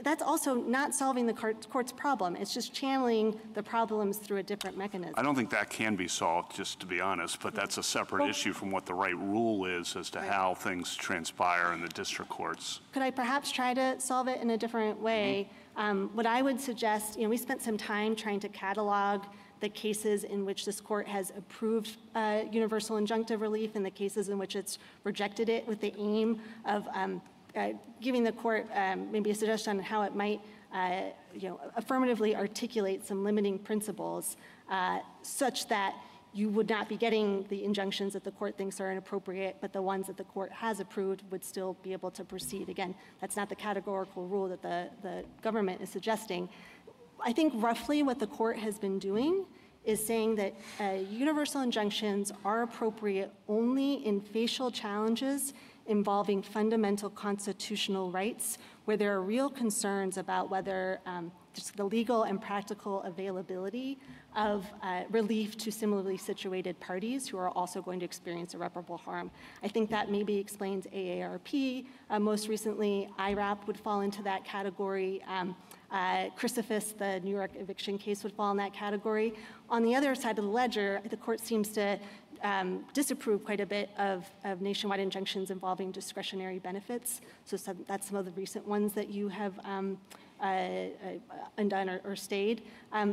that's also not solving the court's problem. It's just channeling the problems through a different mechanism. I don't think that can be solved, just to be honest, but that's a separate issue from what the right rule is as to how things transpire in the district courts. Could I perhaps try to solve it in a different way? What I would suggest, we spent some time trying to catalog the cases in which this court has approved universal injunctive relief and the cases in which it's rejected it with the aim of giving the court maybe a suggestion on how it might affirmatively articulate some limiting principles such that you would not be getting the injunctions that the court thinks are inappropriate, but the ones that the court has approved would still be able to proceed. Again, that's not the categorical rule that the government is suggesting. I think roughly what the court has been doing is saying that universal injunctions are appropriate only in facial challenges involving fundamental constitutional rights where there are real concerns about whether just the legal and practical availability of relief to similarly situated parties who are also going to experience irreparable harm. I think that maybe explains AARP. Most recently, IRAP would fall into that category. Crucifix, the New York eviction case, would fall in that category. On the other side of the ledger, the court seems to disapprove quite a bit of nationwide injunctions involving discretionary benefits. So that's some of the recent ones that you have undone or stayed.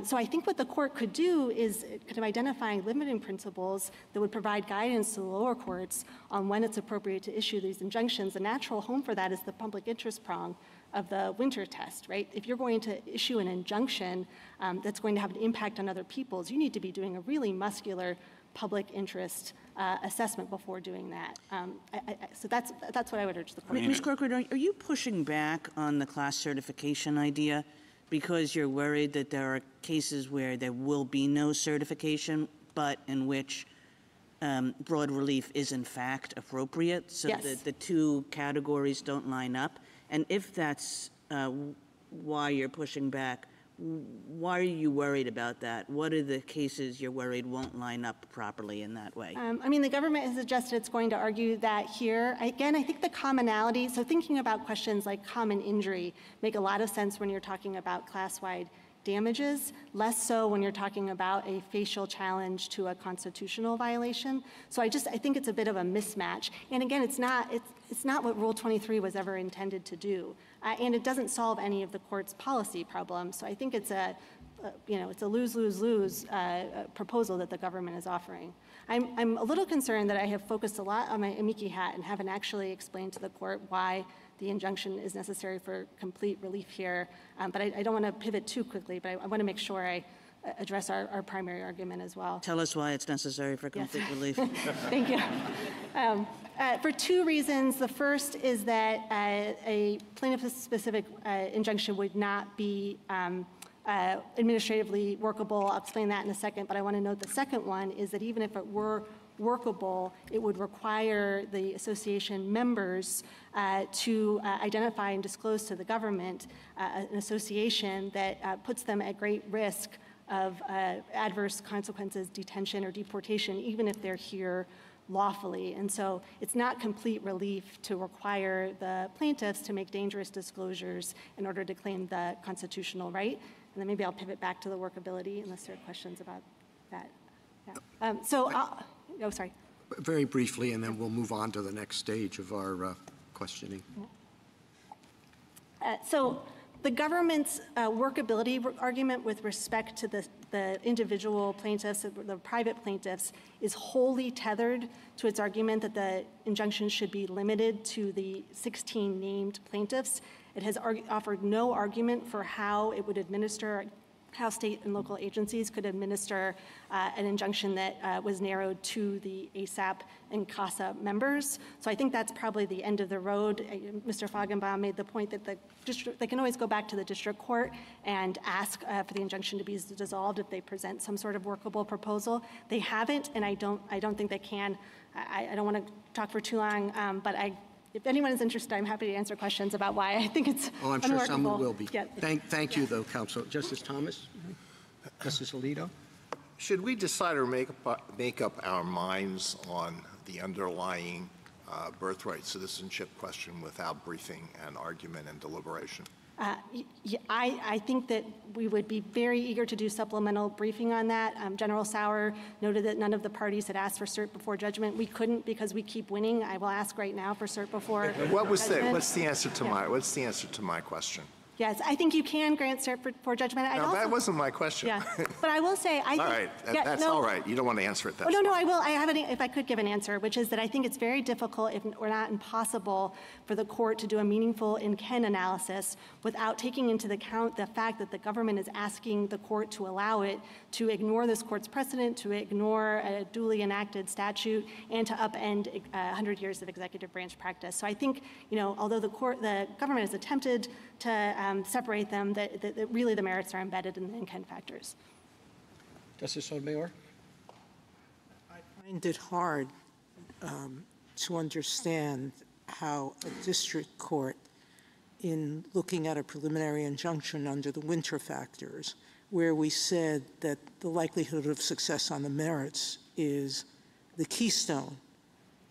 So I think what the court could do is kind of identifying limiting principles that would provide guidance to the lower courts on when it's appropriate to issue these injunctions. The natural home for that is the public interest prong of the winter test, right? If you're going to issue an injunction that's going to have an impact on other people's, you need to be doing a really muscular public interest assessment before doing that. So that's what I would urge the court. Ms. Corcoran, are you pushing back on the class certification idea because you're worried that there are cases where there will be no certification, but in which broad relief is in fact appropriate, so Yes. that the two categories don't line up? And if that's why you're pushing back, why are you worried about that? What are the cases you're worried won't line up properly in that way? I mean, the government has suggested it's going to argue that here. Again, I think the commonality, so thinking about questions like common injury make a lot of sense when you're talking about class-wide damages, less so when you're talking about a facial challenge to a constitutional violation. So I think it's a bit of a mismatch. And again, it's not what Rule 23 was ever intended to do. And it doesn't solve any of the court's policy problems. So I think it's a lose-lose-lose proposal that the government is offering. I'm a little concerned that I have focused a lot on my amici hat and haven't actually explained to the court why the injunction is necessary for complete relief here. But I don't want to pivot too quickly, but I want to make sure I address our primary argument as well. Tell us why it's necessary for complete relief. Thank you. For two reasons. The first is that a plaintiff-specific injunction would not be administratively workable. I'll explain that in a second, but I want to note the second one is that even if it were workable, it would require the association members to identify and disclose to the government an association that puts them at great risk of adverse consequences, detention, or deportation, even if they're here lawfully. And so it's not complete relief to require the plaintiffs to make dangerous disclosures in order to claim the constitutional right. And then maybe I'll pivot back to the workability unless there are questions about that. Yeah. Sorry. Very briefly, and then we'll move on to the next stage of our questioning. So the government's workability argument with respect to the individual plaintiffs, the private plaintiffs, is wholly tethered to its argument that the injunction should be limited to the 16 named plaintiffs. It has offered no argument for how it would administer, how state and local agencies could administer an injunction that was narrowed to the ASAP and CASA members. So I think that's probably the end of the road. Mr. Feigenbaum made the point that they can always go back to the district court and ask for the injunction to be dissolved if they present some sort of workable proposal. They haven't, and I don't think they can. I don't want to talk for too long, but if anyone is interested, I'm happy to answer questions about why I think it's Oh, I'm sure unworkable. someone will be. Yeah. Thank you, though, Counsel. Justice Thomas? Justice Alito? Should we decide or make up our minds on the underlying birthright citizenship question without briefing and argument and deliberation? I think that we would be very eager to do supplemental briefing on that. General Sauer noted that none of the parties had asked for cert before judgment. We couldn't because we keep winning. I will ask right now for cert before judgment. What's the answer to my question? Yes, I think you can grant cert before judgment. That wasn't my question. Yeah, but I will say, I think... All right, that's all right. You don't want to answer it. That's no, fine. I will. I have if I could give an answer, which is that I think it's very difficult, if or not impossible, for the court to do a meaningful in-ken analysis without taking into account the fact that the government is asking the court to allow it to ignore this court's precedent, to ignore a duly enacted statute, and to upend 100 years of executive branch practice. So I think, although the government has attempted to separate them, that really the merits are embedded in the in-kind factors. Justice Sotomayor? I find it hard to understand how a district court, in looking at a preliminary injunction under the winter factors, where we said that the likelihood of success on the merits is the keystone,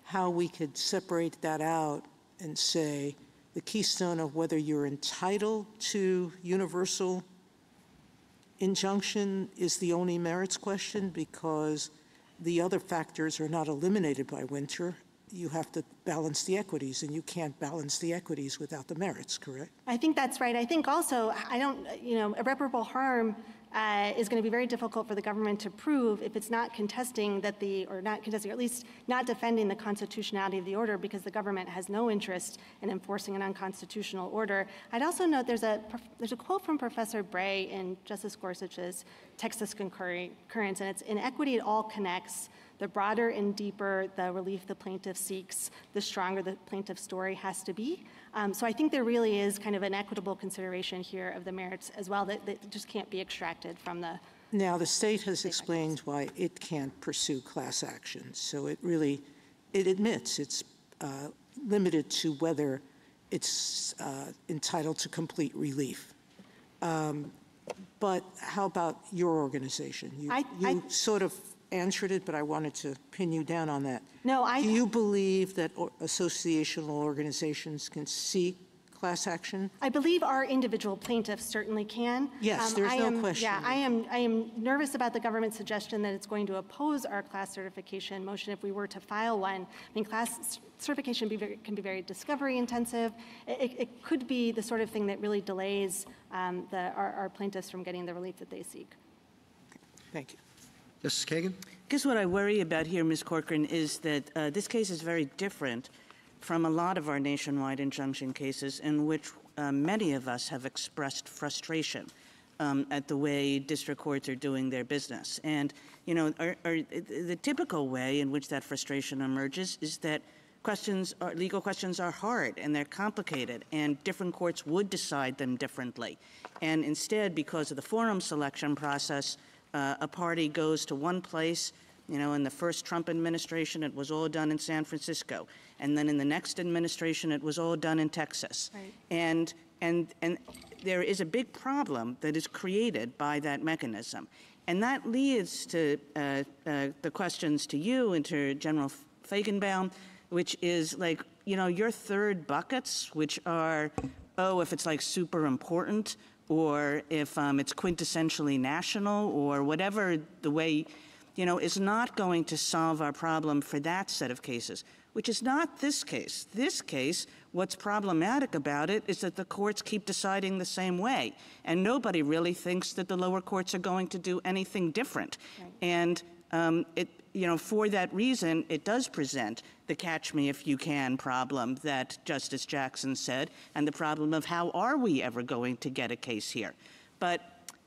how we could separate that out and say the keystone of whether you're entitled to universal injunction is the only merits question because the other factors are not eliminated by winter. You have to balance the equities, and you can't balance the equities without the merits, correct? I think that's right. I think also, irreparable harm is going to be very difficult for the government to prove if it's not contesting or at least not defending the constitutionality of the order because the government has no interest in enforcing an unconstitutional order. I'd also note there's a quote from Professor Bray in Justice Gorsuch's Texas Concurrence, and it's, "In equity, it all connects. The broader and deeper the relief the plaintiff seeks, the stronger the plaintiff's story has to be." So I think there really is kind of an equitable consideration here of the merits as well that just can't be extracted from Now, the state has explained why it can't pursue class actions, so it admits it's limited to whether it's entitled to complete relief. But how about your organization? You sort of answered it, but I wanted to pin you down on that. No, Do you believe that associational organizations can seek class action? I believe our individual plaintiffs certainly can. Yes, there's no question. Yeah, I am nervous about the government's suggestion that it's going to oppose our class certification motion if we were to file one. I mean, class certification can be very discovery intensive. It could be the sort of thing that really delays our plaintiffs from getting the relief that they seek. Thank you. Justice Kagan? I guess what I worry about here, Ms. Corcoran, is that this case is very different from a lot of our nationwide injunction cases in which many of us have expressed frustration at the way district courts are doing their business. And, you know, the typical way in which that frustration emerges is that legal questions are hard and they're complicated, and different courts would decide them differently. And instead, because of the forum selection process, a party goes to one place. You know, in the first Trump administration, it was all done in San Francisco. And then in the next administration, it was all done in Texas. Right. And there is a big problem that is created by that mechanism. And that leads to the questions to you and to General Feigenbaum, which is like, you know, your third buckets, which are, if it's like super important, or if it's quintessentially national, or whatever the way, you know, is not going to solve our problem for that set of cases, which is not this case. This case, what's problematic about it is that the courts keep deciding the same way, and nobody really thinks that the lower courts are going to do anything different. Right. And you know, for that reason, it does present the catch me if you can problem that Justice Jackson said, and the problem of how are we ever going to get a case here. But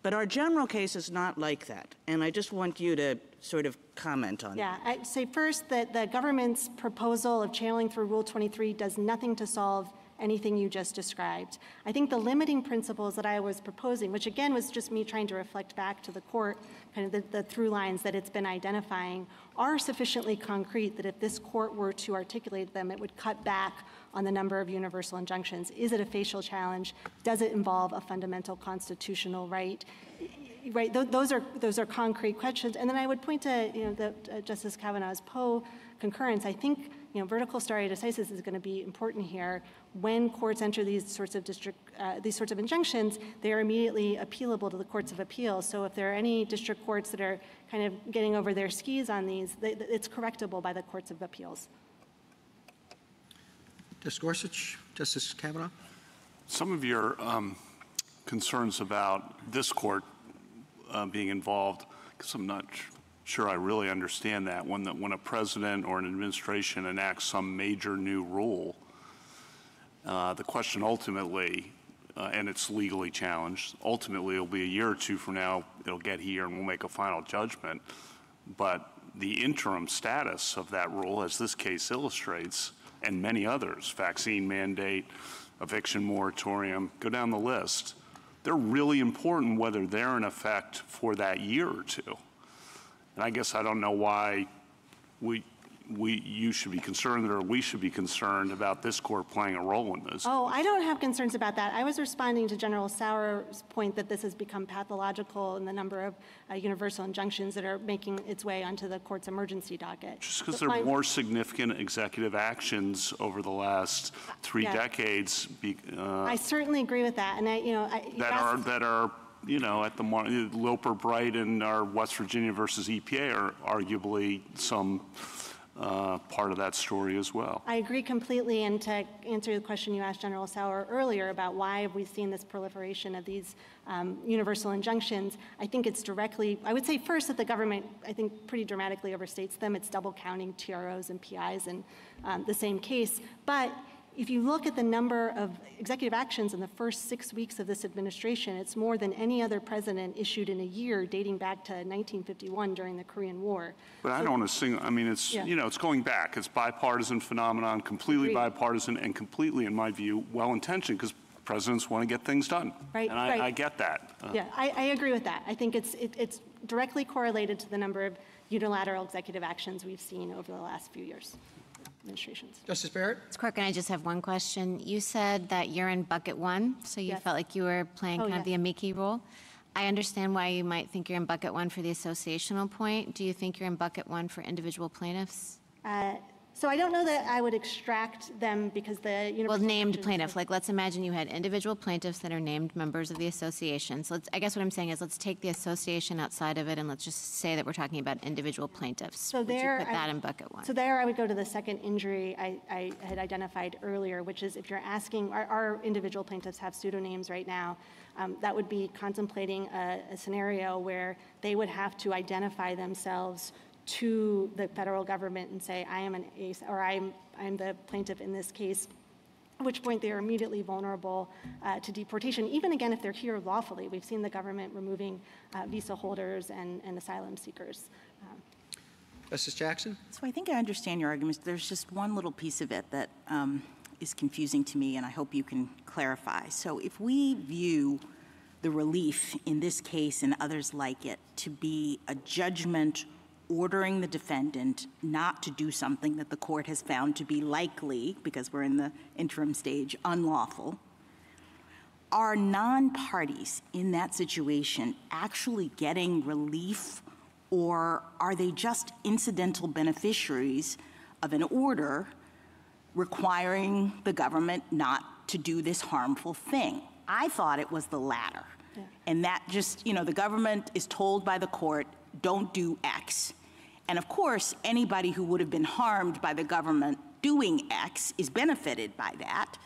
our general case is not like that, and I just want you to sort of comment on that. Yeah, I'd say first that the government's proposal of channeling through Rule 23 does nothing to solve anything you just described. I think the limiting principles that I was proposing, which again was just me trying to reflect back to the court, kind of the through lines that it's been identifying, are sufficiently concrete that if this court were to articulate them, it would cut back on the number of universal injunctions. Is it a facial challenge? Does it involve a fundamental constitutional right? Right. Those are concrete questions. And then I would point to Justice Kavanaugh's Poe concurrence. I think vertical stare decisis is going to be important here. When courts enter these sorts of injunctions, they are immediately appealable to the courts of appeals. So if there are any district courts that are kind of getting over their skis on these, it's correctable by the courts of appeals. Justice Gorsuch, Justice Kavanaugh. Some of your concerns about this court being involved, because I'm not sure I really understand that. When a president or an administration enacts some major new rule, the question ultimately, and it's legally challenged, ultimately it'll be a year or two from now, it'll get here and we'll make a final judgment. But the interim status of that rule, as this case illustrates, and many others, vaccine mandate, eviction moratorium, go down the list, they're really important whether they're in effect for that year or two. And I guess I don't know why you should be concerned or we should be concerned about this court playing a role in this. Oh, I don't have concerns about that. I was responding to General Sauer's point that this has become pathological in the number of universal injunctions that are making its way onto the court's emergency docket. Just because there are more significant executive actions over the last three decades. I certainly agree with that, and that are at the Loper Bright and our West Virginia versus EPA are arguably some part of that story as well. I agree completely, and to answer the question you asked General Sauer earlier about why have we seen this proliferation of these universal injunctions, I think it's directly, I would say first that the government, I think, pretty dramatically overstates them. It's double counting TROs and PIs in the same case. But if you look at the number of executive actions in the first 6 weeks of this administration, it's more than any other president issued in a year dating back to 1951 during the Korean War. But I don't want to sing, I mean, it's, it's going back. It's bipartisan phenomenon, completely bipartisan, and completely, in my view, well-intentioned, because presidents want to get things done. Right, and I get that. I agree with that. I think it's directly correlated to the number of unilateral executive actions we've seen over the last few years. Administrations. Justice Barrett? Ms. Cork, and I just have one question. You said that you're in bucket one, so you Yes. felt like you were playing kind of yes. the amici role. I understand why you might think you're in bucket one for the associational point. Do you think you're in bucket one for individual plaintiffs? So I don't know that I would extract them because the universal Well, named exemptions- plaintiff. Like, let's imagine you had individual plaintiffs that are named members of the association. So I guess what I'm saying is let's take the association outside of it and let's just say that we're talking about individual plaintiffs. So Would there, you put that in bucket one? So there I would go to the second injury I had identified earlier, which is if you're asking, our individual plaintiffs have pseudonames right now, that would be contemplating a scenario where they would have to identify themselves to the federal government and say, I am an ace, or I'm the plaintiff in this case, at which point they are immediately vulnerable to deportation, even again if they're here lawfully. We've seen the government removing visa holders and asylum seekers. Justice Jackson? So I think I understand your arguments. There's just one little piece of it that is confusing to me, and I hope you can clarify. So if we view the relief in this case and others like it to be a judgment ordering the defendant not to do something that the court has found to be likely, because we're in the interim stage, unlawful, are non-parties in that situation actually getting relief, or are they just incidental beneficiaries of an order requiring the government not to do this harmful thing? I thought it was the latter. Yeah. And that just, the government is told by the court, don't do X. And of course, anybody who would have been harmed by the government doing X is benefited by that.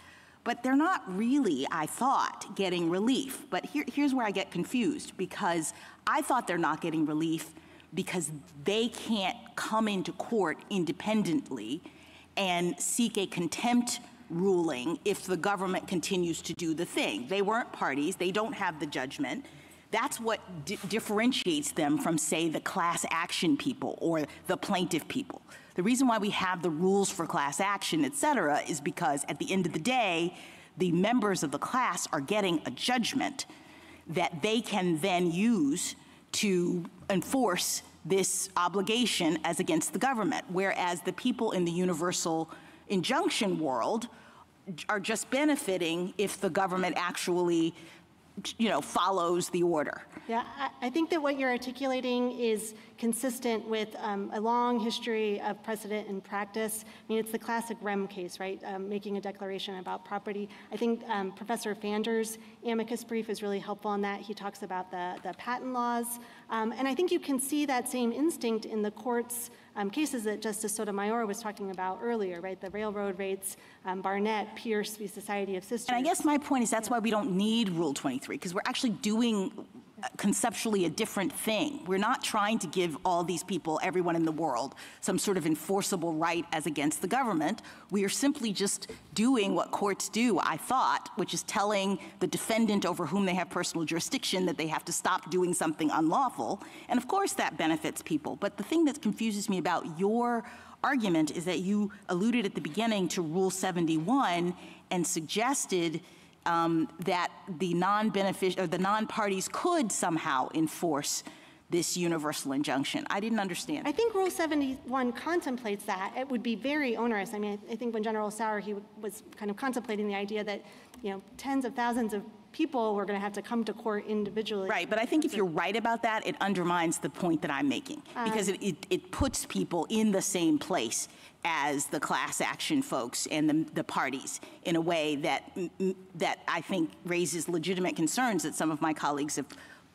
But they're not really, I thought, getting relief. But here's where I get confused, because I thought they're not getting relief because they can't come into court independently and seek a contempt ruling if the government continues to do the thing. They weren't parties. They don't have the judgment. That's what differentiates them from, say, the class action people or the plaintiff people. The reason why we have the rules for class action, et cetera, is because at the end of the day, the members of the class are getting a judgment that they can then use to enforce this obligation as against the government, whereas the people in the universal injunction world are just benefiting if the government actually follows the order. Yeah, I think that what you're articulating is consistent with a long history of precedent and practice. I mean, it's the classic REM case, right? Making a declaration about property. I think Professor Fander's amicus brief is really helpful on that. He talks about the patent laws. And I think you can see that same instinct in the court's cases that Justice Sotomayor was talking about earlier, right? The railroad rates, Barnett, Pierce v. Society of Sisters. And I guess my point is that's why we don't need Rule 23, because we're actually doing conceptually a different thing. We're not trying to give all these people, everyone in the world, some sort of enforceable right as against the government. We are simply just doing what courts do, I thought, which is telling the defendant over whom they have personal jurisdiction that they have to stop doing something unlawful. And of course that benefits people. But the thing that confuses me about your argument is that you alluded at the beginning to Rule 71 and suggested that the non-parties could somehow enforce this universal injunction. I didn't understand. I think Rule 71 contemplates that. It would be very onerous. I mean, I think when General Sauer, he was kind of contemplating the idea that, tens of thousands of people were going to have to come to court individually. Right, but I think if you're right about that, it undermines the point that I'm making, because it puts people in the same place as the class action folks and the parties in a way that I think raises legitimate concerns that some of my colleagues have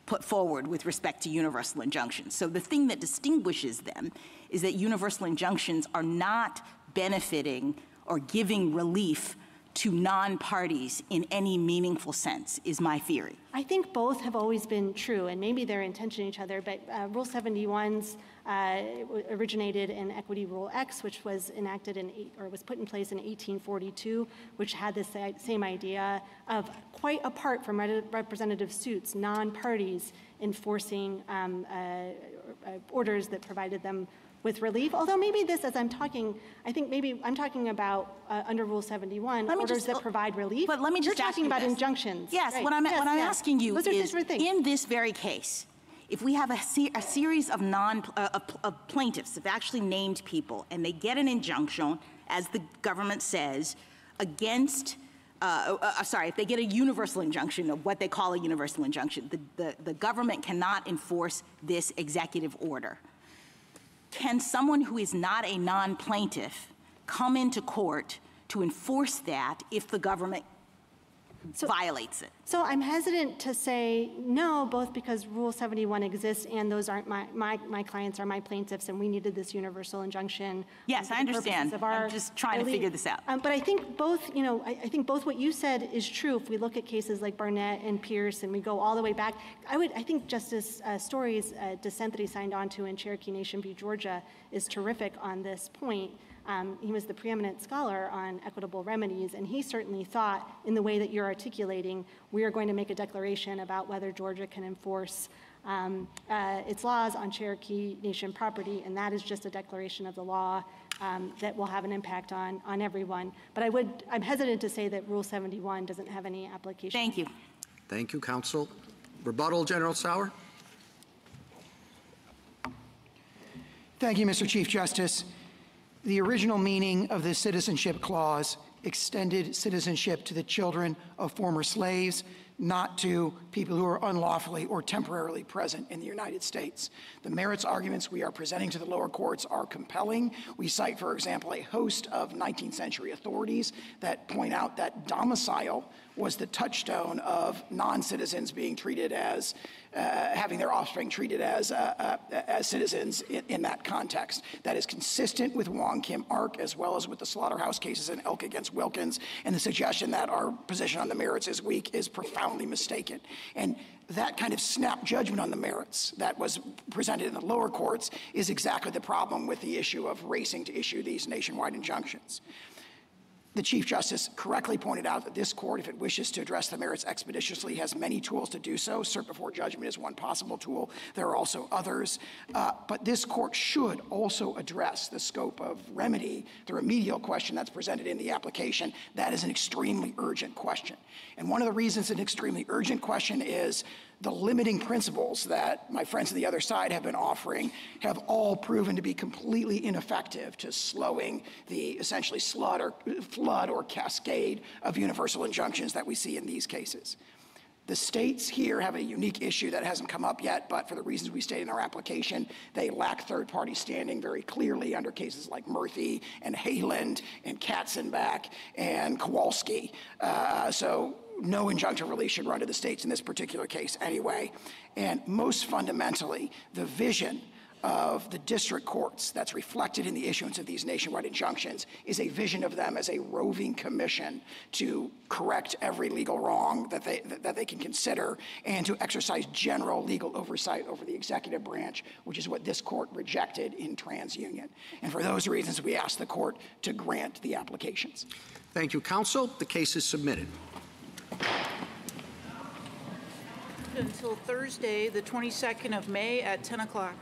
put forward with respect to universal injunctions. So the thing that distinguishes them is that universal injunctions are not benefiting or giving relief to non-parties in any meaningful sense, is my theory. I think both have always been true, and maybe they're in tension with each other, but Rule 71's originated in Equity Rule X, which was enacted was put in place in 1842, which had this same idea of, quite apart from representative suits, non-parties enforcing orders that provided them with relief. Although maybe this, as I'm talking, I think maybe I'm talking about under Rule 71, orders that provide relief. But let me just You're talking about injunctions. Yes, right. what I'm asking you Those are is, different things. in this very case, if we have a series of of plaintiffs, of actually named people, and they get an injunction, as the government says, against, if they get a universal injunction, of what they call a universal injunction, the government cannot enforce this executive order. Can someone who is not a non-plaintiff come into court to enforce that if the government violates it? So I'm hesitant to say no, both because Rule 71 exists and those aren't my clients are my plaintiffs, and we needed this universal injunction. Yes, I understand. I'm just trying to figure this out. But I think both, I think both what you said is true. If we look at cases like Barnett and Pierce, and we go all the way back, I think Justice Story's dissent that he signed on to in Cherokee Nation v. Georgia is terrific on this point. He was the preeminent scholar on equitable remedies, and he certainly thought, in the way that you're articulating, we are going to make a declaration about whether Georgia can enforce its laws on Cherokee Nation property, and that is just a declaration of the law that will have an impact on everyone. But I'm hesitant to say that Rule 71 doesn't have any application. Thank you. Thank you, counsel. Rebuttal, General Sauer. Thank you, Mr. Chief Justice. The original meaning of the Citizenship Clause extended citizenship to the children of former slaves, not to people who are unlawfully or temporarily present in the United States. The merits arguments we are presenting to the lower courts are compelling. We cite, for example, a host of 19th century authorities that point out that domicile was the touchstone of non-citizens being treated as, having their offspring treated as citizens in that context. That is consistent with Wong Kim Ark, as well as with the slaughterhouse cases in Elk against Wilkins, and the suggestion that our position on the merits is weak is profoundly mistaken. And that kind of snap judgment on the merits that was presented in the lower courts is exactly the problem with the issue of racing to issue these nationwide injunctions. The Chief Justice correctly pointed out that this court, if it wishes to address the merits expeditiously, has many tools to do so. Cert before judgment is one possible tool. There are also others. But this court should also address the scope of remedy, the remedial question that's presented in the application. That is an extremely urgent question. And one of the reasons it's an extremely urgent question is the limiting principles that my friends on the other side have been offering have all proven to be completely ineffective to slowing the essentially flood or cascade of universal injunctions that we see in these cases. The states here have a unique issue that hasn't come up yet, but for the reasons we state in our application, they lack third-party standing very clearly under cases like Murphy and Hayland and Katzenbach and Kowalski. So no injunctive relief should run to the states in this particular case anyway. And most fundamentally, the vision of the district courts that's reflected in the issuance of these nationwide injunctions is a vision of them as a roving commission to correct every legal wrong that they can consider and to exercise general legal oversight over the executive branch, which is what this court rejected in TransUnion. And for those reasons, we ask the court to grant the applications. Thank you, counsel. The case is submitted. Until Thursday, the 22nd of May at 10 o'clock.